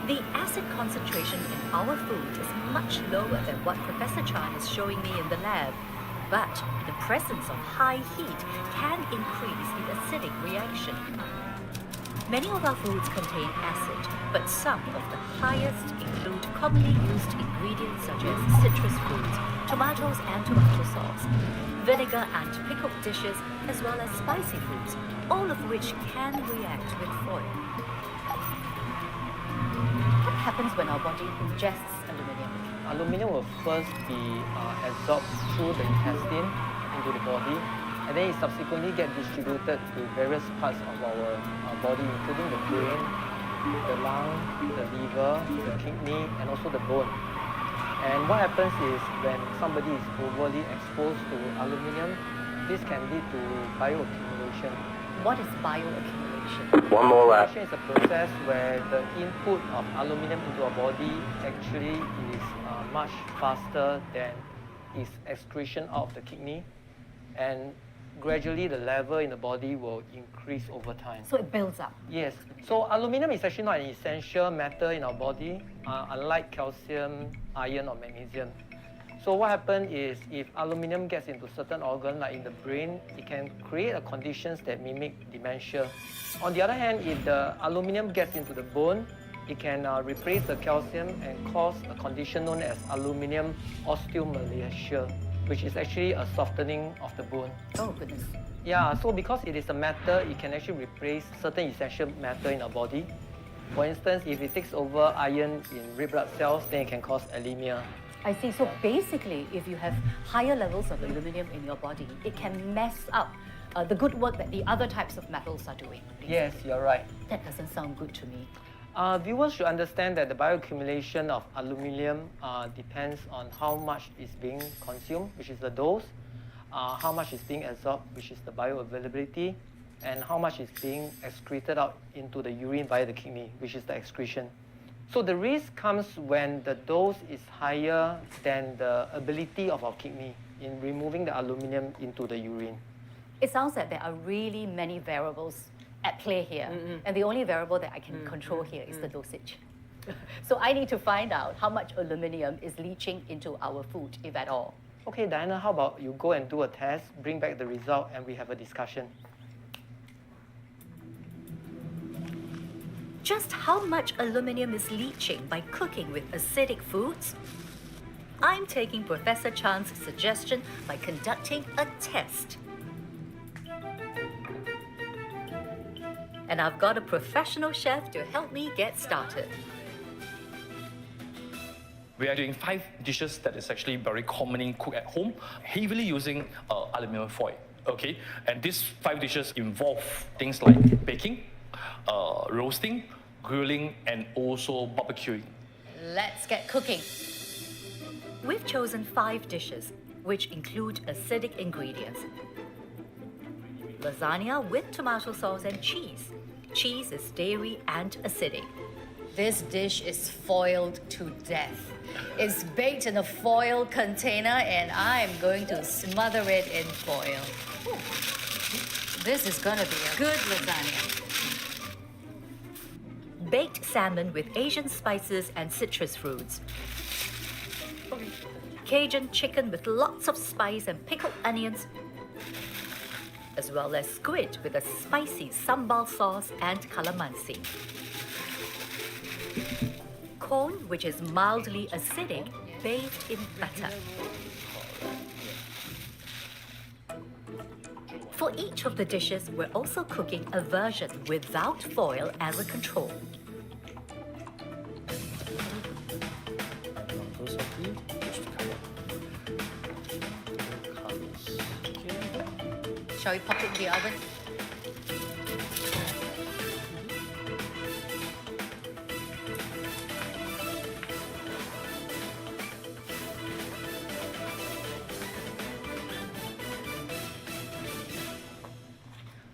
The acid concentration in our food is much lower than what Professor Chan is showing me in the lab. But the presence of high heat can increase the acidic reaction. Many of our foods contain acid, but some of the highest include commonly used ingredients such as citrus fruits, tomatoes and tomato sauce, vinegar and pickled dishes, as well as spicy foods, all of which can react with foil. What happens when our body ingests aluminum? Aluminum will first be absorbed through the intestine into the body, and then it subsequently gets distributed to various parts of our body, including the brain, the lung, the liver, the kidney, and also the bone. And what happens is when somebody is overly exposed to aluminum, this can lead to bioaccumulation. What is bioaccumulation? One more lap. Bioaccumulation is a process where the input of aluminum into our body actually is much faster than its excretion out of the kidney, and gradually the level in the body will increase over time. So it builds up? Yes. So aluminum is actually not an essential metal in our body, unlike calcium, iron, or magnesium. So what happens is if aluminum gets into certain organs, like in the brain, it can create conditions that mimic dementia. On the other hand, if the aluminum gets into the bone, it can replace the calcium and cause a condition known as aluminum osteomalacia, which is actually a softening of the bone. Oh, goodness. Yeah, so because it is a metal, it can actually replace certain essential metal in our body. For instance, if it takes over iron in red blood cells, then it can cause anemia. I see. So basically, if you have higher levels of aluminum in your body, it can mess up the good work that the other types of metals are doing. Yes, you're right. That doesn't sound good to me. Viewers should understand that the bioaccumulation of aluminium depends on how much is being consumed, which is the dose. how much is being absorbed, which is the bioavailability, and how much is being excreted out into the urine via the kidney, which is the excretion. So the risk comes when the dose is higher than the ability of our kidney in removing the aluminum into the urine. It sounds like there are really many variables at play here, and the only variable that I can control here is the dosage. So I need to find out how much aluminum is leaching into our food, if at all. Okay, Diana, how about you go and do a test, bring back the result, and we have a discussion. Just how much aluminum is leaching by cooking with acidic foods? I'm taking Professor Chan's suggestion by conducting a test. And I've got a professional chef to help me get started. We are doing 5 dishes that is actually very commonly cooked at home, heavily using aluminum foil. Okay, and these 5 dishes involve things like baking, roasting, grilling, and also barbecuing. Let's get cooking. We've chosen 5 dishes, which include acidic ingredients. Lasagna with tomato sauce and cheese. Cheese is dairy and acidic. This dish is foiled to death. It's baked in a foil container and I'm going to smother it in foil. Ooh. This is gonna be a good lasagna. Baked salmon with Asian spices and citrus fruits. Cajun chicken with lots of spice and pickled onions, as well as squid with a spicy sambal sauce and calamansi. Corn, which is mildly acidic, bathed in butter. For each of the dishes, we're also cooking a version without foil as a control. Shall we pop it in the oven?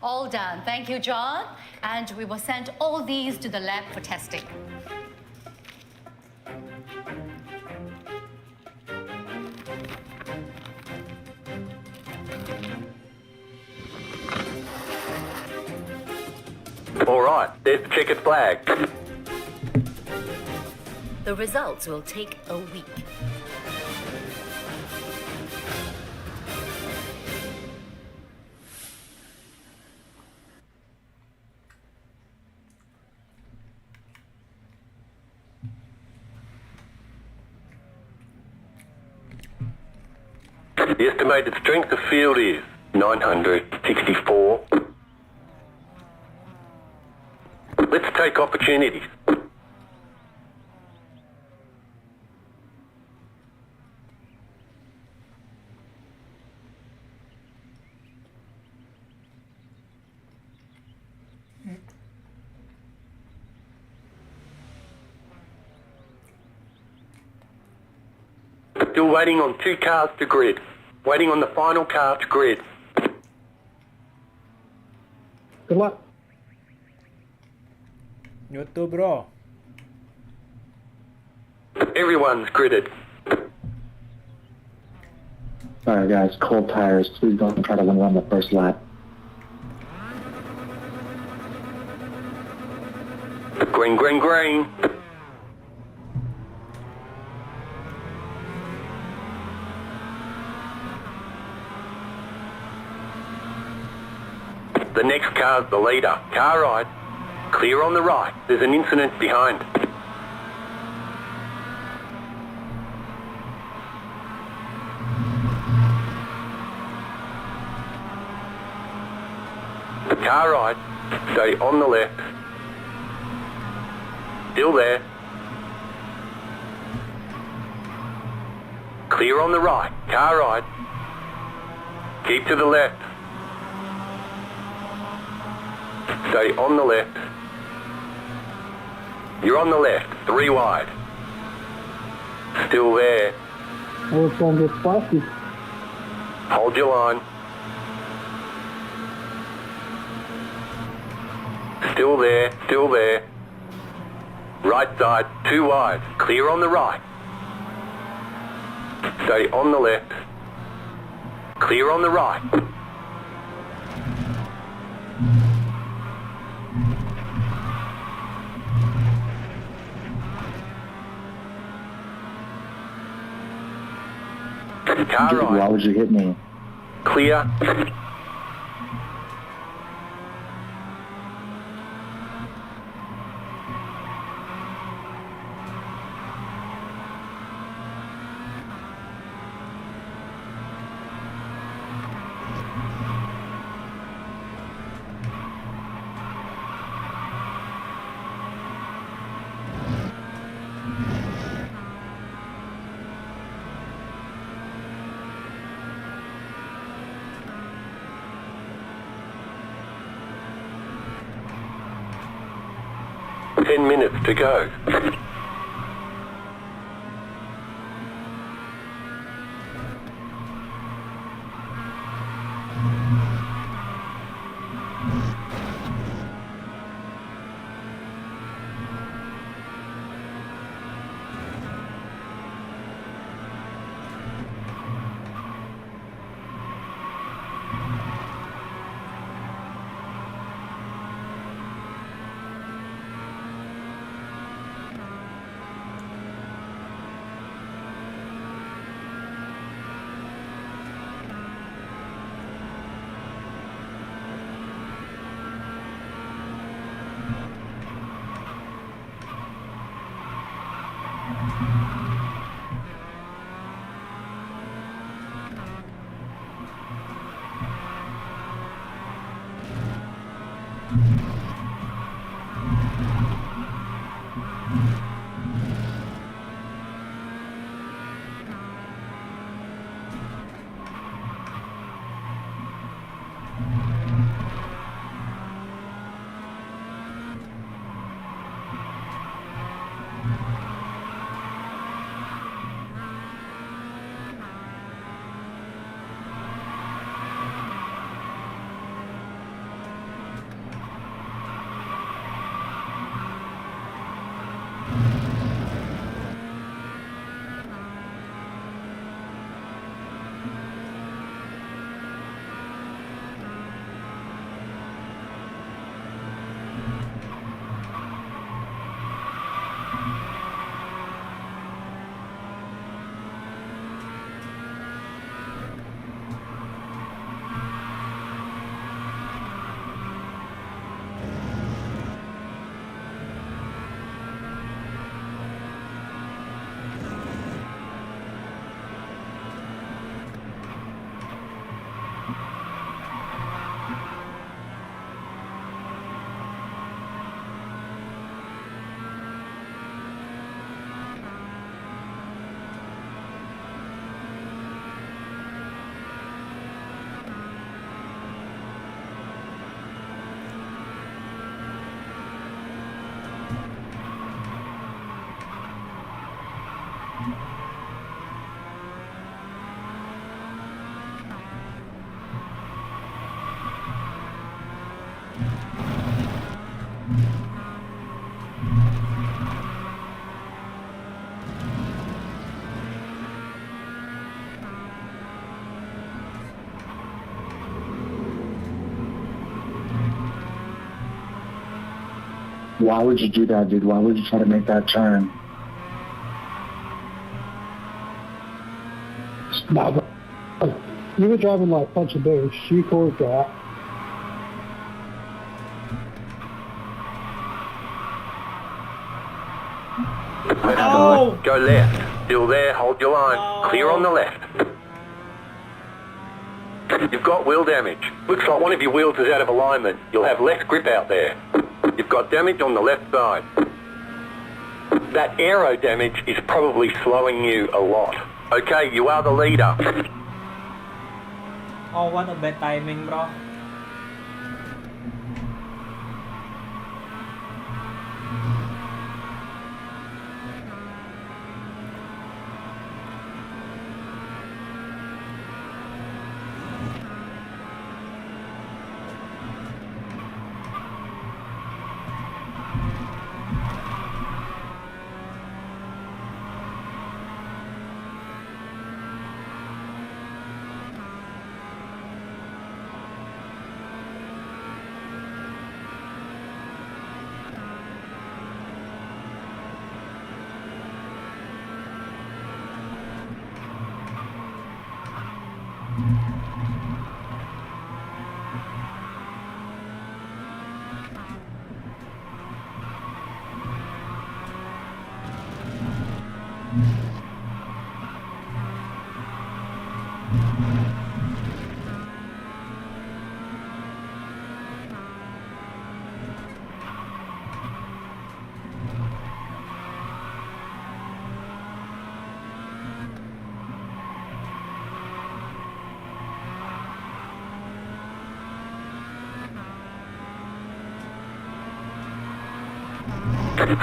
All done. Thank you, John. And we will send all these to the lab for testing. All right, there's the checkered flag. The results will take a week. The estimated strength of field is 964. Let's take opportunities. Still waiting on 2 cars to grid. Waiting on the final car to grid. Good luck. Nyoto, bro. Everyone's gridded. Alright guys, cold tires. Please don't try to win on the first lap. Green, green, green. The next car's the leader. Car right. Clear on the right. There's an incident behind. Car right. Stay on the left. Still there. Clear on the right. Car right. Keep to the left. Stay on the left. You're on the left, 3 wide. Still there. Oh, it's going to get spicy. Hold your line. Still there, still there. Right side, too wide. Clear on the right. Stay on the left. Clear on the right. Car right. Why would you hit me? Clear. Ten minutes to go. Why would you do that, dude? Why would you try to make that turn? Nah, you were driving like punch and bear. She caused that. No! Go left. Still there, hold your line. Clear on the left. You've got wheel damage. Looks like one of your wheels is out of alignment. You'll have less grip out there. You've got damage on the left side. That aero damage is probably slowing you a lot. Okay, you are the leader. Oh, what a bad timing, bro.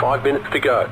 5 minutes to go.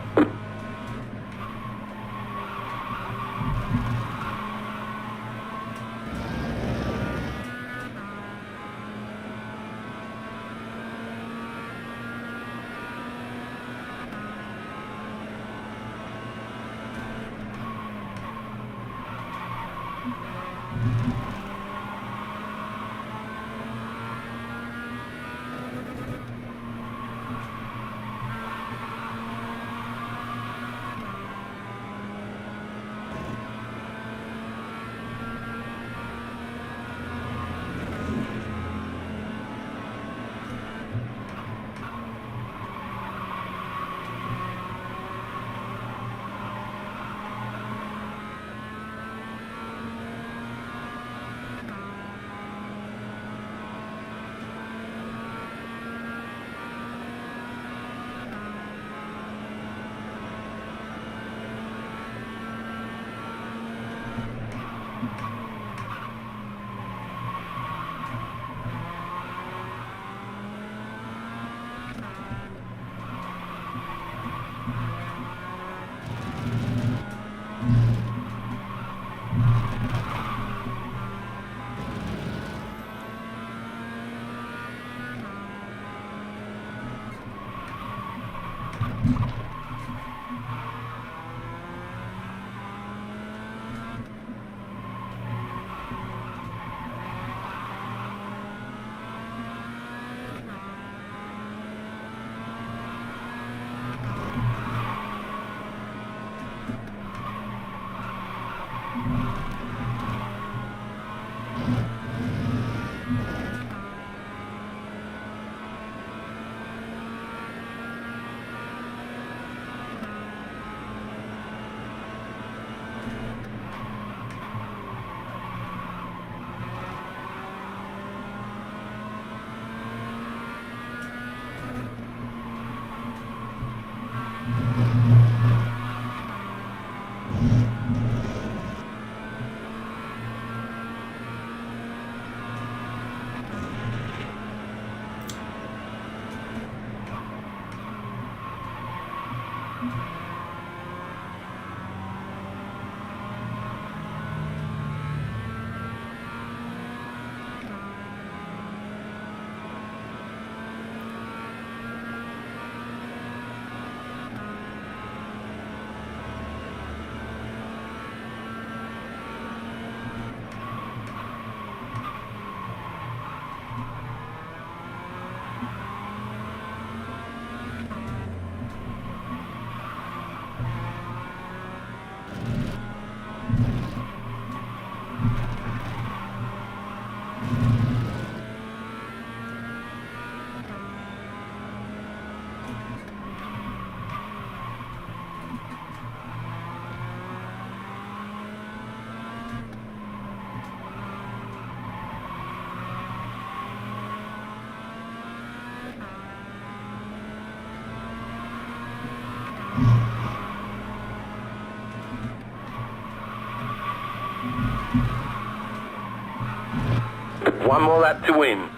One more lap to win.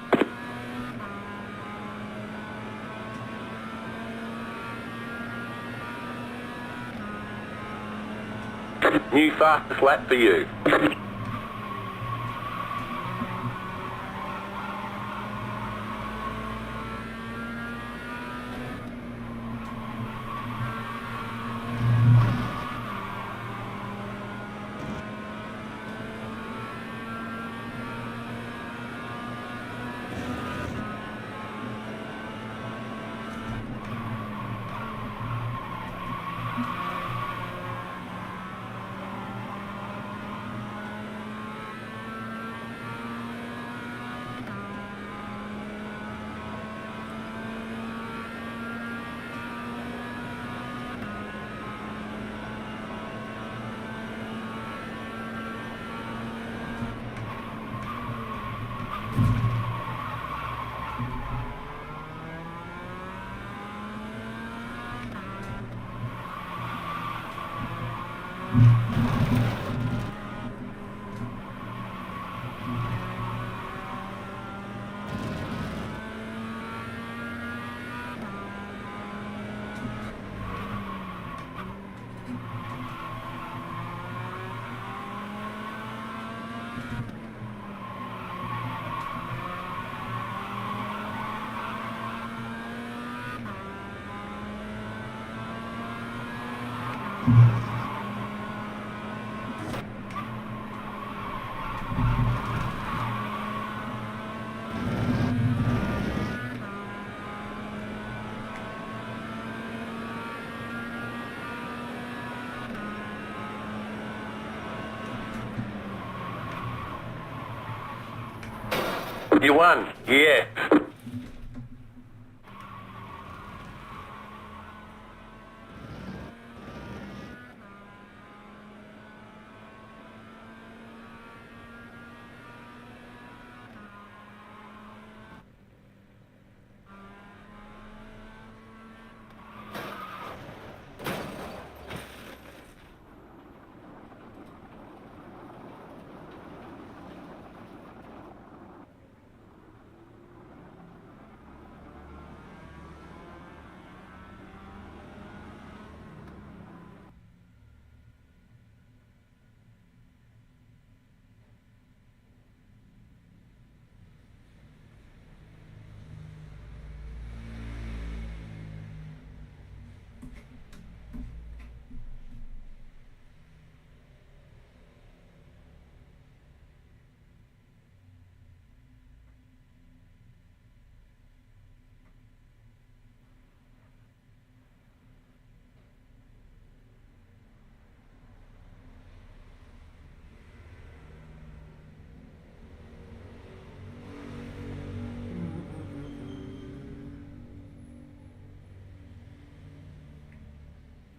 New fastest lap for you. You won, yeah.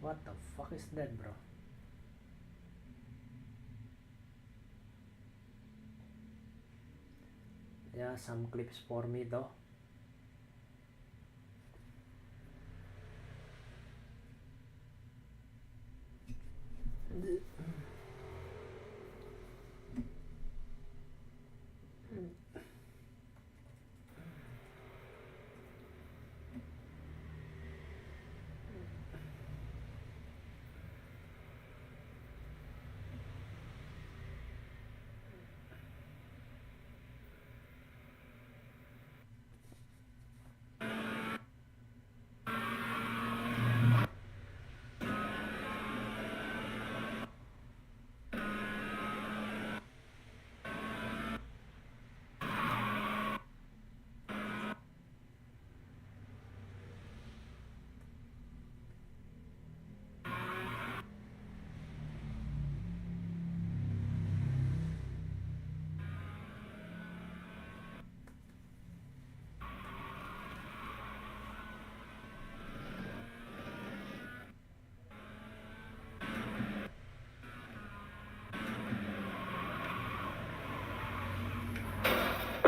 What the fuck is that, bro? Yeah, some clips for me though.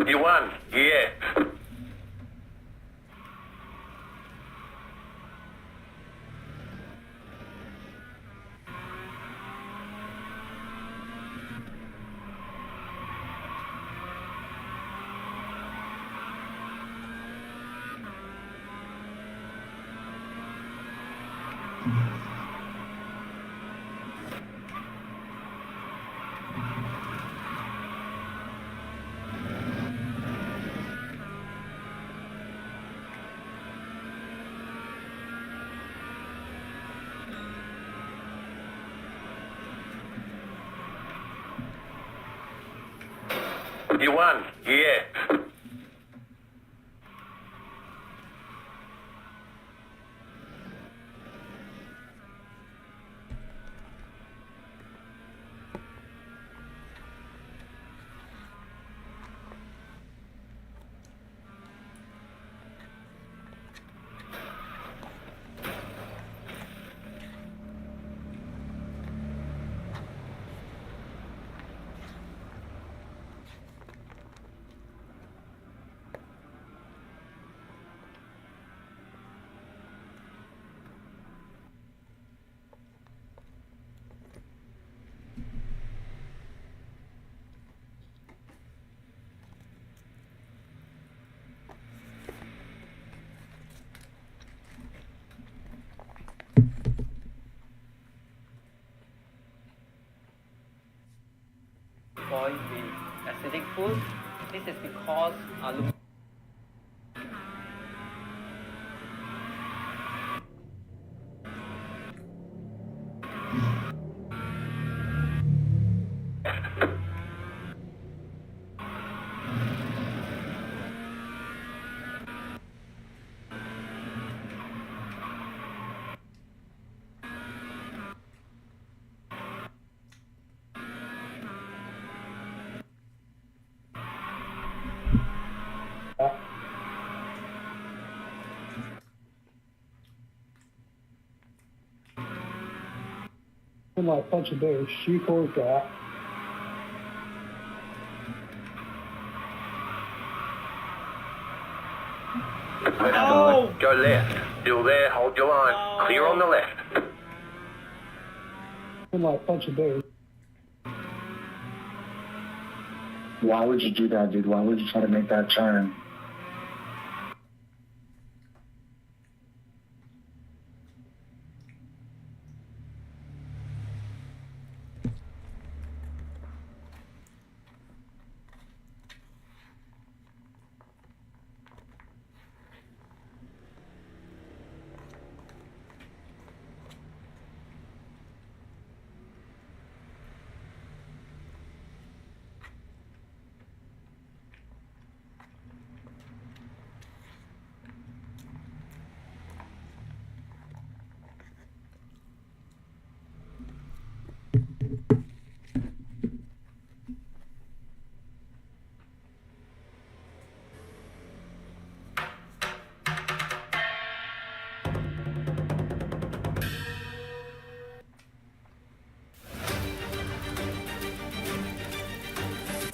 You won, yeah. You won, yeah. Avoid the acidic food. This is because Like Punch and Bear, Shoe Core Gap. Oh. Go left. Still there, hold your line. Clear on the left. Like Punch and Bear. Why would you do that, dude? Why would you try to make that turn?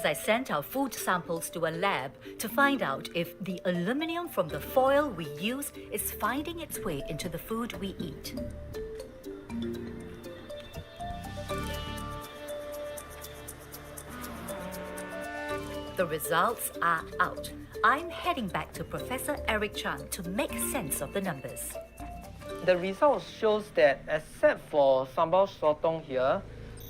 I sent our food samples to a lab to find out if the aluminum from the foil we use is finding its way into the food we eat. The results are out. I'm heading back to Professor Eric Chan to make sense of the numbers. The results shows that except for sambal sotong here,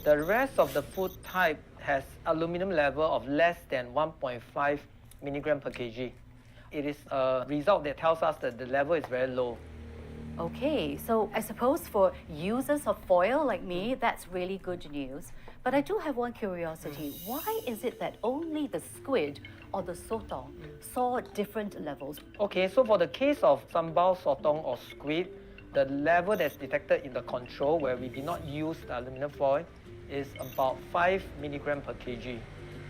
the rest of the food type has aluminum level of less than 1.5 milligram per kg. It is a result that tells us that the level is very low. Okay, so I suppose for users of foil like me, that's really good news. But I do have one curiosity. Why is it that only the squid or the sotong saw different levels? Okay, so for the case of sambal sotong or squid, the level that's detected in the control where we did not use the aluminum foil is about 5 milligram per kg.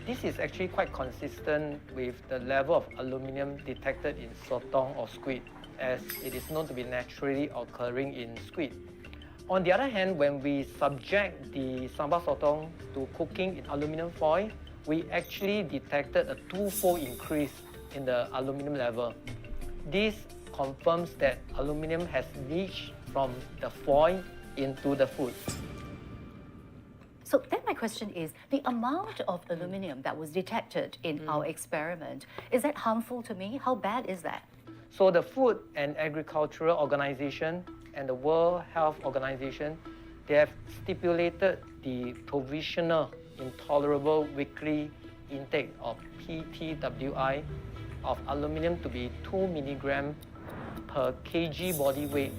This is actually quite consistent with the level of aluminum detected in sotong or squid, as it is known to be naturally occurring in squid. On the other hand, when we subject the sambal sotong to cooking in aluminum foil, we actually detected a twofold increase in the aluminum level. This confirms that aluminum has leached from the foil into the food. So then my question is, the amount of aluminum that was detected in our experiment, is that harmful to me? How bad is that? So the Food and Agricultural Organization and the World Health Organization, they have stipulated the provisional intolerable weekly intake of PTWI of aluminum to be 2 milligram per kg body weight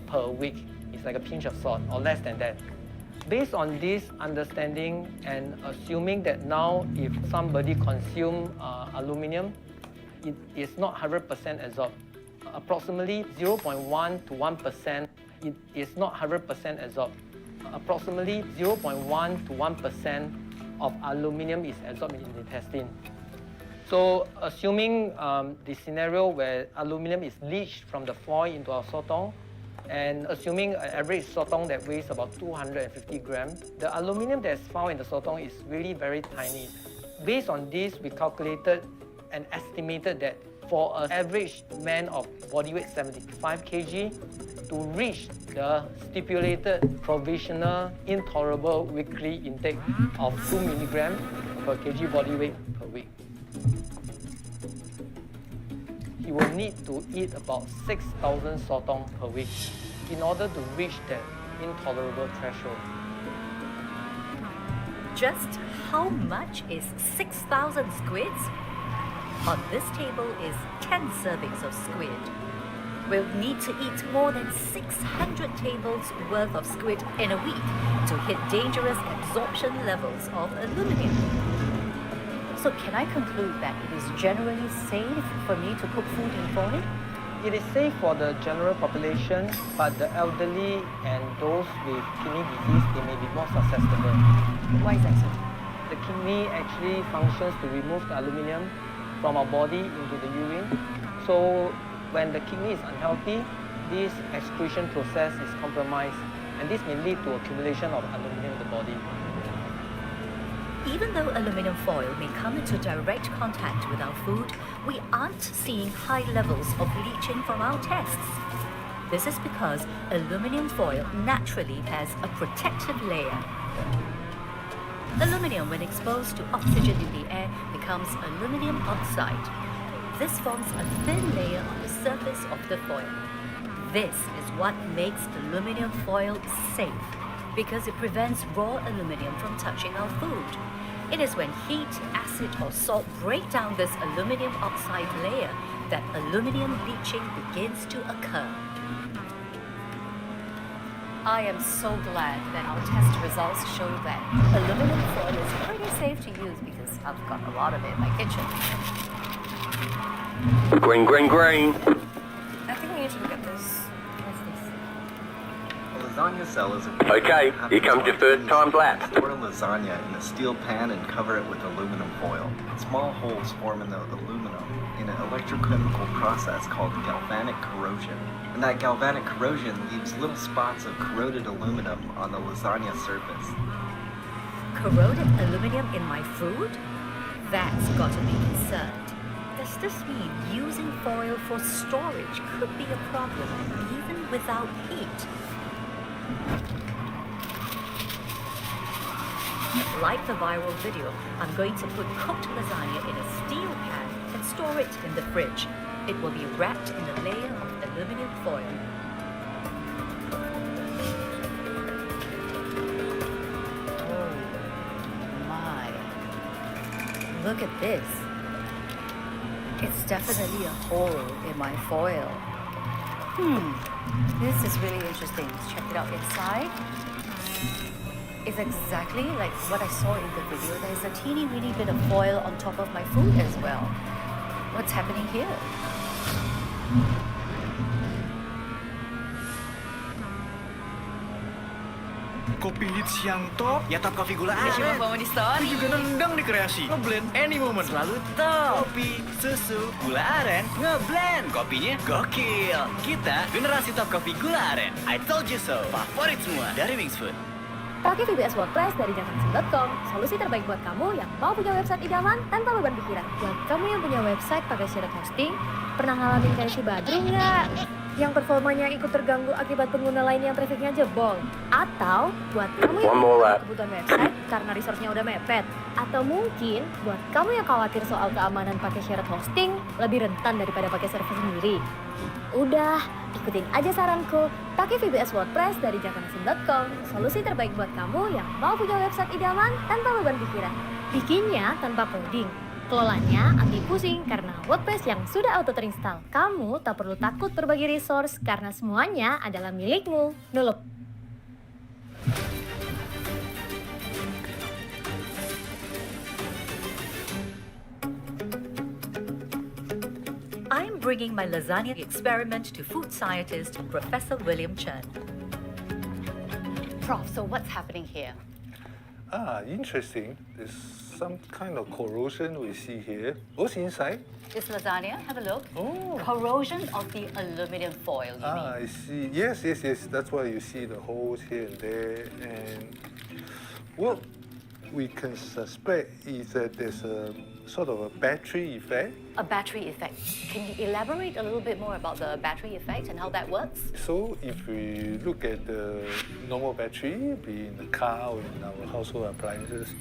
per week. It's like a pinch of salt or less than that. Based on this understanding and assuming that now if somebody consumes aluminum, it is not 100% absorbed. Approximately 0.1 to 1%, it is not 100% absorbed. Approximately 0.1 to 1% of aluminum is absorbed in the intestine. So assuming the scenario where aluminum is leached from the foil into our sotong, and assuming an average sotong that weighs about 250 grams, the aluminum that's found in the sotong is really very tiny. Based on this, we calculated and estimated that for an average man of body weight 75 kg, to reach the stipulated provisional intolerable weekly intake of 2 milligram per kg body weight per week, he will need to eat about 6,000 sotong per week in order to reach that intolerable threshold. Just how much is 6,000 squids? On this table is 10 servings of squid. We'll need to eat more than 600 tables worth of squid in a week to hit dangerous absorption levels of aluminum. So can I conclude that it is generally safe for me to cook food in foil? It is safe for the general population, but the elderly and those with kidney disease, they may be more susceptible. Why is that so? The kidney actually functions to remove the aluminum from our body into the urine. So when the kidney is unhealthy, this excretion process is compromised and this may lead to accumulation of aluminum in the body. Even though aluminum foil may come into direct contact with our food, we aren't seeing high levels of leaching from our tests. This is because aluminum foil naturally has a protective layer. Aluminum, when exposed to oxygen in the air, becomes aluminum oxide. This forms a thin layer on the surface of the foil. This is what makes aluminum foil safe, because it prevents raw aluminum from touching our food. It is when heat, acid, or salt break down this aluminum oxide layer that aluminum leaching begins to occur. I am so glad that our test results show that aluminum foil is pretty safe to use because I've got a lot of it in my kitchen. Green, green, green. I think we need to look at this. What's this? A lasagna cell is a... Okay, here comes your third time lapse. Store lasagna in a steel pan and cover it with aluminum foil. Small holes form in the aluminum in an electrochemical process called galvanic corrosion. And that galvanic corrosion leaves little spots of corroded aluminum on the lasagna surface. Corroded aluminum in my food? That's got to be concerned. Does this mean using foil for storage could be a problem even without heat? Like the viral video, I'm going to put cooked lasagna in a steel pan and store it in the fridge. It will be wrapped in a layer of aluminum foil. Oh my. Look at this. It's definitely a hole in my foil. This is really interesting. Let's check it out inside. It's exactly like what I saw in the video. There's a teeny weeny bit of foil on top of my food as well. What's happening here? Kopi hits yang top, ya top kopi gula aren. Cuma mau di story. Juga nendang di kreasi. Ngeblend any moment. Selalu top. Kopi, susu, gula aren, ngeblend. Kopinya gokil. Kita generasi top kopi gula aren. I told you so. Favorit semua dari Wings Food. Pakai VBS WordPress dari jangkauan.com, solusi terbaik buat kamu yang mau punya website idaman tanpa beban pikiran. Buat kamu yang punya website pakai shared hosting, pernah ngalamin kayak si Badru nggak? Yang performanya ikut terganggu akibat pengguna lain yang trafficnya jebol? Atau buat kamu yang punya kebutuhan website karena resource-nya udah mepet? Atau mungkin buat kamu yang khawatir soal keamanan pakai shared hosting lebih rentan daripada pakai server sendiri? Udah, ikutin aja saranku, pakai VBS WordPress dari jangkauan.com, solusi terbaik buat kamu yang mau punya website idaman tanpa beban pikiran. Bikinnya tanpa coding, kelolanya anti pusing karena WordPress yang sudah auto terinstall. Kamu tak perlu takut berbagi resource karena semuanya adalah milikmu. Nulup. I'm bringing my lasagna experiment to food scientist Professor William Chen. Prof, so what's happening here? Interesting. There's some kind of corrosion we see here. What's inside? This lasagna, have a look. Oh. Corrosion of the aluminum foil, you mean? I see. Yes. That's why you see the holes here and there. And, well, we can suspect is that there's a sort of a battery effect. A battery effect. Can you elaborate a little bit more about the battery effect and how that works? So if we look at the normal battery, be in the car or in our household appliances,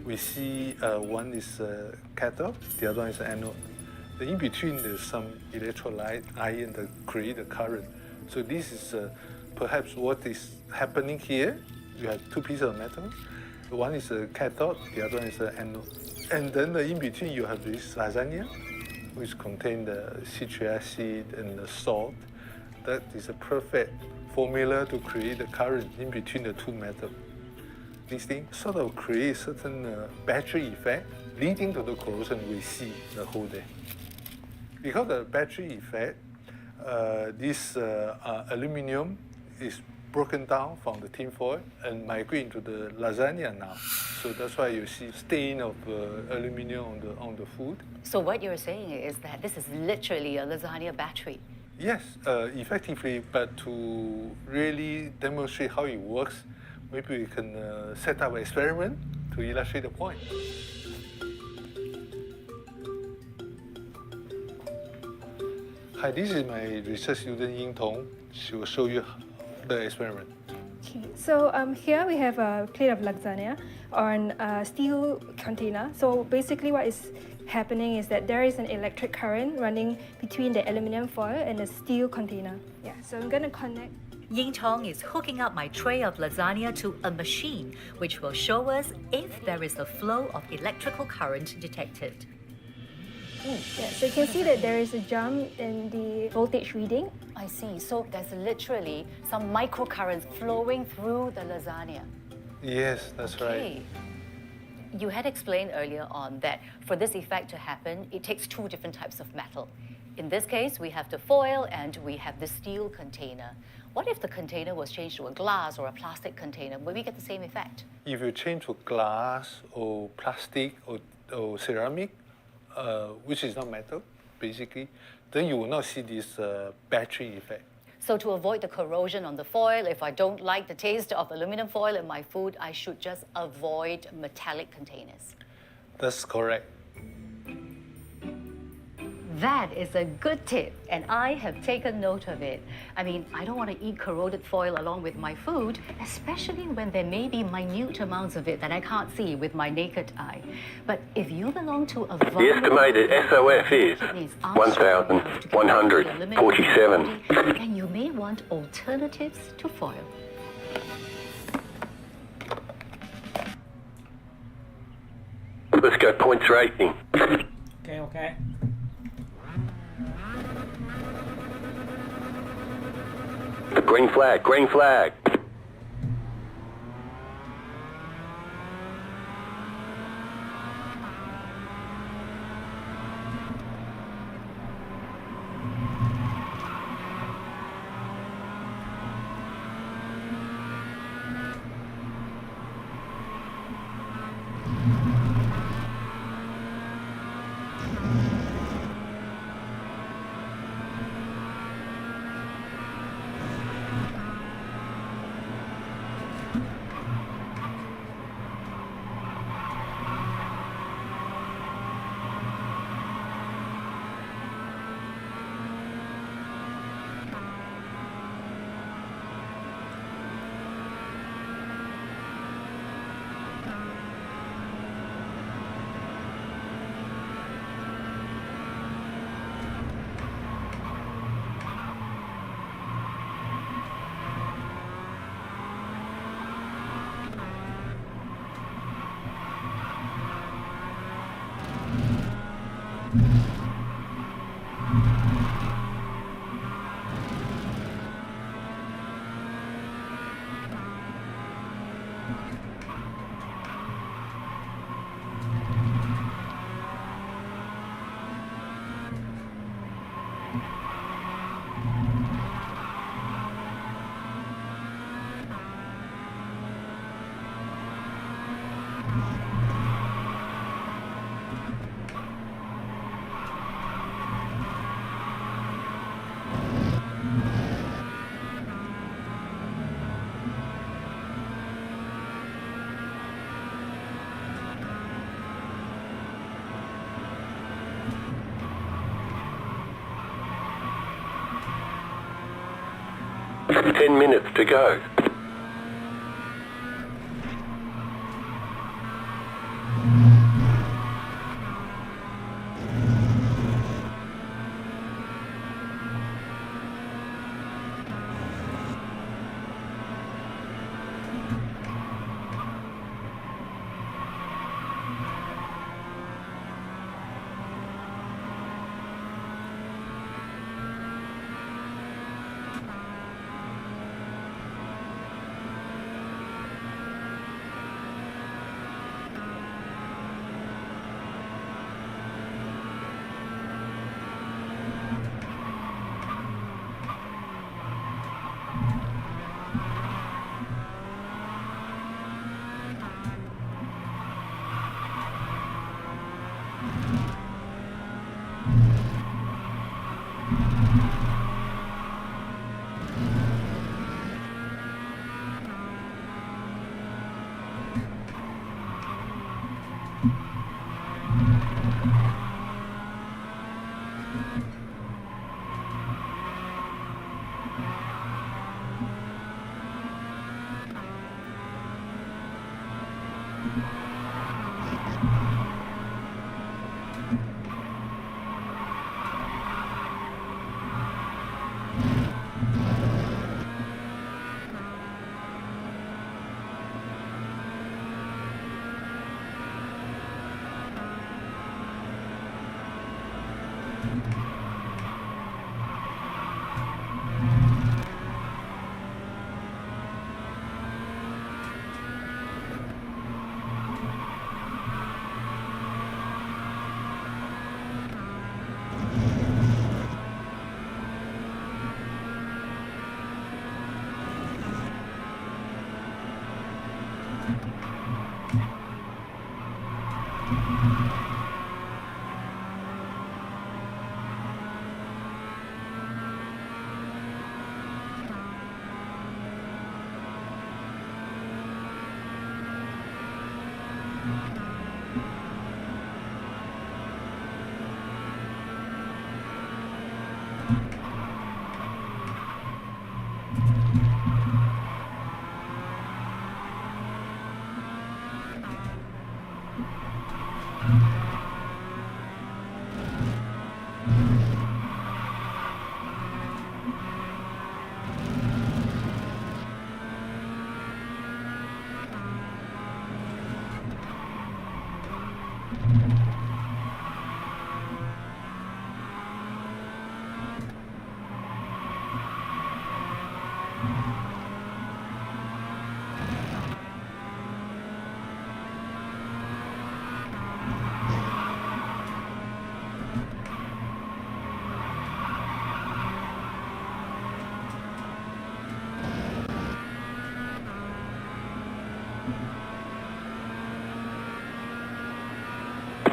we see one is a cathode, the other one is anode. In between there's some electrolyte ion that create a current. So this is perhaps what is happening here. You have two pieces of metal. One is a cathode, the other one is an anode. And then in between you have this lasagna, which contains the citric acid and the salt. That is a perfect formula to create the current in between the two metals. These things sort of create certain battery effect, leading to the corrosion we see the whole day. Because of the battery effect, this aluminum is broken down from the tin foil and migrate into the lasagna now. So that's why you see stain of aluminum on the food. So what you're saying is that this is literally a lasagna battery. Yes, effectively, but to really demonstrate how it works, maybe we can set up an experiment to illustrate the point. Hi, this is my research student Ying Tong. She will show you the experiment. Okay, so here we have a plate of lasagna on a steel container. So basically what is happening is that there is an electric current running between the aluminum foil and the steel container. Yeah, so I'm gonna connect. Ying Tong is hooking up my tray of lasagna to a machine, which will show us if there is a flow of electrical current detected. Yeah, so you can see that there is a jump in the voltage reading. I see. So there's literally some microcurrents flowing through the lasagna. Yes, that's right. Okay. You had explained earlier on that for this effect to happen, it takes two different types of metal. In this case, we have the foil and we have the steel container. What if the container was changed to a glass or a plastic container? Will we get the same effect? If you change to glass or plastic or ceramic, which is not metal, basically, then you will not see this battery effect. So to avoid the corrosion on the foil, if I don't like the taste of aluminum foil in my food, I should just avoid metallic containers. That's correct. That is a good tip, and I have taken note of it. I mean, I don't want to eat corroded foil along with my food, especially when there may be minute amounts of it that I can't see with my naked eye. But if you belong to a The estimated SOF is 1,147. then you may want alternatives to foil. Let's go points racing. Okay. Green flag, green flag. Ten minutes to go.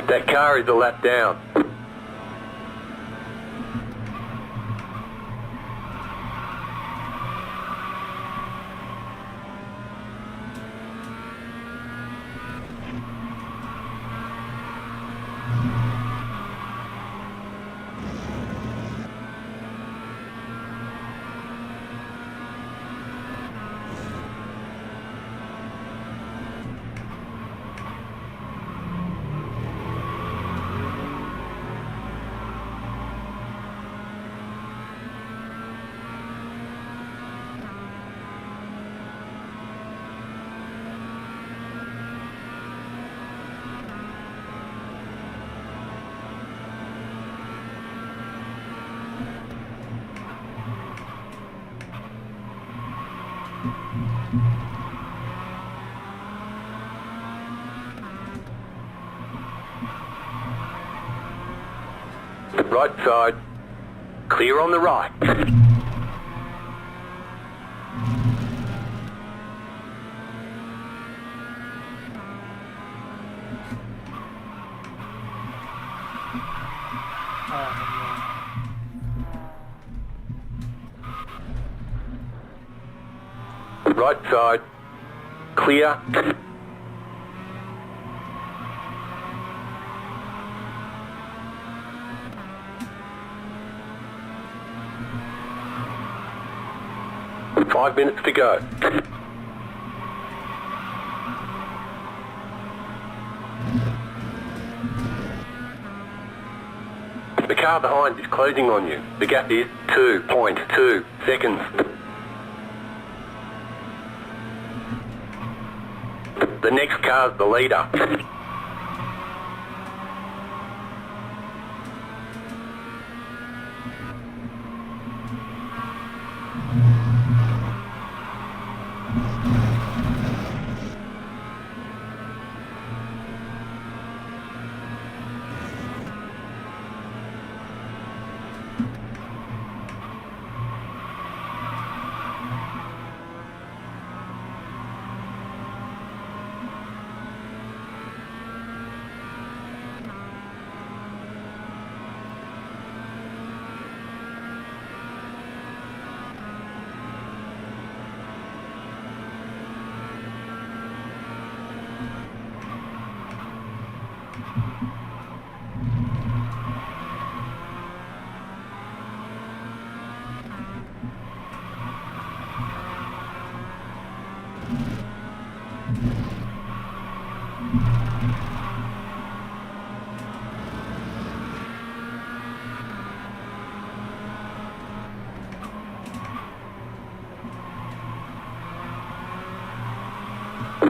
That car is a lap down. Right side. Clear on the right. Right side. Clear. Five minutes to go. The car behind is closing on you. The gap is 2.2 seconds. The next car's the leader.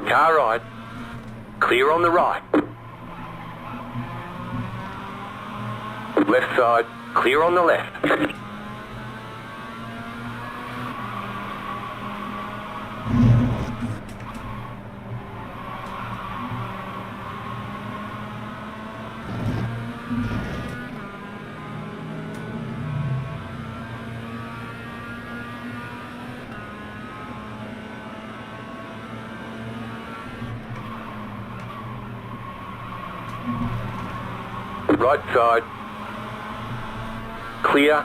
Car right. Clear on the right. Left side. Clear on the left. Right side. Clear.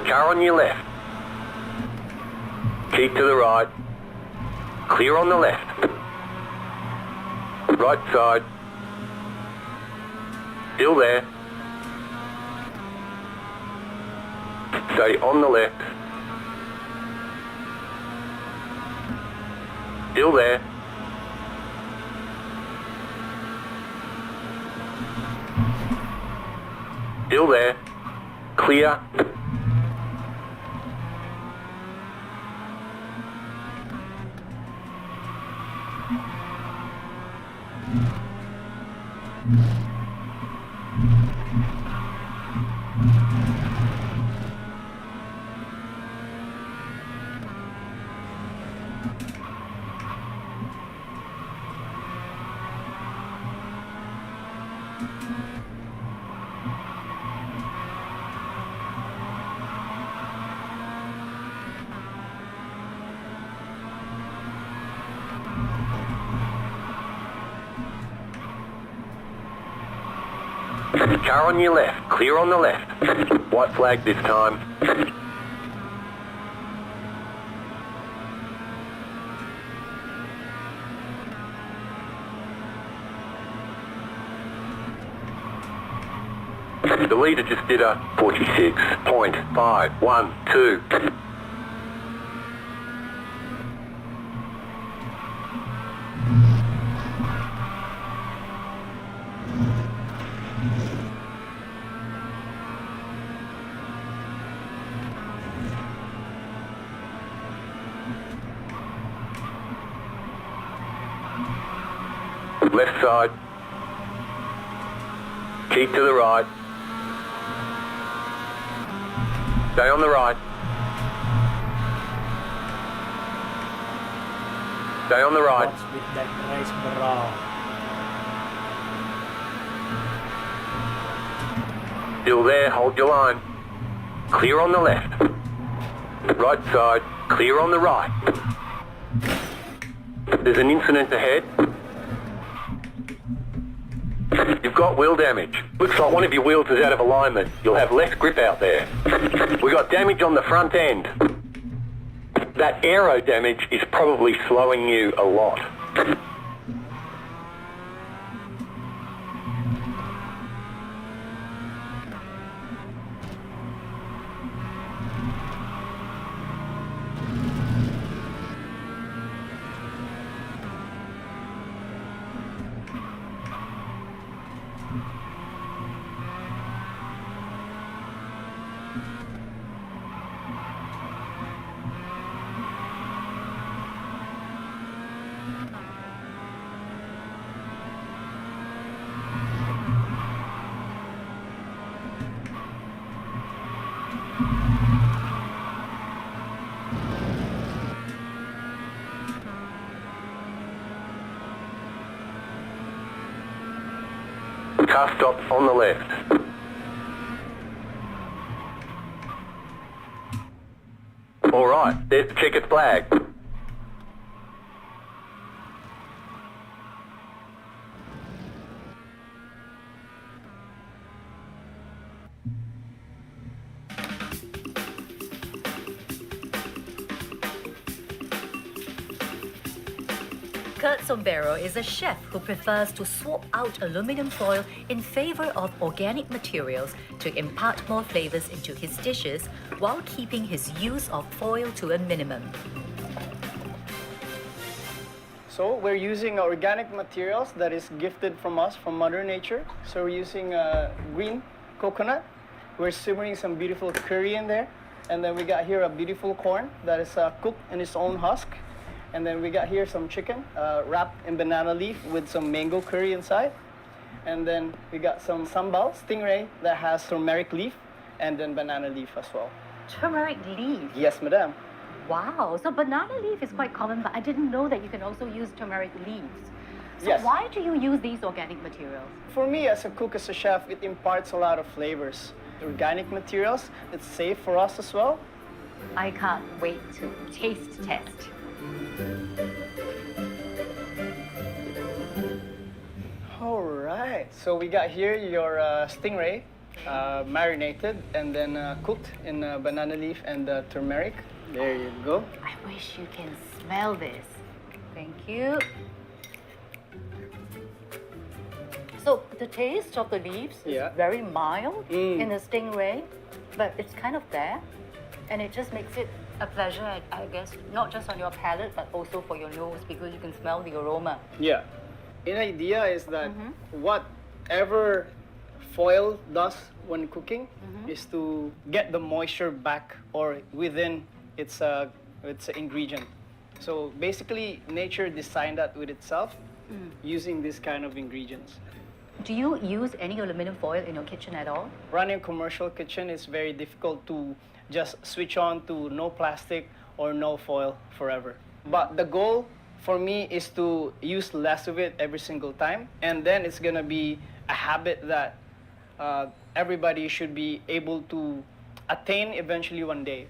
Car on your left. Keep to the right. Clear on the left. Right side. Still there. Stay on the left. Still there. Still there. Clear. Car on your left. Clear on the left. White flag this time. The leader just did a 46.512. Left side. Keep to the right. Stay on the right. Stay on the right. What's with that race, bro? Still there, hold your line. Clear on the left. Right side, clear on the right. There's an incident ahead. You've got wheel damage. Looks like one of your wheels is out of alignment. You'll have less grip out there. We got damage on the front end. That aero damage is probably slowing you a lot. Car stop on the left. All right, there's the checkered flag. Kurt Sombero is a chef who prefers to swap out aluminum foil in favor of organic materials to impart more flavors into his dishes while keeping his use of foil to a minimum. So we're using organic materials that is gifted from us, from Mother Nature. So we're using green coconut. We're simmering some beautiful curry in there. And then we got here a beautiful corn that is cooked in its own husk. And then we got here some chicken wrapped in banana leaf with some mango curry inside. And then we got some sambal, stingray, that has turmeric leaf and then banana leaf as well. Turmeric leaf? Yes, madam. Wow, so banana leaf is quite common, but I didn't know that you can also use turmeric leaves. So Yes. why do you use these organic materials? For me, as a cook, as a chef, it imparts a lot of flavors. Organic materials, it's safe for us as well. I can't wait to taste test. All right, so we got here your stingray, marinated and then cooked in banana leaf and turmeric. There you go. I wish you can smell this. Thank you. So the taste of the leaves is very mild in the stingray, but it's kind of there. And it just makes it a pleasure, I guess, not just on your palate, but also for your nose, because you can smell the aroma. Yeah. An idea is that whatever foil does when cooking is to get the moisture back or within its ingredient. So basically, nature designed that with itself using this kind of ingredients. Do you use any aluminum foil in your kitchen at all? Running a commercial kitchen is very difficult to just switch on to no plastic or no foil forever. But the goal for me is to use less of it every single time, and then it's gonna be a habit that everybody should be able to attain eventually one day.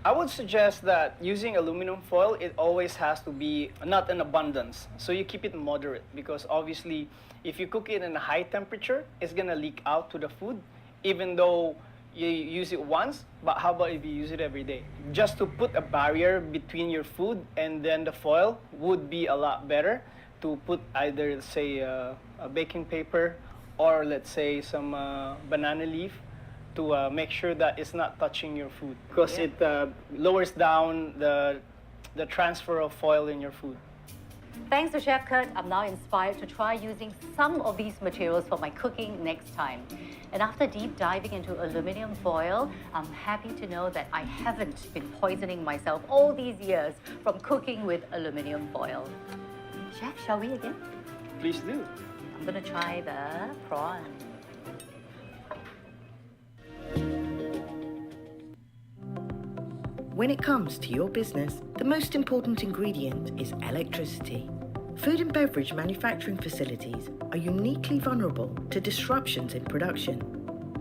I would suggest that using aluminum foil, it always has to be not in abundance. So you keep it moderate, because obviously if you cook it in a high temperature, it's gonna leak out to the food, even though you use it once. But how about if you use it every day? Just to put a barrier between your food and then the foil would be a lot better to put either, say, a baking paper or let's say some banana leaf to make sure that it's not touching your food, because it lowers down the transfer of foil in your food. Thanks to Chef Kurt, I'm now inspired to try using some of these materials for my cooking next time. And after deep diving into aluminum foil, I'm happy to know that I haven't been poisoning myself all these years from cooking with aluminum foil. Chef, shall we again? Please do. I'm gonna try the prawn. When it comes to your business, the most important ingredient is electricity. Food and beverage manufacturing facilities are uniquely vulnerable to disruptions in production.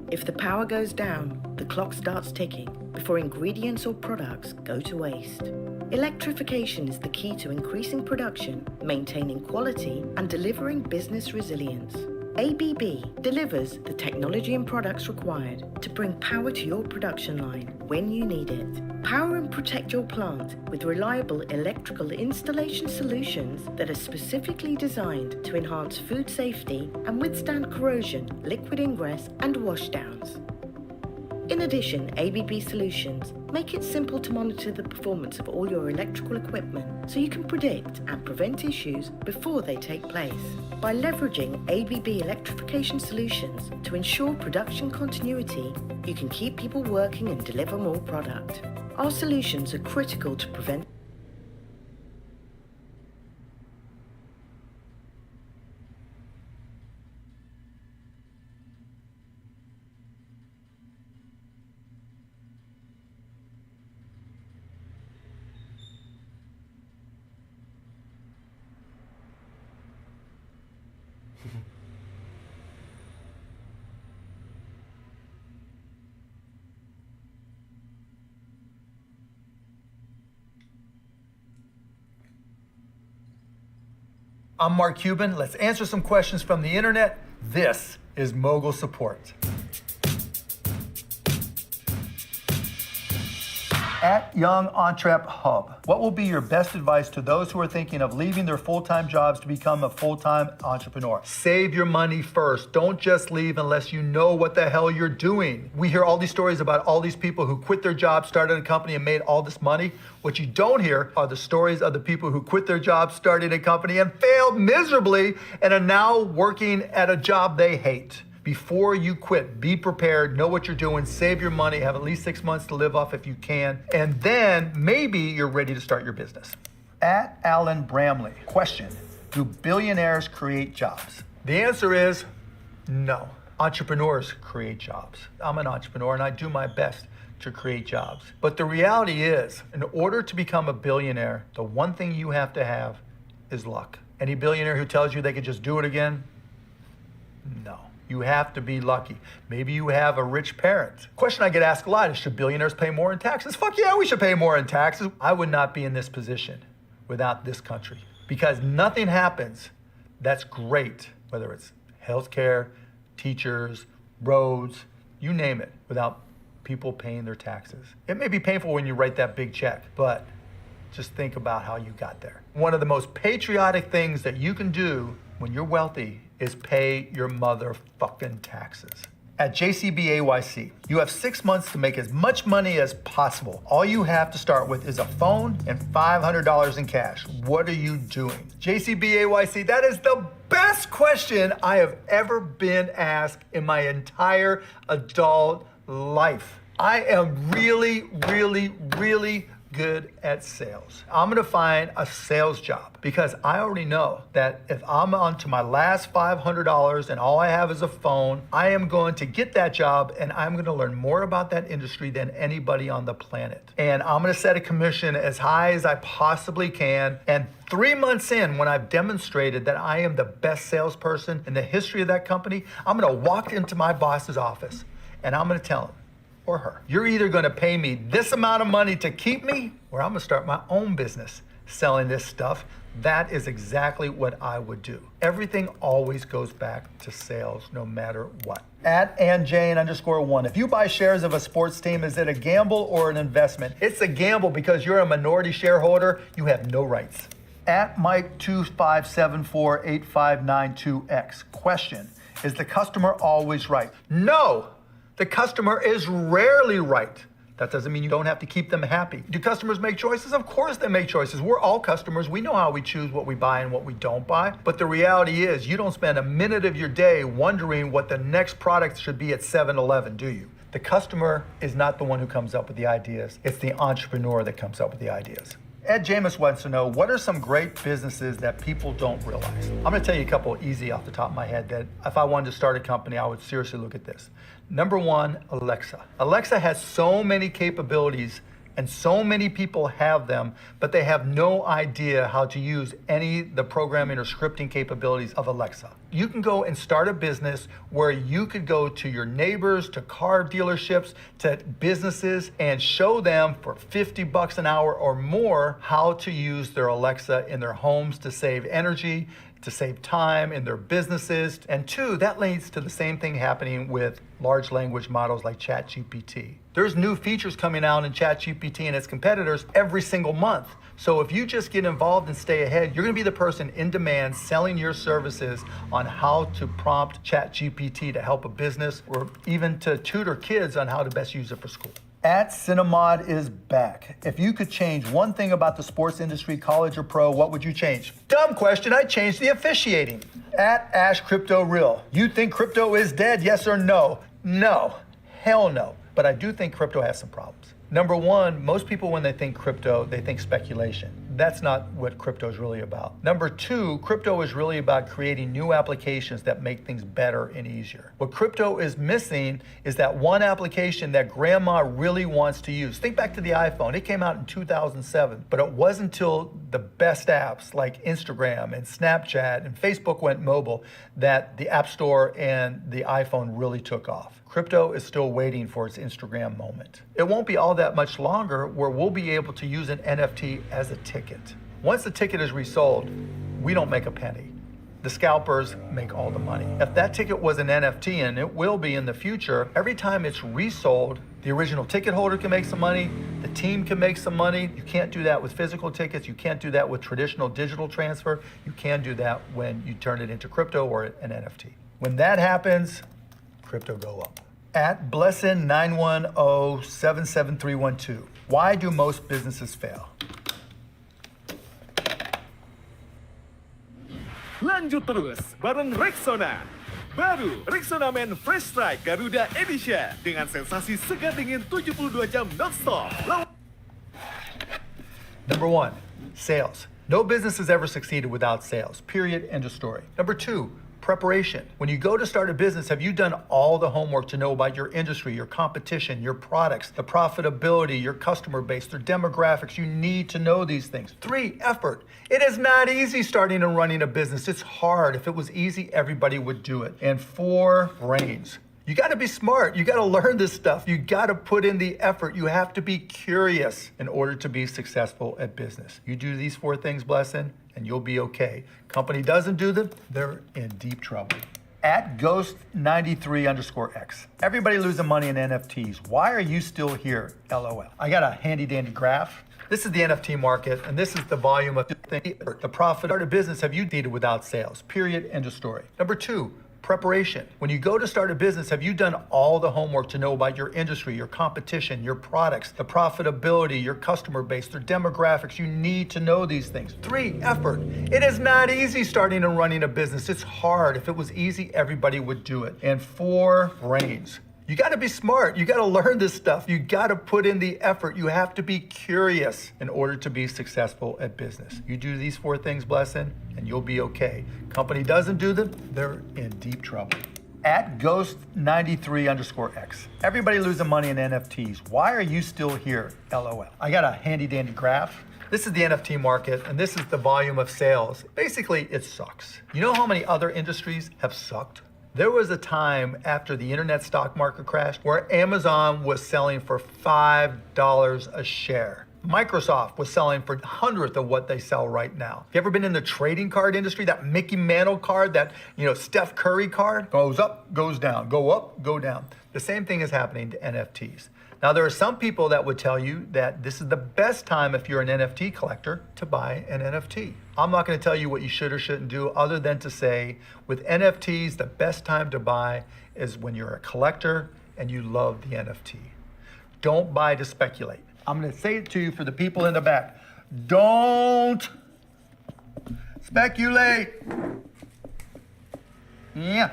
If the power goes down, the clock starts ticking before ingredients or products go to waste. Electrification is the key to increasing production, maintaining quality, and delivering business resilience. ABB delivers the technology and products required to bring power to your production line when you need it. Power and protect your plant with reliable electrical installation solutions that are specifically designed to enhance food safety and withstand corrosion, liquid ingress, and washdowns. In addition, ABB solutions make it simple to monitor the performance of all your electrical equipment so you can predict and prevent issues before they take place. By leveraging ABB electrification solutions to ensure production continuity, you can keep people working and deliver more product. Our solutions are critical to prevent I'm Mark Cuban. Let's answer some questions from the internet. This is Mogul Support. At Young Entrep Hub, what will be your best advice to those who are thinking of leaving their full-time jobs to become a full-time entrepreneur? Save your money first. Don't just leave unless you know what the hell you're doing. We hear all these stories about all these people who quit their job, started a company, and made all this money. What you don't hear are the stories of the people who quit their job, started a company, and failed miserably and are now working at a job they hate. Before you quit, be prepared, know what you're doing, save your money, have at least 6 months to live off if you can, and then maybe you're ready to start your business. At Alan Bramley, question, do billionaires create jobs? The answer is no. Entrepreneurs create jobs. I'm an entrepreneur and I do my best to create jobs. But the reality is, in order to become a billionaire, the one thing you have to have is luck. Any billionaire who tells you they could just do it again? No. You have to be lucky. Maybe you have a rich parent. Question I get asked a lot is, should billionaires pay more in taxes? Fuck yeah, we should pay more in taxes. I would not be in this position without this country, because nothing happens that's great, whether it's healthcare, teachers, roads, you name it, without people paying their taxes. It may be painful when you write that big check, but just think about how you got there. One of the most patriotic things that you can do when you're wealthy is pay your motherfucking taxes. At JCBAYC, you have 6 months to make as much money as possible. All you have to start with is a phone and $500 in cash. What are you doing? JCBAYC, that is the best question I have ever been asked in my entire adult life. I am really, really, really good at sales. I'm gonna find a sales job because I already know that if I'm on to my last $500 and all I have is a phone, I am going to get that job and I'm gonna learn more about that industry than anybody on the planet. And I'm gonna set a commission as high as I possibly can. And 3 months in, when I've demonstrated that I am the best salesperson in the history of that company, I'm gonna walk into my boss's office and I'm gonna tell him, or her, you're either gonna pay me this amount of money to keep me, or I'm gonna start my own business selling this stuff. That is exactly what I would do. Everything always goes back to sales, no matter what. At AnJane_1, if you buy shares of a sports team, is it a gamble or an investment? It's a gamble because you're a minority shareholder, you have no rights. At Mike25748592X, question, is the customer always right? No! The customer is rarely right. That doesn't mean you don't have to keep them happy. Do customers make choices? Of course they make choices. We're all customers. We know how we choose what we buy and what we don't buy. But the reality is you don't spend a minute of your day wondering what the next product should be at 7-Eleven, do you? The customer is not the one who comes up with the ideas. It's the entrepreneur that comes up with the ideas. Ed James wants to know, what are some great businesses that people don't realize? I'm gonna tell you a couple easy off the top of my head that if I wanted to start a company, I would seriously look at this. Number one, Alexa. Alexa has so many capabilities and so many people have them, but they have no idea how to use any of the programming or scripting capabilities of Alexa. You can go and start a business where you could go to your neighbors, to car dealerships, to businesses, and show them for $50 an hour or more how to use their Alexa in their homes to save energy, to save time in their businesses. And two, that leads to the same thing happening with large language models like ChatGPT. There's new features coming out in ChatGPT and its competitors every single month. So if you just get involved and stay ahead, you're gonna be the person in demand selling your services on how to prompt ChatGPT to help a business or even to tutor kids on how to best use it for school. At Cinemod is back. If you could change one thing about the sports industry, college or pro, what would you change? Dumb question, I'd change the officiating. At Ash Crypto Real, you think crypto is dead, yes or no? No, hell no. But I do think crypto has some problems. Number one, most people when they think crypto, they think speculation. That's not what crypto is really about. Number two, crypto is really about creating new applications that make things better and easier. What crypto is missing is that one application that grandma really wants to use. Think back to the iPhone. It came out in 2007, but it wasn't until the best apps like Instagram and Snapchat and Facebook went mobile that the App Store and the iPhone really took off. Crypto is still waiting for its Instagram moment. It won't be all that much longer where we'll be able to use an NFT as a ticket. Once the ticket is resold, we don't make a penny. The scalpers make all the money. If that ticket was an NFT, and it will be in the future, every time it's resold, The original ticket holder can make some money. The team can make some money. You can't do that with physical tickets. You can't do that with traditional digital transfer. You can do that when you turn it into crypto or an NFT. When that happens, crypto go up. At Blessin910-77312. Why do most businesses fail? Lanjut terus bareng Rexona. Baru Rexona Men Fresh Strike Garuda Edition dengan sensasi segar dingin 72 jam non-stop. Number 1, sales. No business has ever succeeded without sales. Period. End of story. Number 2, preparation. When you go to start a business, have you done all the homework to know about your industry, your competition, your products, the profitability, your customer base, their demographics? You need to know these things. 3, effort. It is not easy starting and running a business. It's hard. If it was easy, everybody would do it. And 4, brains. You got to be smart. You got to learn this stuff. You got to put in the effort. You have to be curious in order to be successful at business. You do these 4 things, Blessin, and you'll be okay. Company doesn't do them, they're in deep trouble. At Ghost93_X. Everybody losing money in NFTs. Why are you still here? LOL. I got a handy dandy graph. This is the NFT market, and this is the volume of the profit of a business have you needed without sales. Period. End of story. Number 2, preparation. When you go to start a business, have you done all the homework to know about your industry, your competition, your products, the profitability, your customer base, their demographics? You need to know these things. 3, effort. It is not easy starting and running a business. It's hard. If it was easy, everybody would do it. And 4, brains. You got to be smart. You got to learn this stuff. You got to put in the effort. You have to be curious in order to be successful at business. You do these 4 things, Blessin, and you'll be okay. Company doesn't do them, they're in deep trouble. At Ghost93_X. Everybody losing money in NFTs. Why are you still here? LOL. I got a handy dandy graph. This is the NFT market, and this is the volume of sales. Basically, it sucks. You know how many other industries have sucked? There was a time after the internet stock market crashed where Amazon was selling for $5 a share. Microsoft was selling for 100th of what they sell right now. You ever been in the trading card industry? That Mickey Mantle card, that Steph Curry card, goes up, goes down, go up, go down. The same thing is happening to NFTs. Now, there are some people that would tell you that this is the best time if you're an NFT collector to buy an NFT. I'm not going to tell you what you should or shouldn't do other than to say with NFTs, the best time to buy is when you're a collector and you love the NFT. Don't buy to speculate. I'm going to say it to you for the people in the back. Don't speculate. Yeah.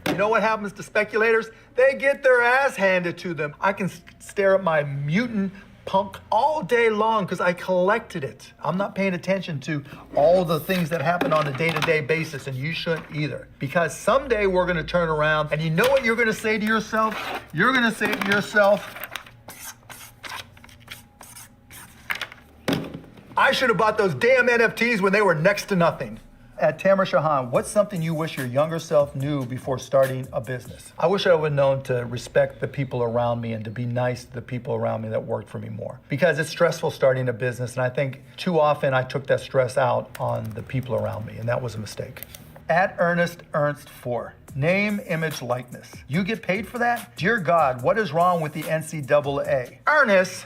You know what happens to speculators? They get their ass handed to them. I can stare at my mutant punk all day long because I collected it. I'm not paying attention to all the things that happen on a day-to-day basis, and you shouldn't either. Because someday we're going to turn around, and you know what you're going to say to yourself? You're going to say to yourself, I should have bought those damn NFTs when they were next to nothing. At Tamer Shahan, what's something you wish your younger self knew before starting a business? I wish I would have known to respect the people around me and to be nice to the people around me that worked for me more. Because it's stressful starting a business, and I think too often I took that stress out on the people around me, and that was a mistake. At Ernest 4, name, image, likeness. You get paid for that? Dear God, what is wrong with the NCAA? Ernest,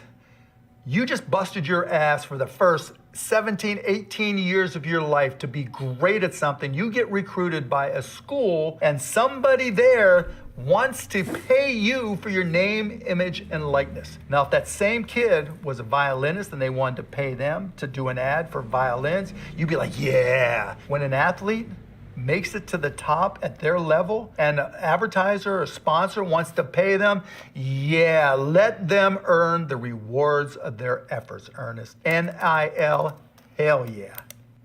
you just busted your ass for the first 17, 18 years of your life to be great at something. You get recruited by a school and somebody there wants to pay you for your name, image, and likeness. Now, if that same kid was a violinist and they wanted to pay them to do an ad for violins, you'd be like, yeah. When an athlete makes it to the top at their level and an advertiser or sponsor wants to pay them, yeah, let them earn the rewards of their efforts, Ernest. NIL, hell yeah.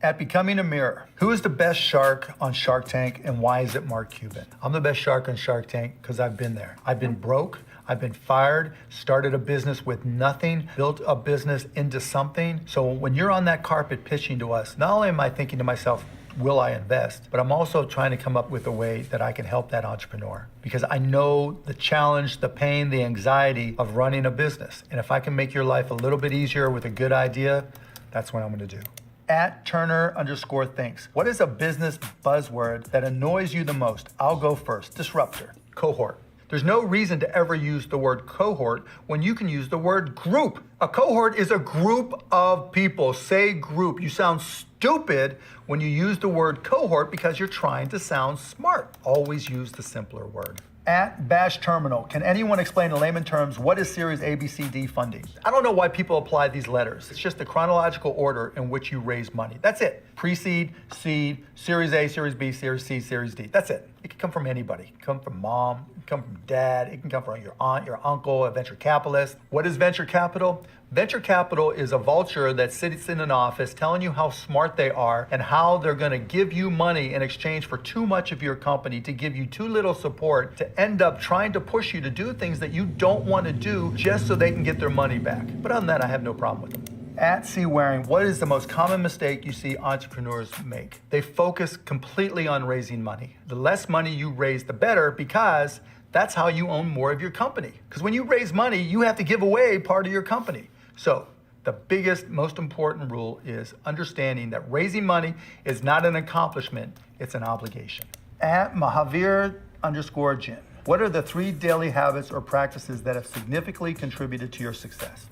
At Becoming a Mirror, who is the best shark on Shark Tank and why is it Mark Cuban? I'm the best shark on Shark Tank because I've been there. I've been broke, I've been fired, started a business with nothing, built a business into something. So when you're on that carpet pitching to us, not only am I thinking to myself, will I invest? But I'm also trying to come up with a way that I can help that entrepreneur because I know the challenge, the pain, the anxiety of running a business. And if I can make your life a little bit easier with a good idea, that's what I'm gonna do. At Turner_thinks. What is a business buzzword that annoys you the most? I'll go first. Disruptor. Cohort. There's no reason to ever use the word cohort when you can use the word group. A cohort is a group of people. Say group. You sound stupid when you use the word cohort because you're trying to sound smart. Always use the simpler word. At Bash Terminal, can anyone explain in layman terms what is Series A, B, C, D funding? I don't know why people apply these letters. It's just the chronological order in which you raise money. That's it. Pre-seed, seed, Series A, Series B, Series C, Series D. That's it. It can come from anybody. It can come from mom, it can come from dad, it can come from your aunt, your uncle, a venture capitalist. What is venture capital? Venture capital is a vulture that sits in an office telling you how smart they are and how they're going to give you money in exchange for too much of your company, to give you too little support, to end up trying to push you to do things that you don't want to do just so they can get their money back. But other than that, I have no problem with them. At C. Waring, what is the most common mistake you see entrepreneurs make? They focus completely on raising money. The less money you raise, the better, because that's how you own more of your company. Because when you raise money, you have to give away part of your company. So the biggest, most important rule is understanding that raising money is not an accomplishment, it's an obligation. At Mahavir_Jin, what are the 3 daily habits or practices that have significantly contributed to your success?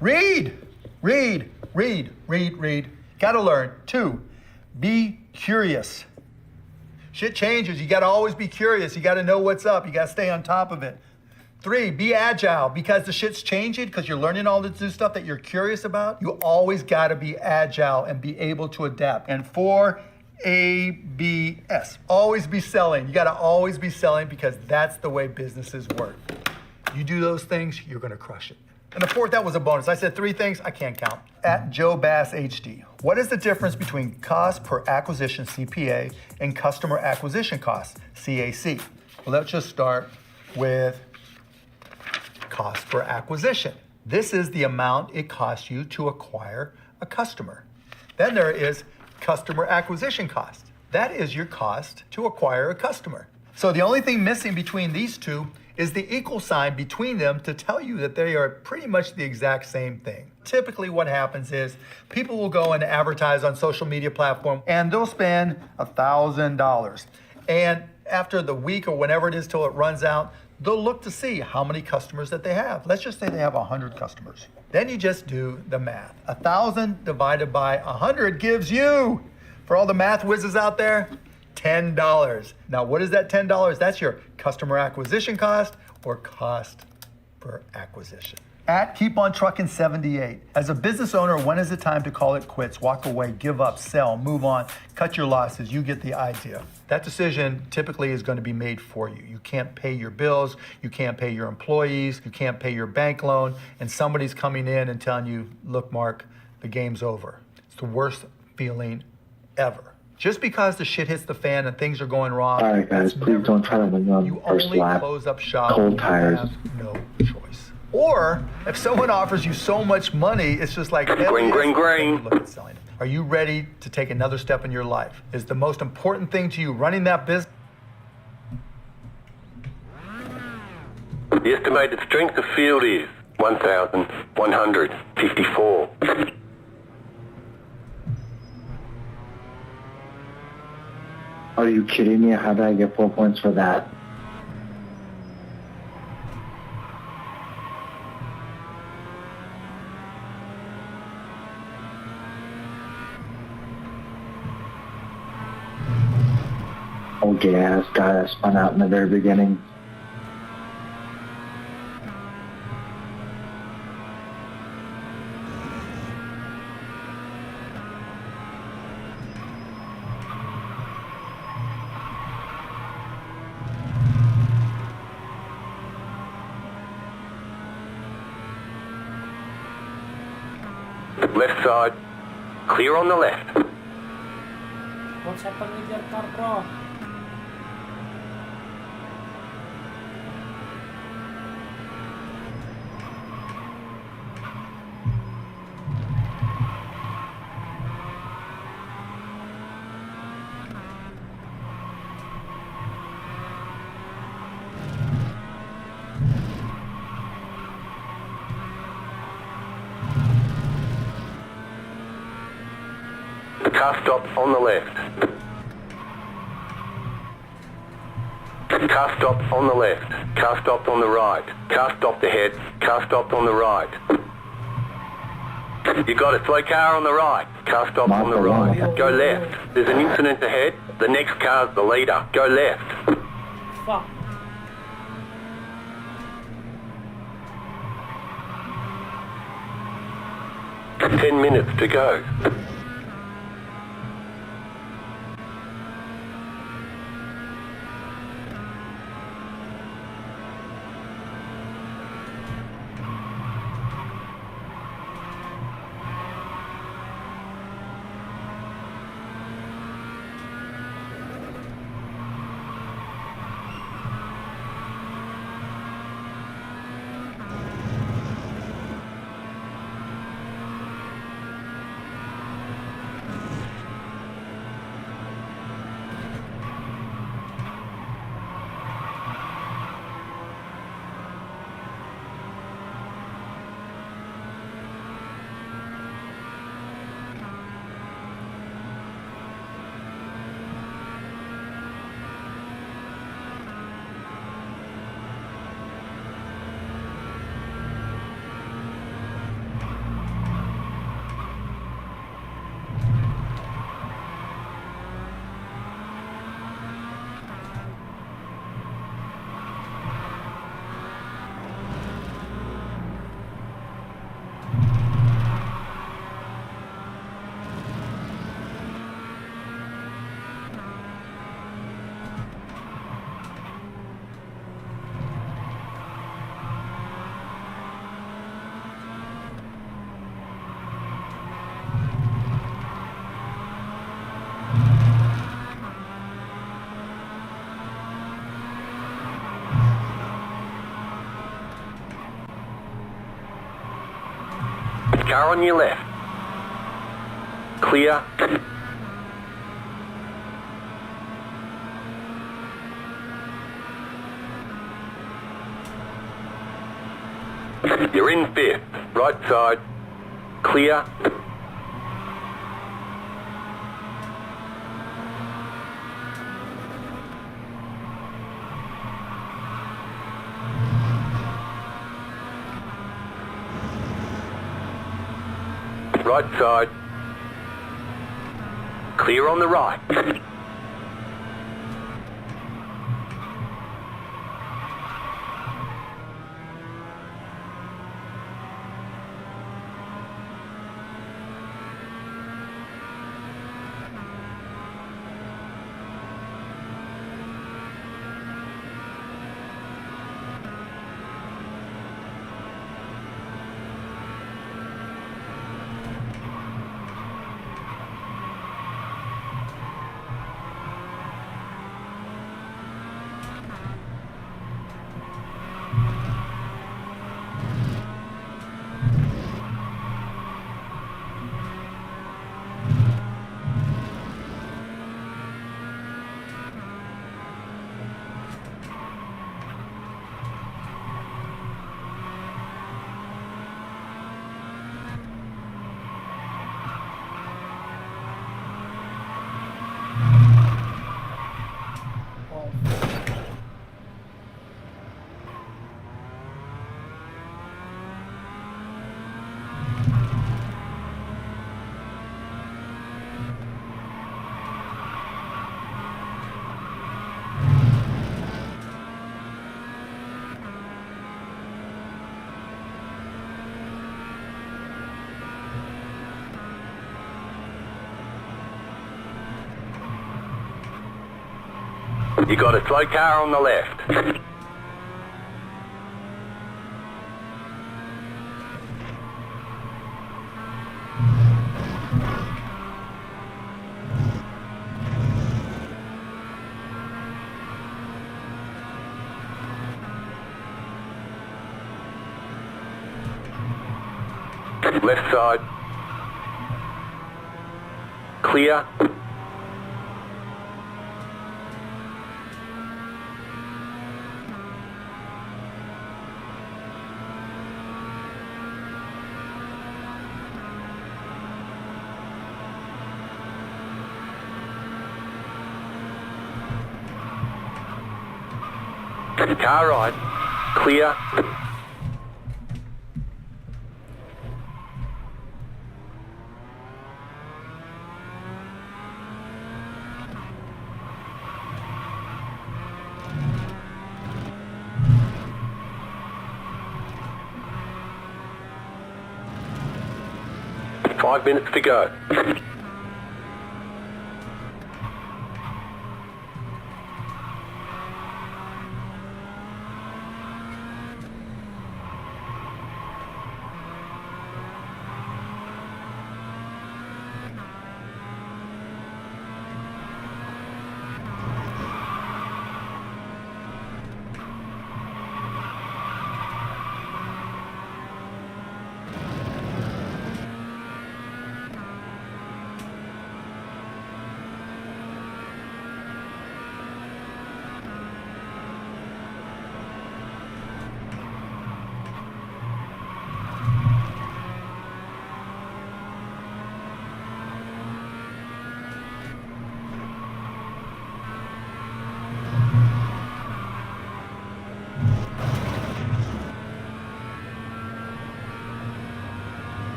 Read. Gotta learn. 2, be curious. Shit changes, you gotta always be curious, you gotta know what's up, you gotta stay on top of it. 3, be agile, because the shit's changing, because you're learning all this new stuff that you're curious about. You always gotta be agile and be able to adapt. And 4, ABS, always be selling. You gotta always be selling because that's the way businesses work. You do those things, you're gonna crush it. And the 4th, that was a bonus. I said 3 things, I can't count. At Joe Bass HD, what is the difference between cost per acquisition, CPA, and customer acquisition costs, CAC? Well, let's just start with cost per acquisition. This is the amount it costs you to acquire a customer. Then there is customer acquisition cost. That is your cost to acquire a customer. So the only thing missing between these two is the equal sign between them to tell you that they are pretty much the exact same thing. Typically what happens is people will go and advertise on social media platform and they'll spend $1,000. And after the week or whenever it is till it runs out, they'll look to see how many customers that they have. Let's just say they have 100 customers. Then you just do the math. 1,000 divided by 100 gives you, for all the math whizzes out there, $10. Now, what is that $10? That's your customer acquisition cost or cost per acquisition. At Keep On Truckin' 78, as a business owner, when is it time to call it quits, walk away, give up, sell, move on, cut your losses? You get the idea. That decision typically is going to be made for you. You can't pay your bills, you can't pay your employees, you can't pay your bank loan, and somebody's coming in and telling you, look, Mark, the game's over. It's the worst feeling ever. Just because the shit hits the fan and things are going wrong, all right, guys, please don't try to win on you first only lap. close up shop. Cold tires. You have no choice. Or if someone offers you so much money, it's just like, green. Look at selling it. Are you ready to take another step in your life? Is the most important thing to you running that business? The estimated strength of field is 1,154. Are you kidding me? How did I get 4 points for that? Old gay ass guy that spun out in the very beginning. Left side, clear on the left. What's happened with your car, bro? The car stop on the left. Car stopped on the left. Car stopped on the right. Car stopped ahead. Car stopped on the right. You got a slow car on the right. Car stopped on the right. Go left. There's an incident ahead. The next car's the leader. Go left. Fuck. Ten minutes to go. Car on your left. Clear. You're in fifth. Right side. Clear. Right side. Clear on the right. You got a slow car on the left. Left side. Clear. Car right. Clear. Five minutes to go.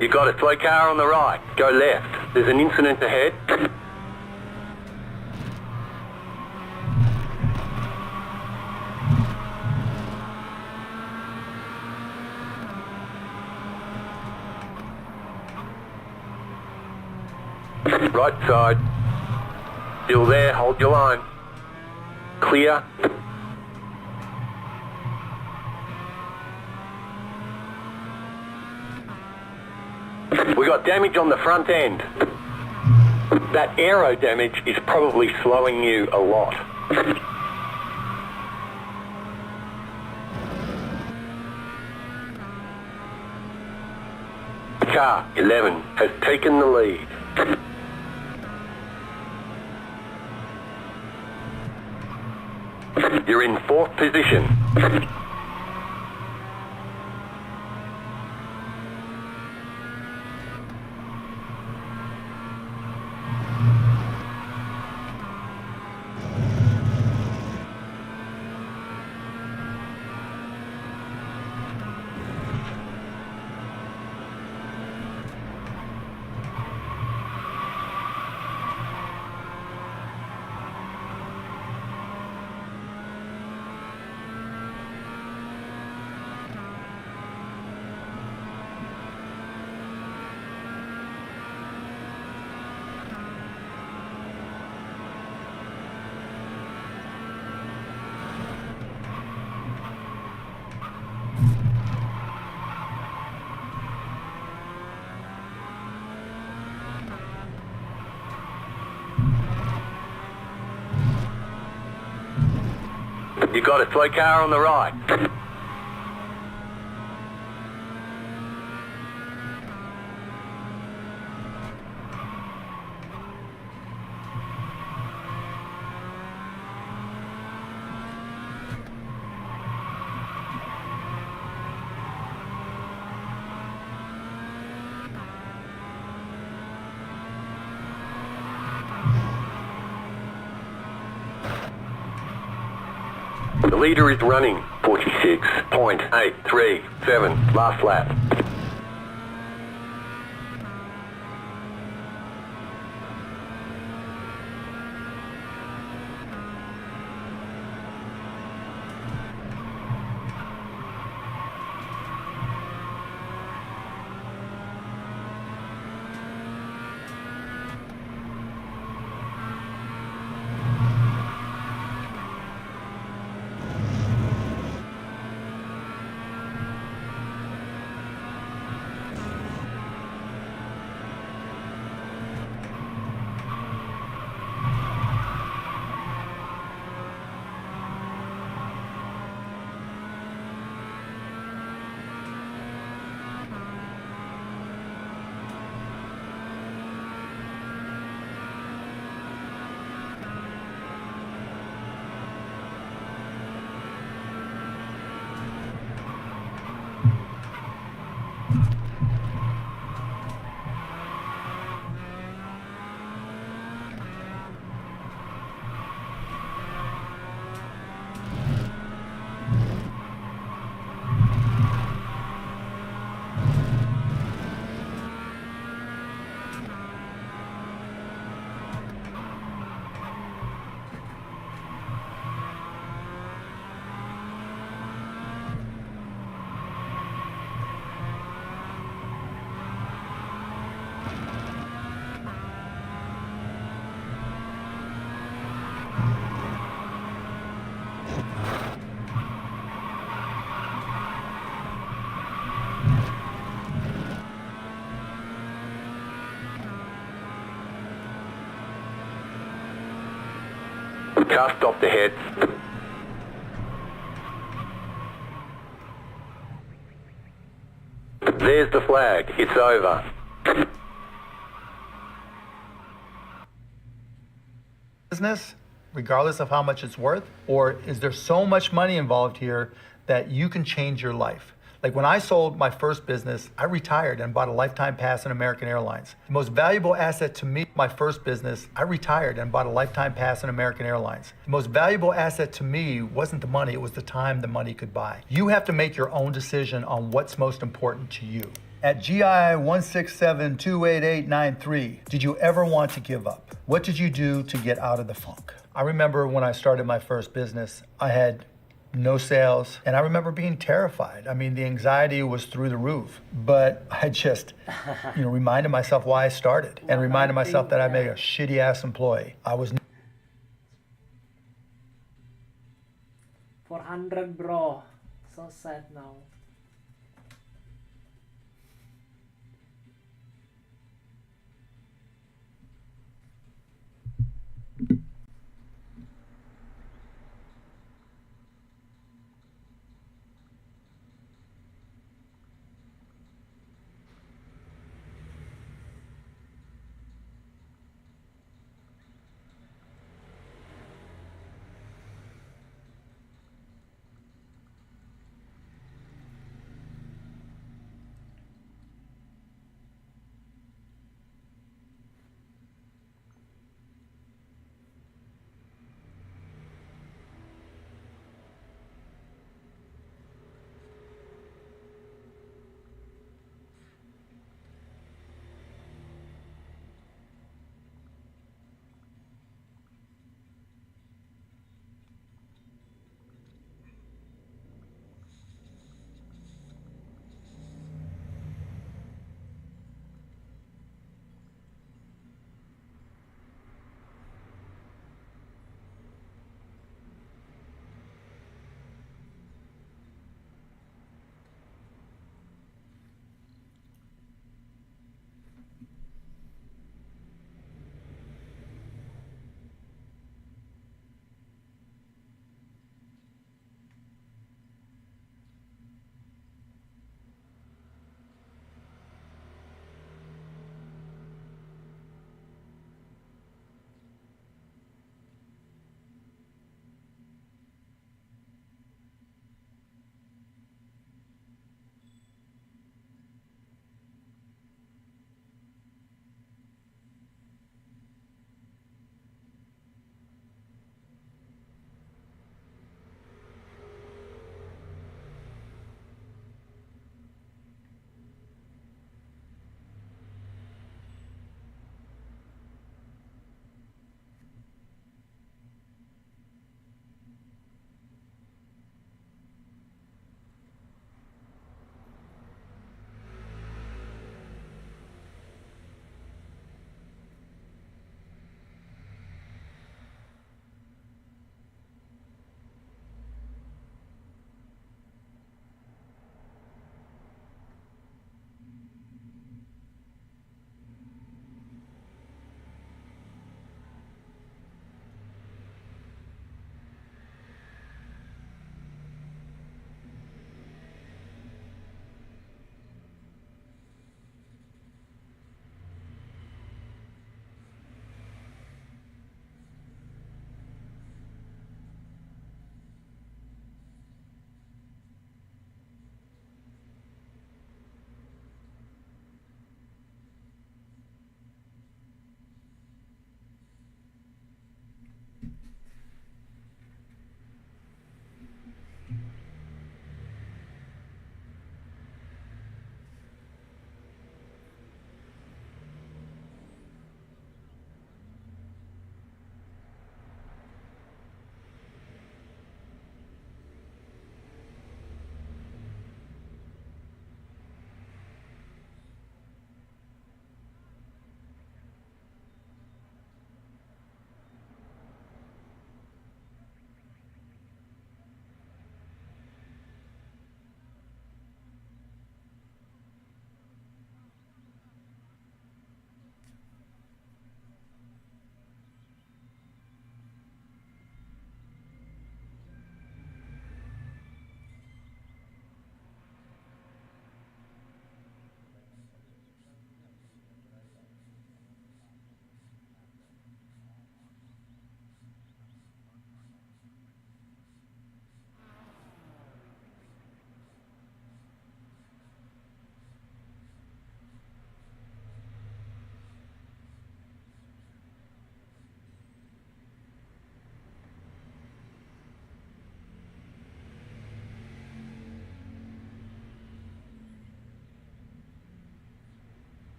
You got it. Slow car on the right. Go left. There's an incident ahead. Right side. Still there. Hold your line. Clear. We got damage on the front end. That aero damage is probably slowing you a lot. Car 11 has taken the lead. You're in fourth position. You got a slow car on the right. The leader is running 46.837, last lap. Car stopped ahead. There's the flag. It's over. Business, regardless of how much it's worth, or is there so much money involved here that you can change your life? Like when I sold my first business, I retired and bought a lifetime pass in American Airlines. The most valuable asset to me, my first business, I retired and bought a lifetime pass in American Airlines. The most valuable asset to me wasn't the money, it was the time the money could buy. You have to make your own decision on what's most important to you. At GI 167-28893, did you ever want to give up? What did you do to get out of the funk? I remember when I started my first business, I had no sales, and I remember being terrified. I mean, the anxiety was through the roof, but I just, reminded myself why I started and reminded myself that I made a shitty ass employee. I was 400 bro. So sad now.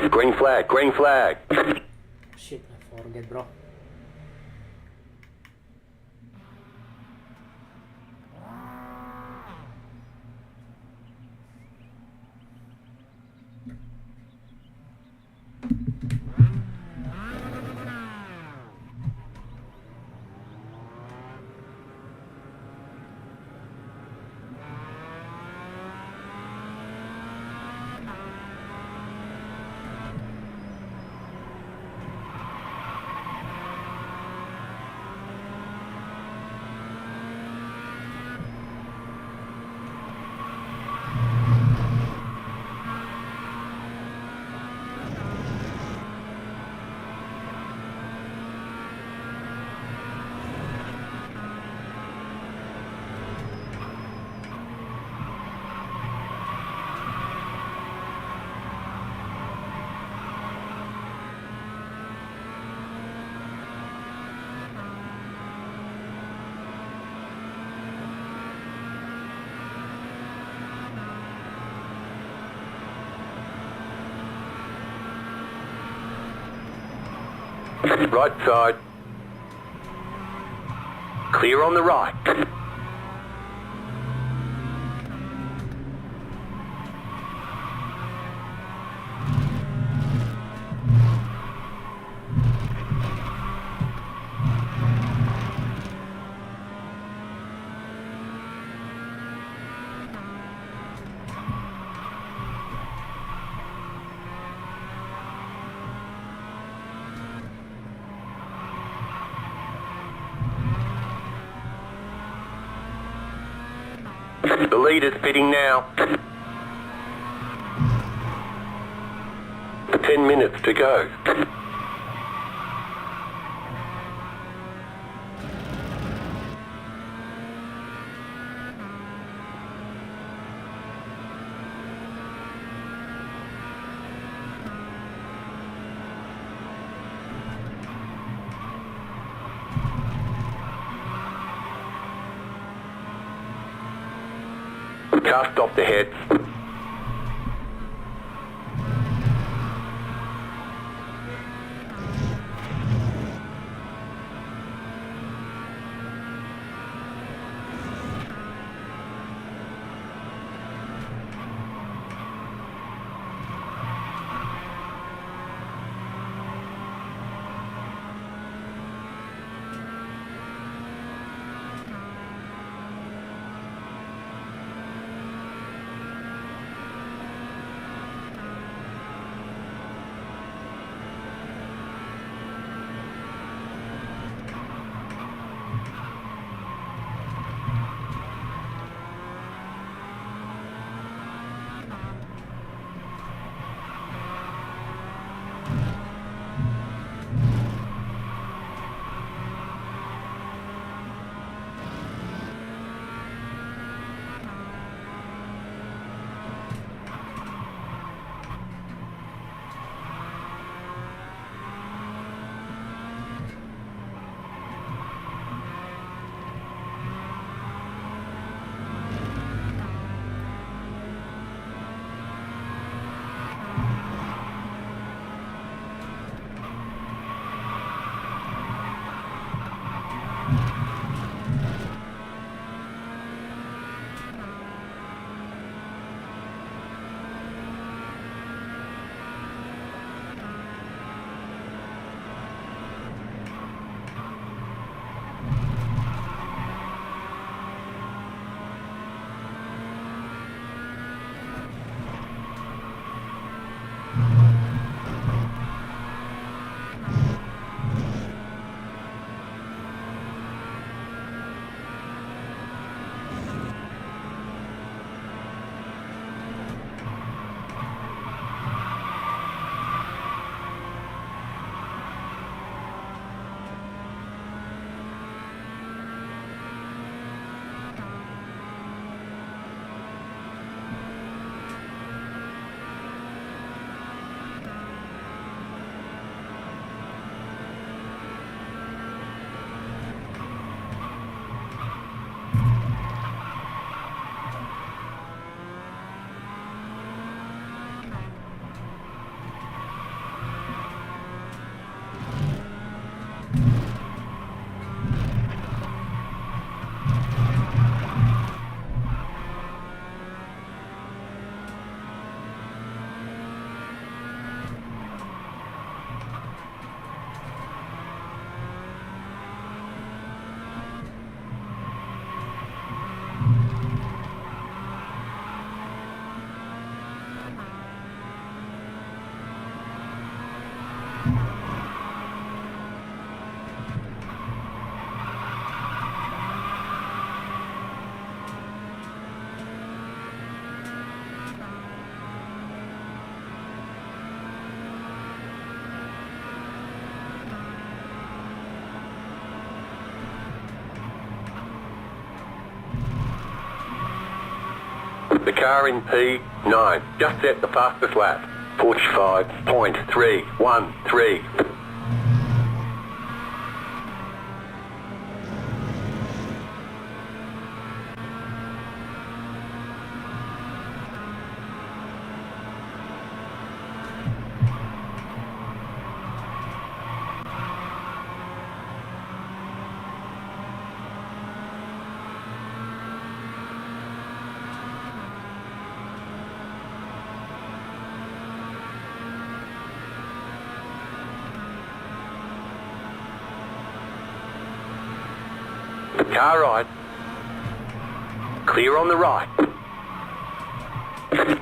Green flag, green flag. Shit, I forget, bro. Right side. Clear on the right. The lead is fitting now. 10 minutes to go. Cast off the head. The car in P9 just set the fastest lap. 45.313. Car right. Clear on the right.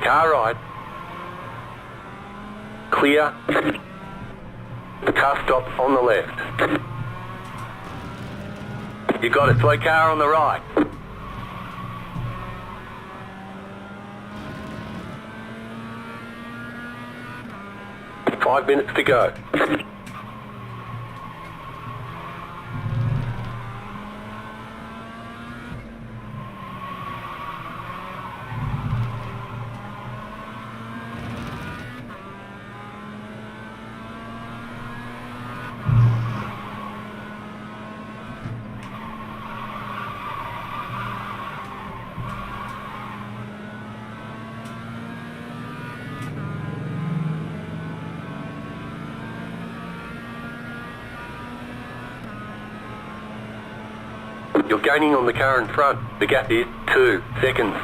Car right. Clear. Car stop on the left. You got it. Slow car on the right. Five minutes to go. You're gaining on the car in front. The gap is 2 seconds.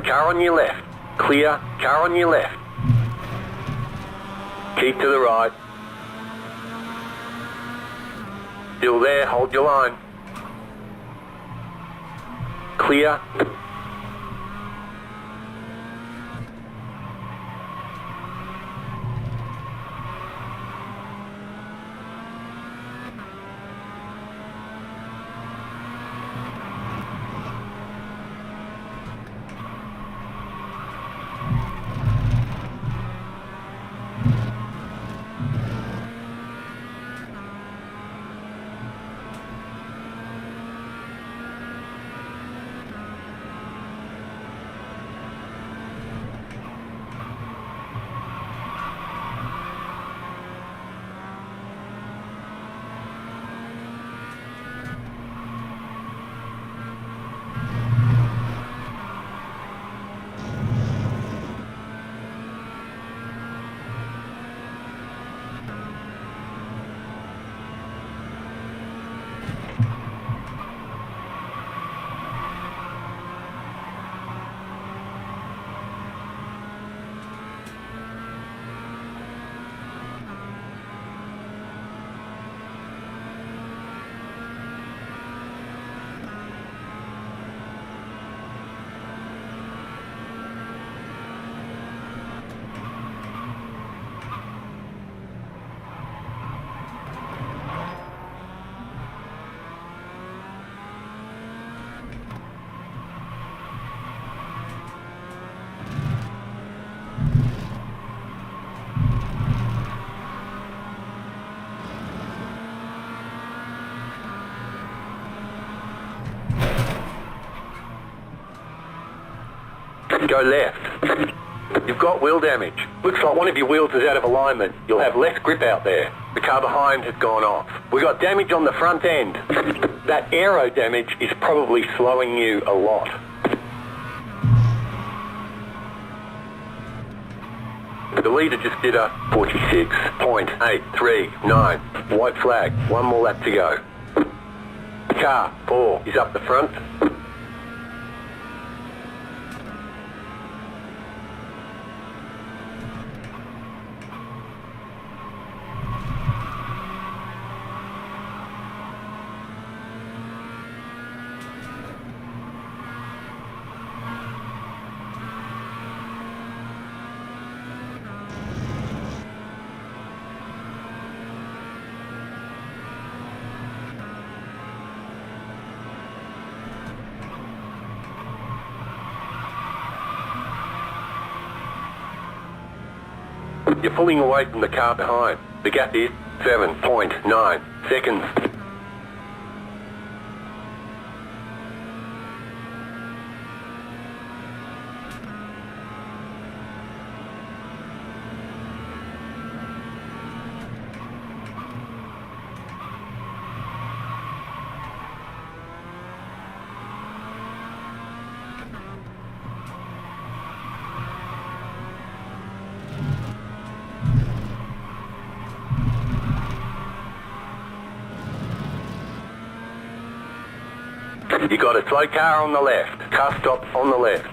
Car on your left. Clear. Car on your left. Keep to the right. Still there. Hold your line. Clear. Go left. You've got wheel damage. Looks like one of your wheels is out of alignment. You'll have less grip out there. The car behind has gone off. We got damage on the front end. That aero damage is probably slowing you a lot. The leader just did a 46.839. White flag. One more lap to go. Car 4 is up the front. You're pulling away from the car behind. The gap is 7.9 seconds. You got a slow car on the left. Car stop on the left.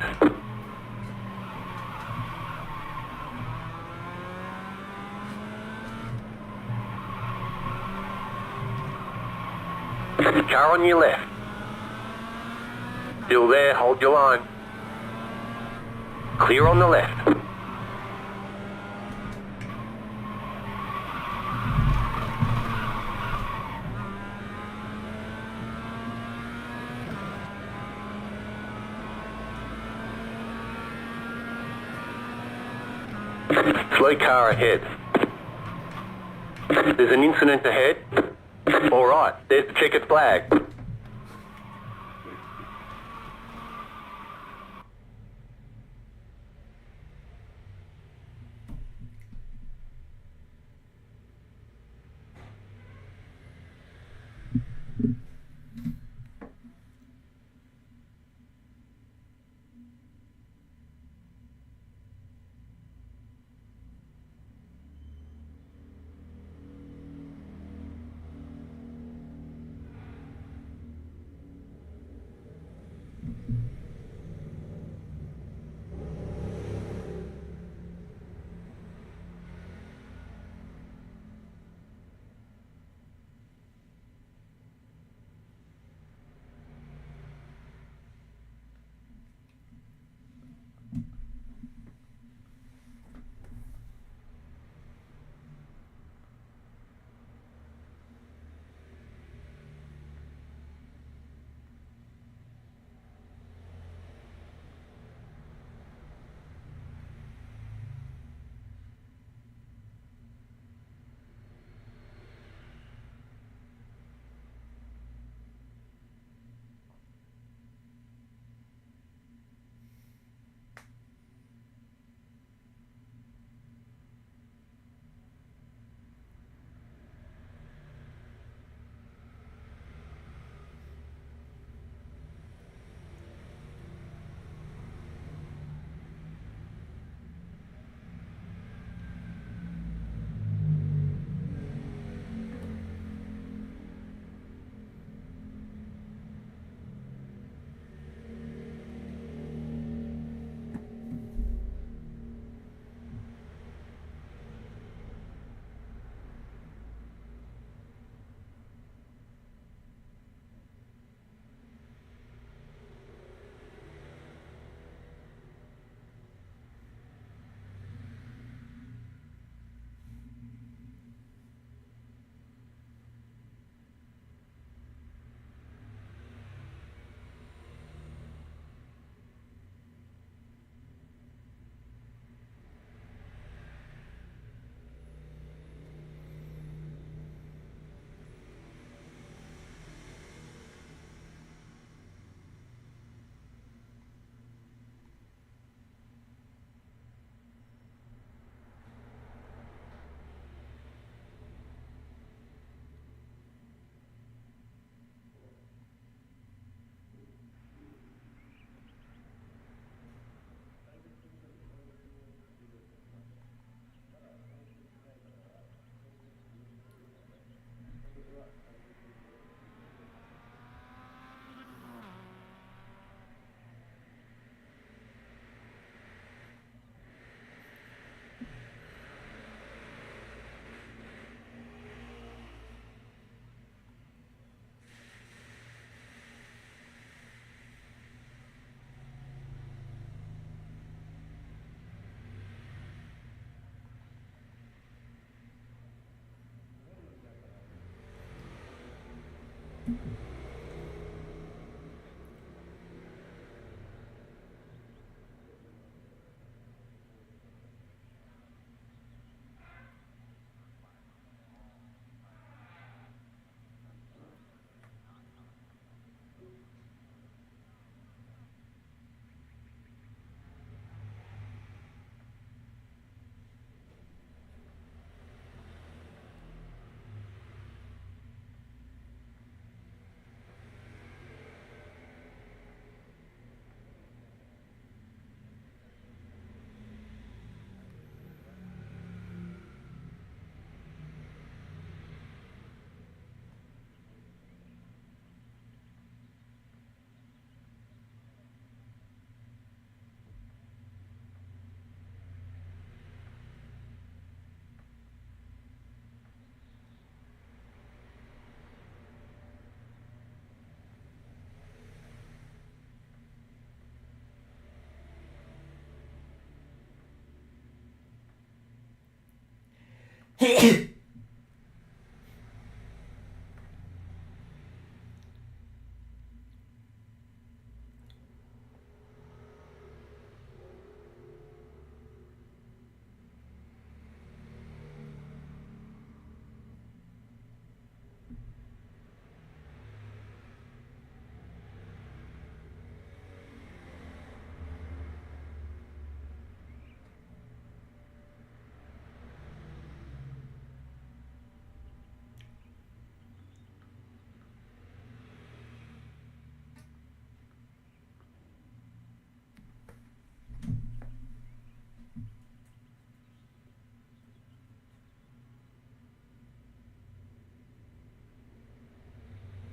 Car on your left. Still there, hold your line. Clear on the left. Slow car ahead. There's an incident ahead. All right, there's the checkered flag.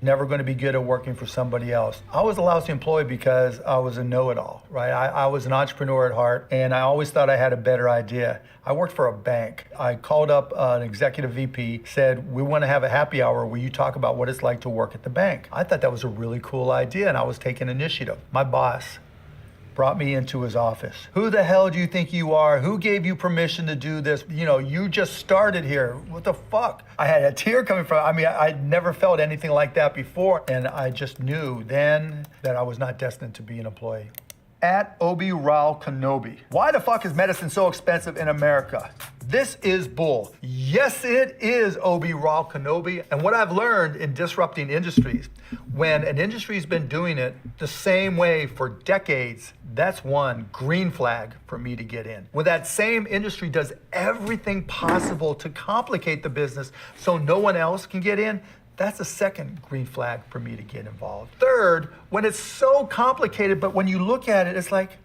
Never going to be good at working for somebody else. I was a lousy employee because I was a know-it-all, right? I was an entrepreneur at heart, and I always thought I had a better idea. I worked for a bank. I called up an executive VP, said, we want to have a happy hour where you talk about what it's like to work at the bank. I thought that was a really cool idea, and I was taking initiative. My boss brought me into his office. Who the hell do you think you are? Who gave you permission to do this? You know, you just started here. What the fuck? I had a tear coming from, I'd never felt anything like that before. And I just knew then that I was not destined to be an employee. At Obi Rao Kenobi. Why the fuck is medicine so expensive in America? This is bull. Yes, it is, Obi Rao Kenobi. And what I've learned in disrupting industries, when an industry's been doing it the same way for decades, that's one green flag for me to get in. When that same industry does everything possible to complicate the business so no one else can get in, that's a second green flag for me to get involved. Third, when it's so complicated, but when you look at it, it's like,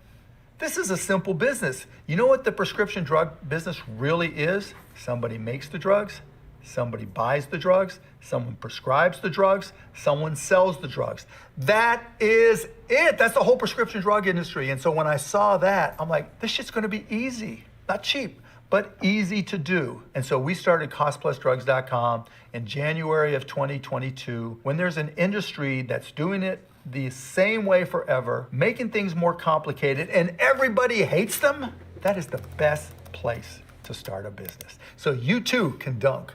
this is a simple business. You know what the prescription drug business really is? Somebody makes the drugs, somebody buys the drugs, someone prescribes the drugs, someone sells the drugs. That is it. That's the whole prescription drug industry. And so when I saw that, I'm like, this shit's gonna be easy, not cheap, but easy to do. And so we started costplusdrugs.com in January of 2022. When there's an industry that's doing it the same way forever, making things more complicated, and everybody hates them, that is the best place to start a business. So you too can dunk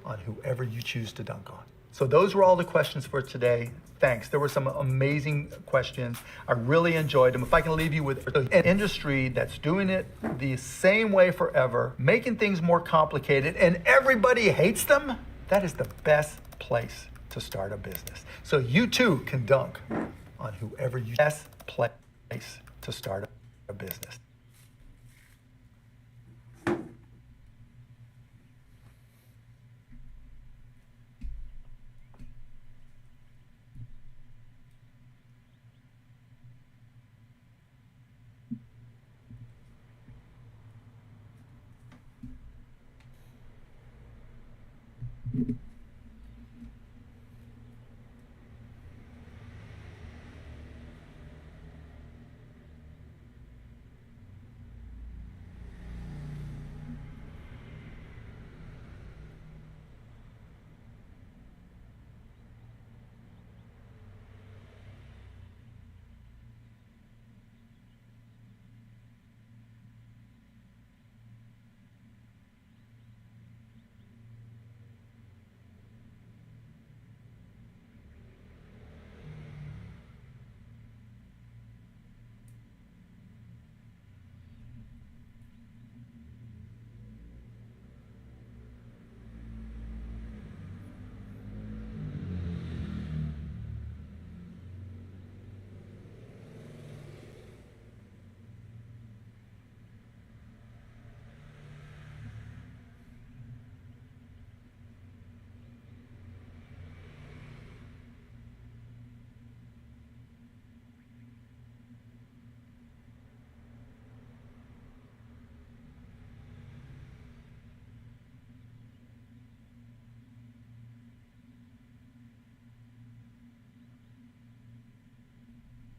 on whoever you choose to dunk on. So those were all the questions for today. Thanks. There were some amazing questions. I really enjoyed them. If I can leave you with an industry that's doing it the same way forever, making things more complicated, and everybody hates them, that is the best place to start a business. So you too can dunk on whoever you best place to start a business.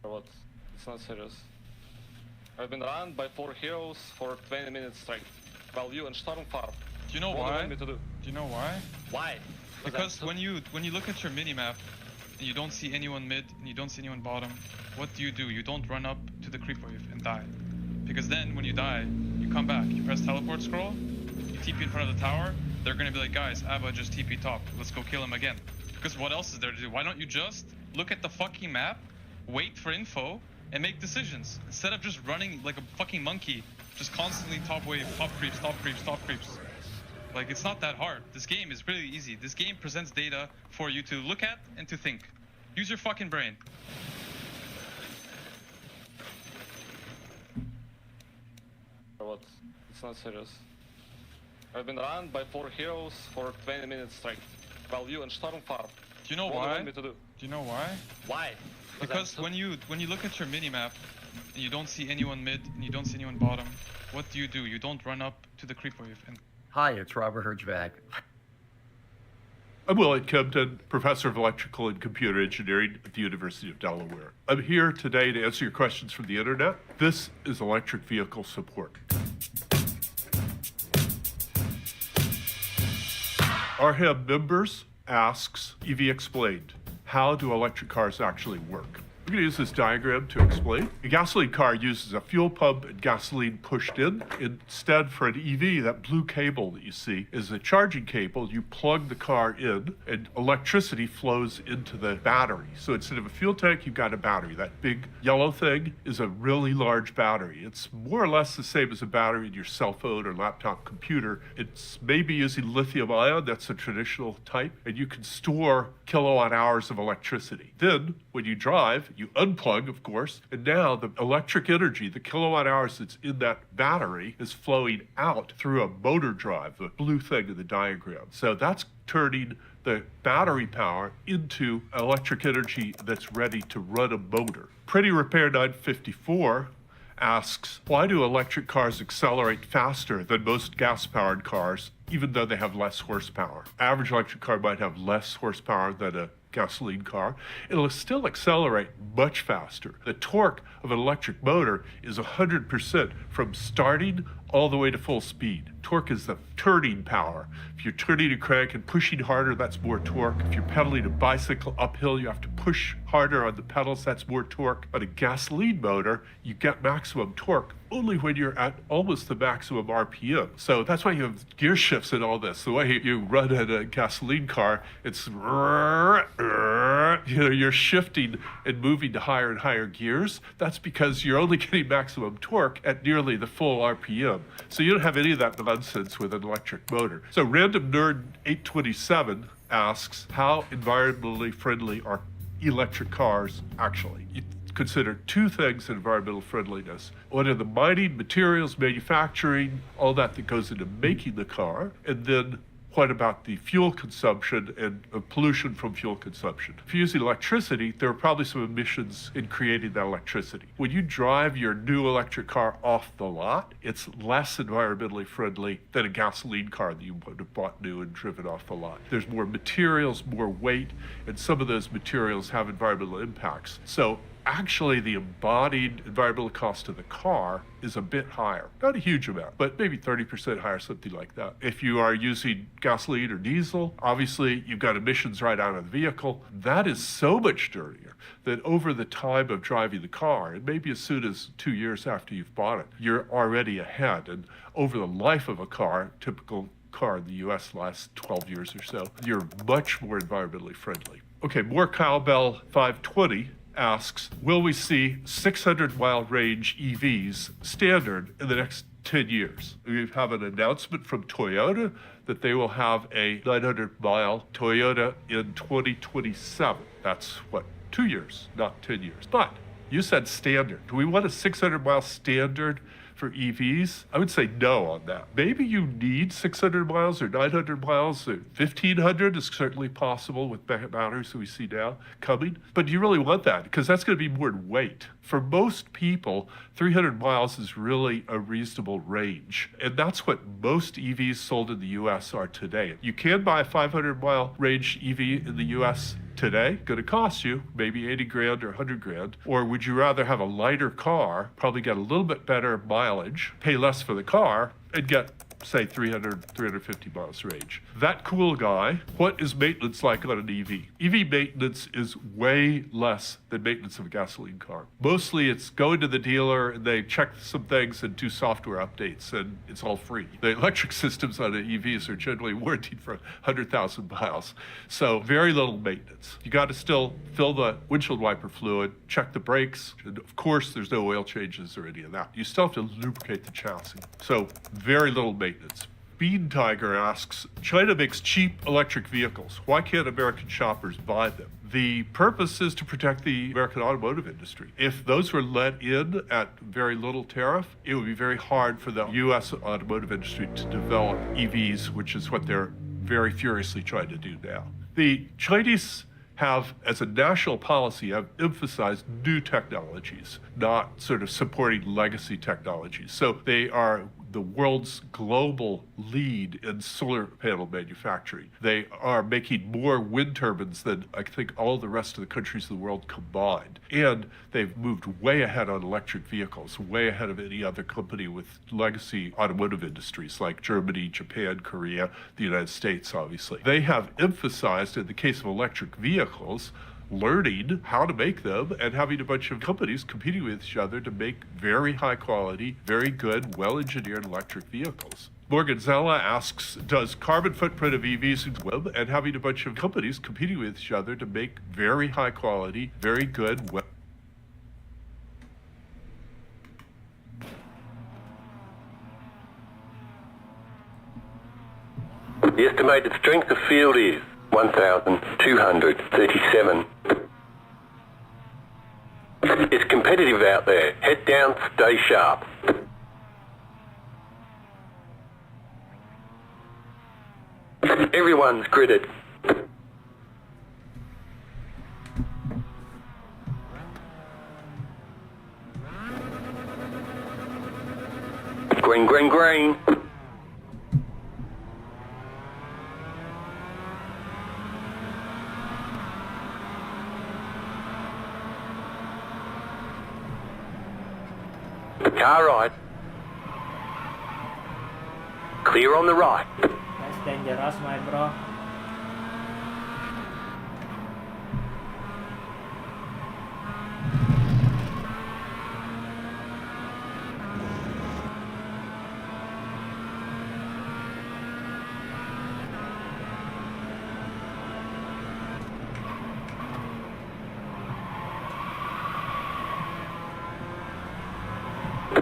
What? It's not serious. I've been run by 4 heroes for 20 minutes straight, while you and Stormfar. Do you know what do you why? want me to do? Do you know why? Why? Because when you look at your minimap and you don't see anyone mid and you don't see anyone bottom, what do? You don't run up to the creep wave and die. Because then when you die, you come back, you press teleport scroll, you TP in front of the tower, they're gonna be like, guys, Abba just TP top, let's go kill him again. Because what else is there to do? Why don't you just look at the fucking map, wait for info, and make decisions, instead of just running like a fucking monkey, just constantly top wave, top creeps, top creeps, top creeps. Like, it's not that hard. This game is really easy. This game presents data for you to look at and to think. Use your fucking brain. What? It's not serious. I've been run by 4 heroes for 20 minutes straight, while you and Stormfar. Do you know what why? do you want me to do? Do you know why? Why? Because when you look at your minimap and you don't see anyone mid and you don't see anyone bottom, what do? You don't run up to the creep wave and... Hi, it's Robert Herjavec. I'm Willard Kempton, Professor of Electrical and Computer Engineering at the University of Delaware. I'm here today to answer your questions from the internet. This is electric vehicle support. RHAB Members asks, EV Explained, how do electric cars actually work? I'm going to use this diagram to explain. A gasoline car uses a fuel pump and gasoline pushed in. Instead, for an EV, that blue cable that you see is a charging cable. You plug the car in, and electricity flows into the battery. So instead of a fuel tank, you've got a battery. That big yellow thing is a really large battery. It's more or less the same as a battery in your cell phone or laptop computer. It's maybe using lithium ion, that's a traditional type, and you can store kilowatt hours of electricity. Then, when you drive, you unplug, of course, and now the electric energy, the kilowatt hours that's in that battery, is flowing out through a motor drive, the blue thing in the diagram. So that's turning the battery power into electric energy that's ready to run a motor. Pretty Repair 954 asks, why do electric cars accelerate faster than most gas-powered cars, even though they have less horsepower? Average electric car might have less horsepower than a gasoline car. It'll still accelerate much faster. The torque of an electric motor is 100% from starting all the way to full speed. Torque is the turning power. If you're turning a crank and pushing harder, that's more torque. If you're pedaling a bicycle uphill, you have to push harder on the pedals, that's more torque. On a gasoline motor, you get maximum torque only when you're at almost the maximum RPM. So that's why you have gear shifts and all this. The way you run in a gasoline car, it's, you're shifting and moving to higher and higher gears. That's because you're only getting maximum torque at nearly the full RPM. So you don't have any of that nonsense with an electric motor. So Random Nerd 827 asks, how environmentally friendly are electric cars actually? You consider two things in environmental friendliness. What are the mining, materials, manufacturing, all that goes into making the car, and then what about the fuel consumption and pollution from fuel consumption? If you're using electricity, there are probably some emissions in creating that electricity. When you drive your new electric car off the lot, it's less environmentally friendly than a gasoline car that you would have bought new and driven off the lot. There's more materials, more weight, and some of those materials have environmental impacts. So actually, the embodied environmental cost of the car is a bit higher. Not a huge amount, but maybe 30% higher, something like that. If you are using gasoline or diesel, obviously you've got emissions right out of the vehicle. That is so much dirtier that over the time of driving the car, and maybe as soon as 2 years after you've bought it, you're already ahead. And over the life of a car, typical car in the US lasts 12 years or so, you're much more environmentally friendly. Okay, more Cowbell 520 asks, will we see 600-mile range EVs standard in the next 10 years? We have an announcement from Toyota that they will have a 900-mile Toyota in 2027. That's, 2 years, not 10 years. But you said standard. Do we want a 600-mile standard for EVs? I would say no on that. Maybe you need 600 miles or 900 miles or 1,500 is certainly possible with batteries that we see now coming. But do you really want that? Because that's going to be more weight. For most people, 300 miles is really a reasonable range. And that's what most EVs sold in the US are today. You can buy a 500-mile range EV in the US today going to cost you maybe 80 grand or 100 grand? Or would you rather have a lighter car, probably get a little bit better mileage, pay less for the car, and get, say, 300, 350 miles range? That cool guy, what is maintenance like on an EV? EV maintenance is way less than maintenance of a gasoline car. Mostly it's going to the dealer and they check some things and do software updates, and it's all free. The electric systems on the EVs are generally warranted for 100,000 miles. So very little maintenance. You got to still fill the windshield wiper fluid, check the brakes, and of course there's no oil changes or any of that. You still have to lubricate the chassis. So very little maintenance. Bean Tiger asks, China makes cheap electric vehicles. Why can't American shoppers buy them? The purpose is to protect the American automotive industry. If those were let in at very little tariff, it would be very hard for the U.S. automotive industry to develop EVs, which is what they're very furiously trying to do now. The Chinese have, as a national policy, have emphasized new technologies, not sort of supporting legacy technologies. So they are the world's global lead in solar panel manufacturing. They are making more wind turbines than I think all the rest of the countries of the world combined. And they've moved way ahead on electric vehicles, way ahead of any other company with legacy automotive industries like Germany, Japan, Korea, the United States, obviously. They have emphasized, in the case of electric vehicles, learning how to make them and having a bunch of companies competing with each other to make very high quality, very good, well-engineered electric vehicles. Morgan Zella asks, does carbon footprint of EVs web and having a bunch of companies competing with each other to make very high quality, very good, The estimated strength of field is 1,237. It's competitive out there. Head down, stay sharp. Everyone's gridded. Green, green, green. Car right. Clear on the right. That's dangerous, my bro.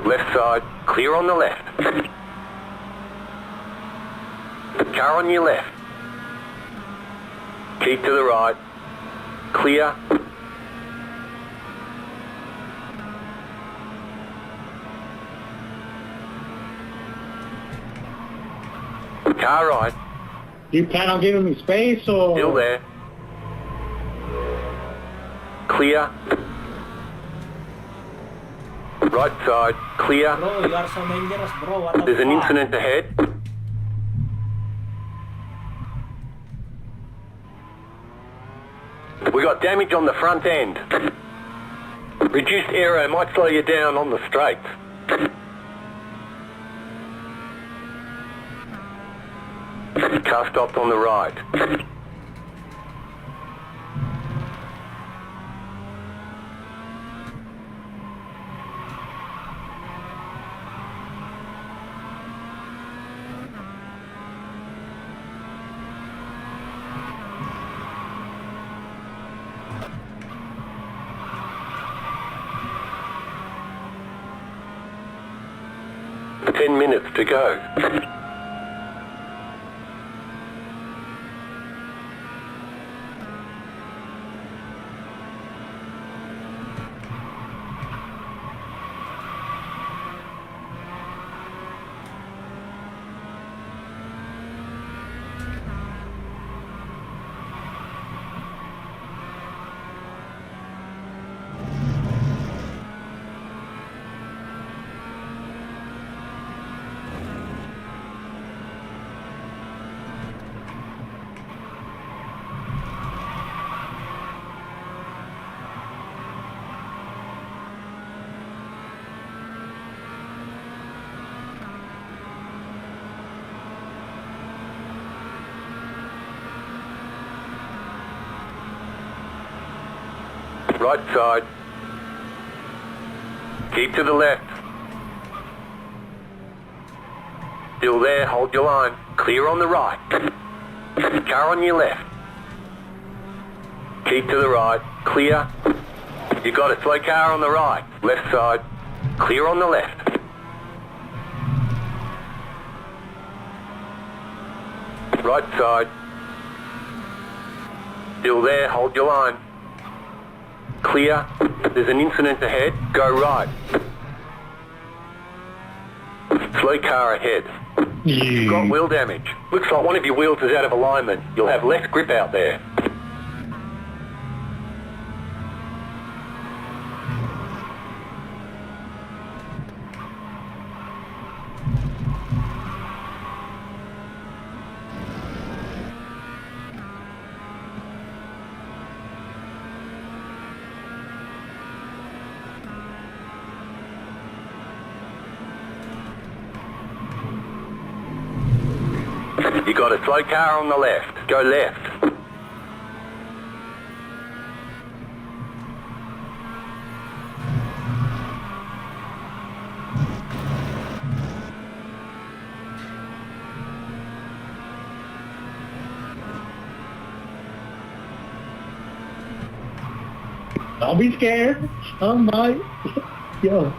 Left side, clear on the left. Car on your left. Keep to the right. Clear. Car right. You plan on giving me space or? Still there. Clear. Right side, clear. Bro, you are so dangerous, bro. What the There's an fuck? incident ahead. We got damage on the front end. Reduced aero might slow you down on the straight. Car stopped on the right. Ten minutes to go. Right side. Keep to the left. Still there, hold your line. Clear on the right. Car on your left. Keep to the right. Clear. You got a slow car on the right. Left side. Clear on the left. Right side. Still there, hold your line. Clear. There's an incident ahead. Go right. Slow car ahead. You've got wheel damage. Looks like one of your wheels is out of alignment. You'll have less grip out there. You got a slow car on the left. Go left. Don't be scared. Oh my. Yo.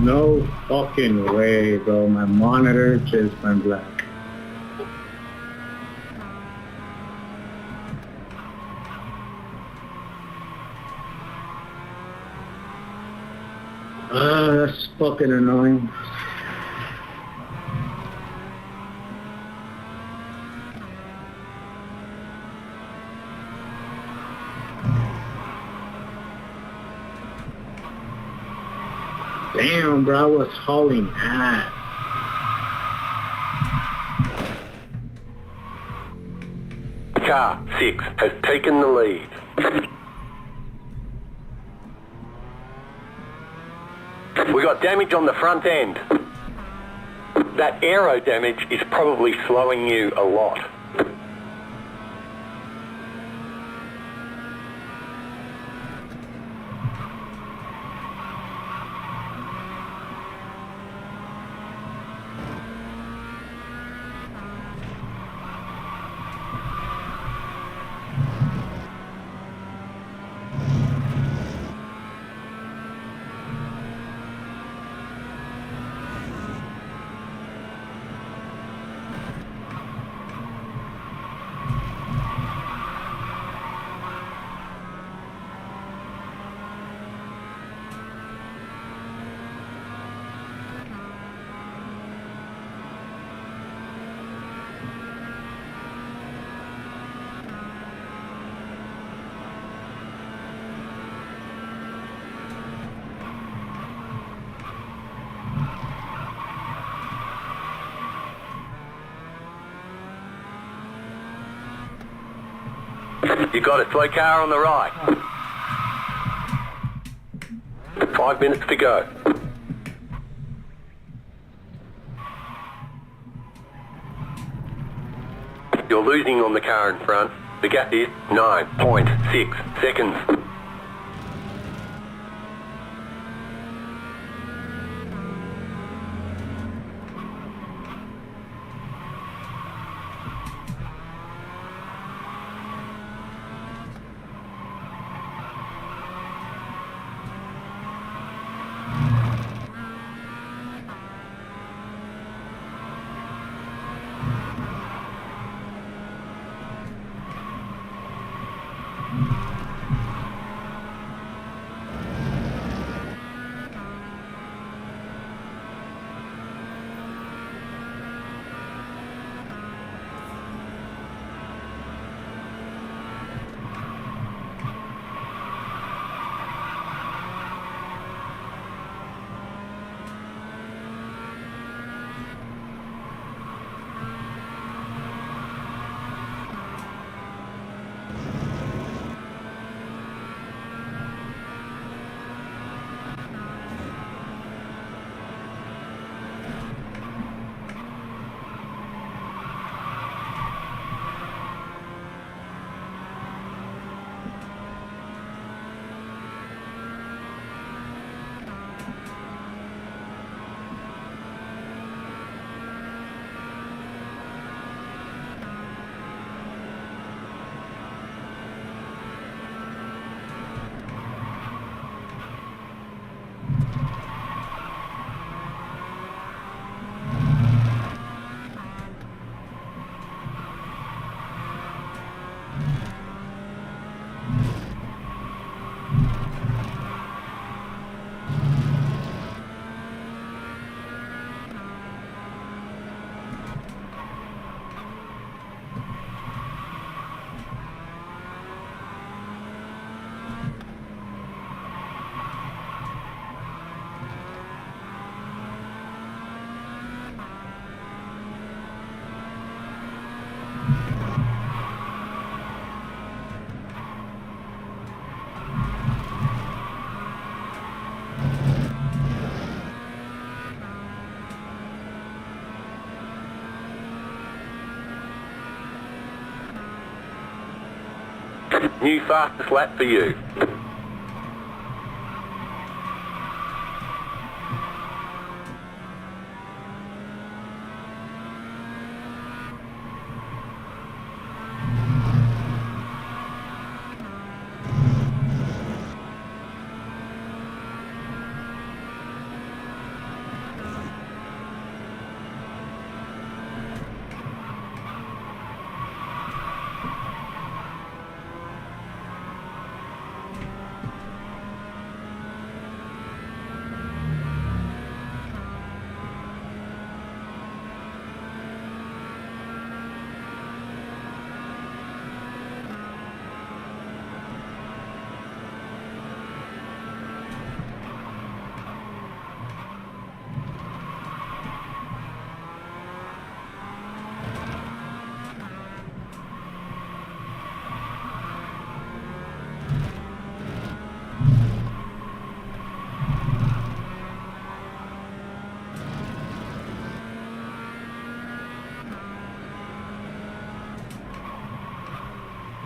No fucking way, bro. My monitor just went black. That's fucking annoying. Damn, bro, I was hauling ass. Car 6 has taken the lead. We got damage on the front end. That aero damage is probably slowing you a lot. You got a slow car on the right. 5 minutes to go. You're losing on the car in front. The gap is 9.6 seconds. New fastest lap for you.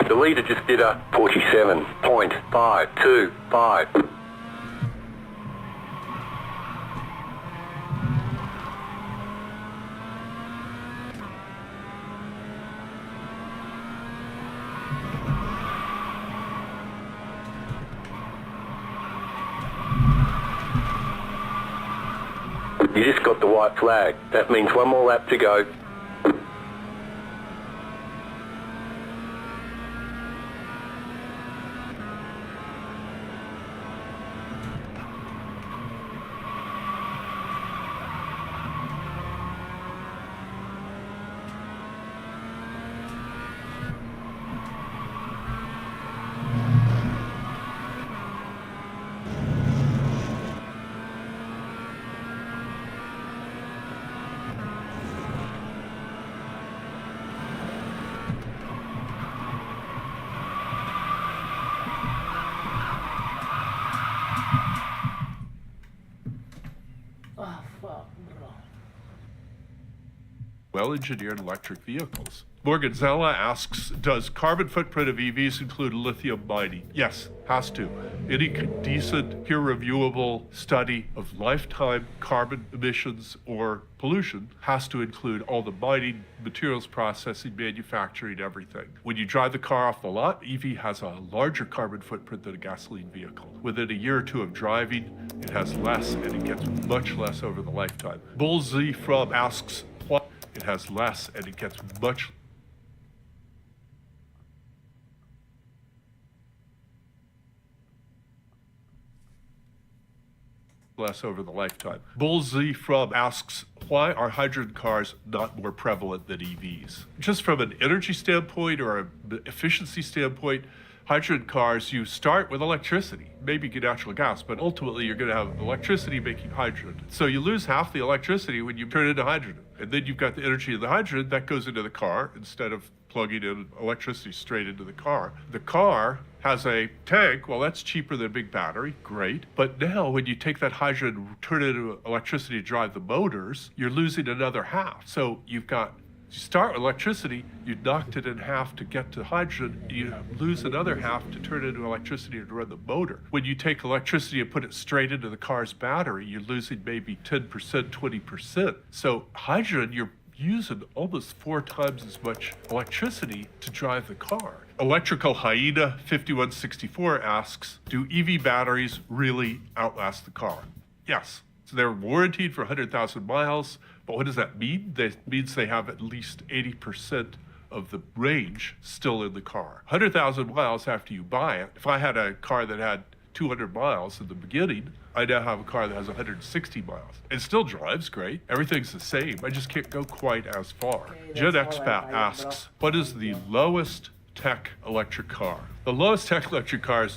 The leader just did a 47.525. You just got the white flag. That means one more lap to go. Well-engineered electric vehicles. Morgan Zella asks, does carbon footprint of EVs include lithium mining? Yes, has to. Any decent, peer-reviewable study of lifetime carbon emissions or pollution has to include all the mining, materials processing, manufacturing, everything. When you drive the car off the lot, EV has a larger carbon footprint than a gasoline vehicle. Within a year or two of driving, it has less, and it gets much less over the lifetime. Bull Z from asks, what? It has less, and it gets much less over the lifetime. Bull Z from asks, why are hydrogen cars not more prevalent than EVs? Just from an energy standpoint or an efficiency standpoint, hydrogen cars, you start with electricity, maybe get natural gas, but ultimately you're going to have electricity making hydrogen. So you lose half the electricity when you turn it into hydrogen. And then you've got the energy of the hydrogen that goes into the car instead of plugging in electricity straight into the car. The car has a tank. Well, that's cheaper than a big battery. Great. But now when you take that hydrogen and turn it into electricity to drive the motors, you're losing another half. So you start with electricity, you knocked it in half to get to hydrogen, you lose another half to turn it into electricity to run the motor. When you take electricity and put it straight into the car's battery, you're losing maybe 10%, 20%. So hydrogen, you're using almost 4 times as much electricity to drive the car. Electrical Hyena 5164 asks, do EV batteries really outlast the car? Yes. So they're warranted for 100,000 miles, but what does that mean? That means they have at least 80% of the range still in the car. 100,000 miles after you buy it. If I had a car that had 200 miles in the beginning, I now have a car that has 160 miles. It still drives great. Everything's the same. I just can't go quite as far. Gen Expat asks, what is the lowest tech electric car? The lowest tech electric car is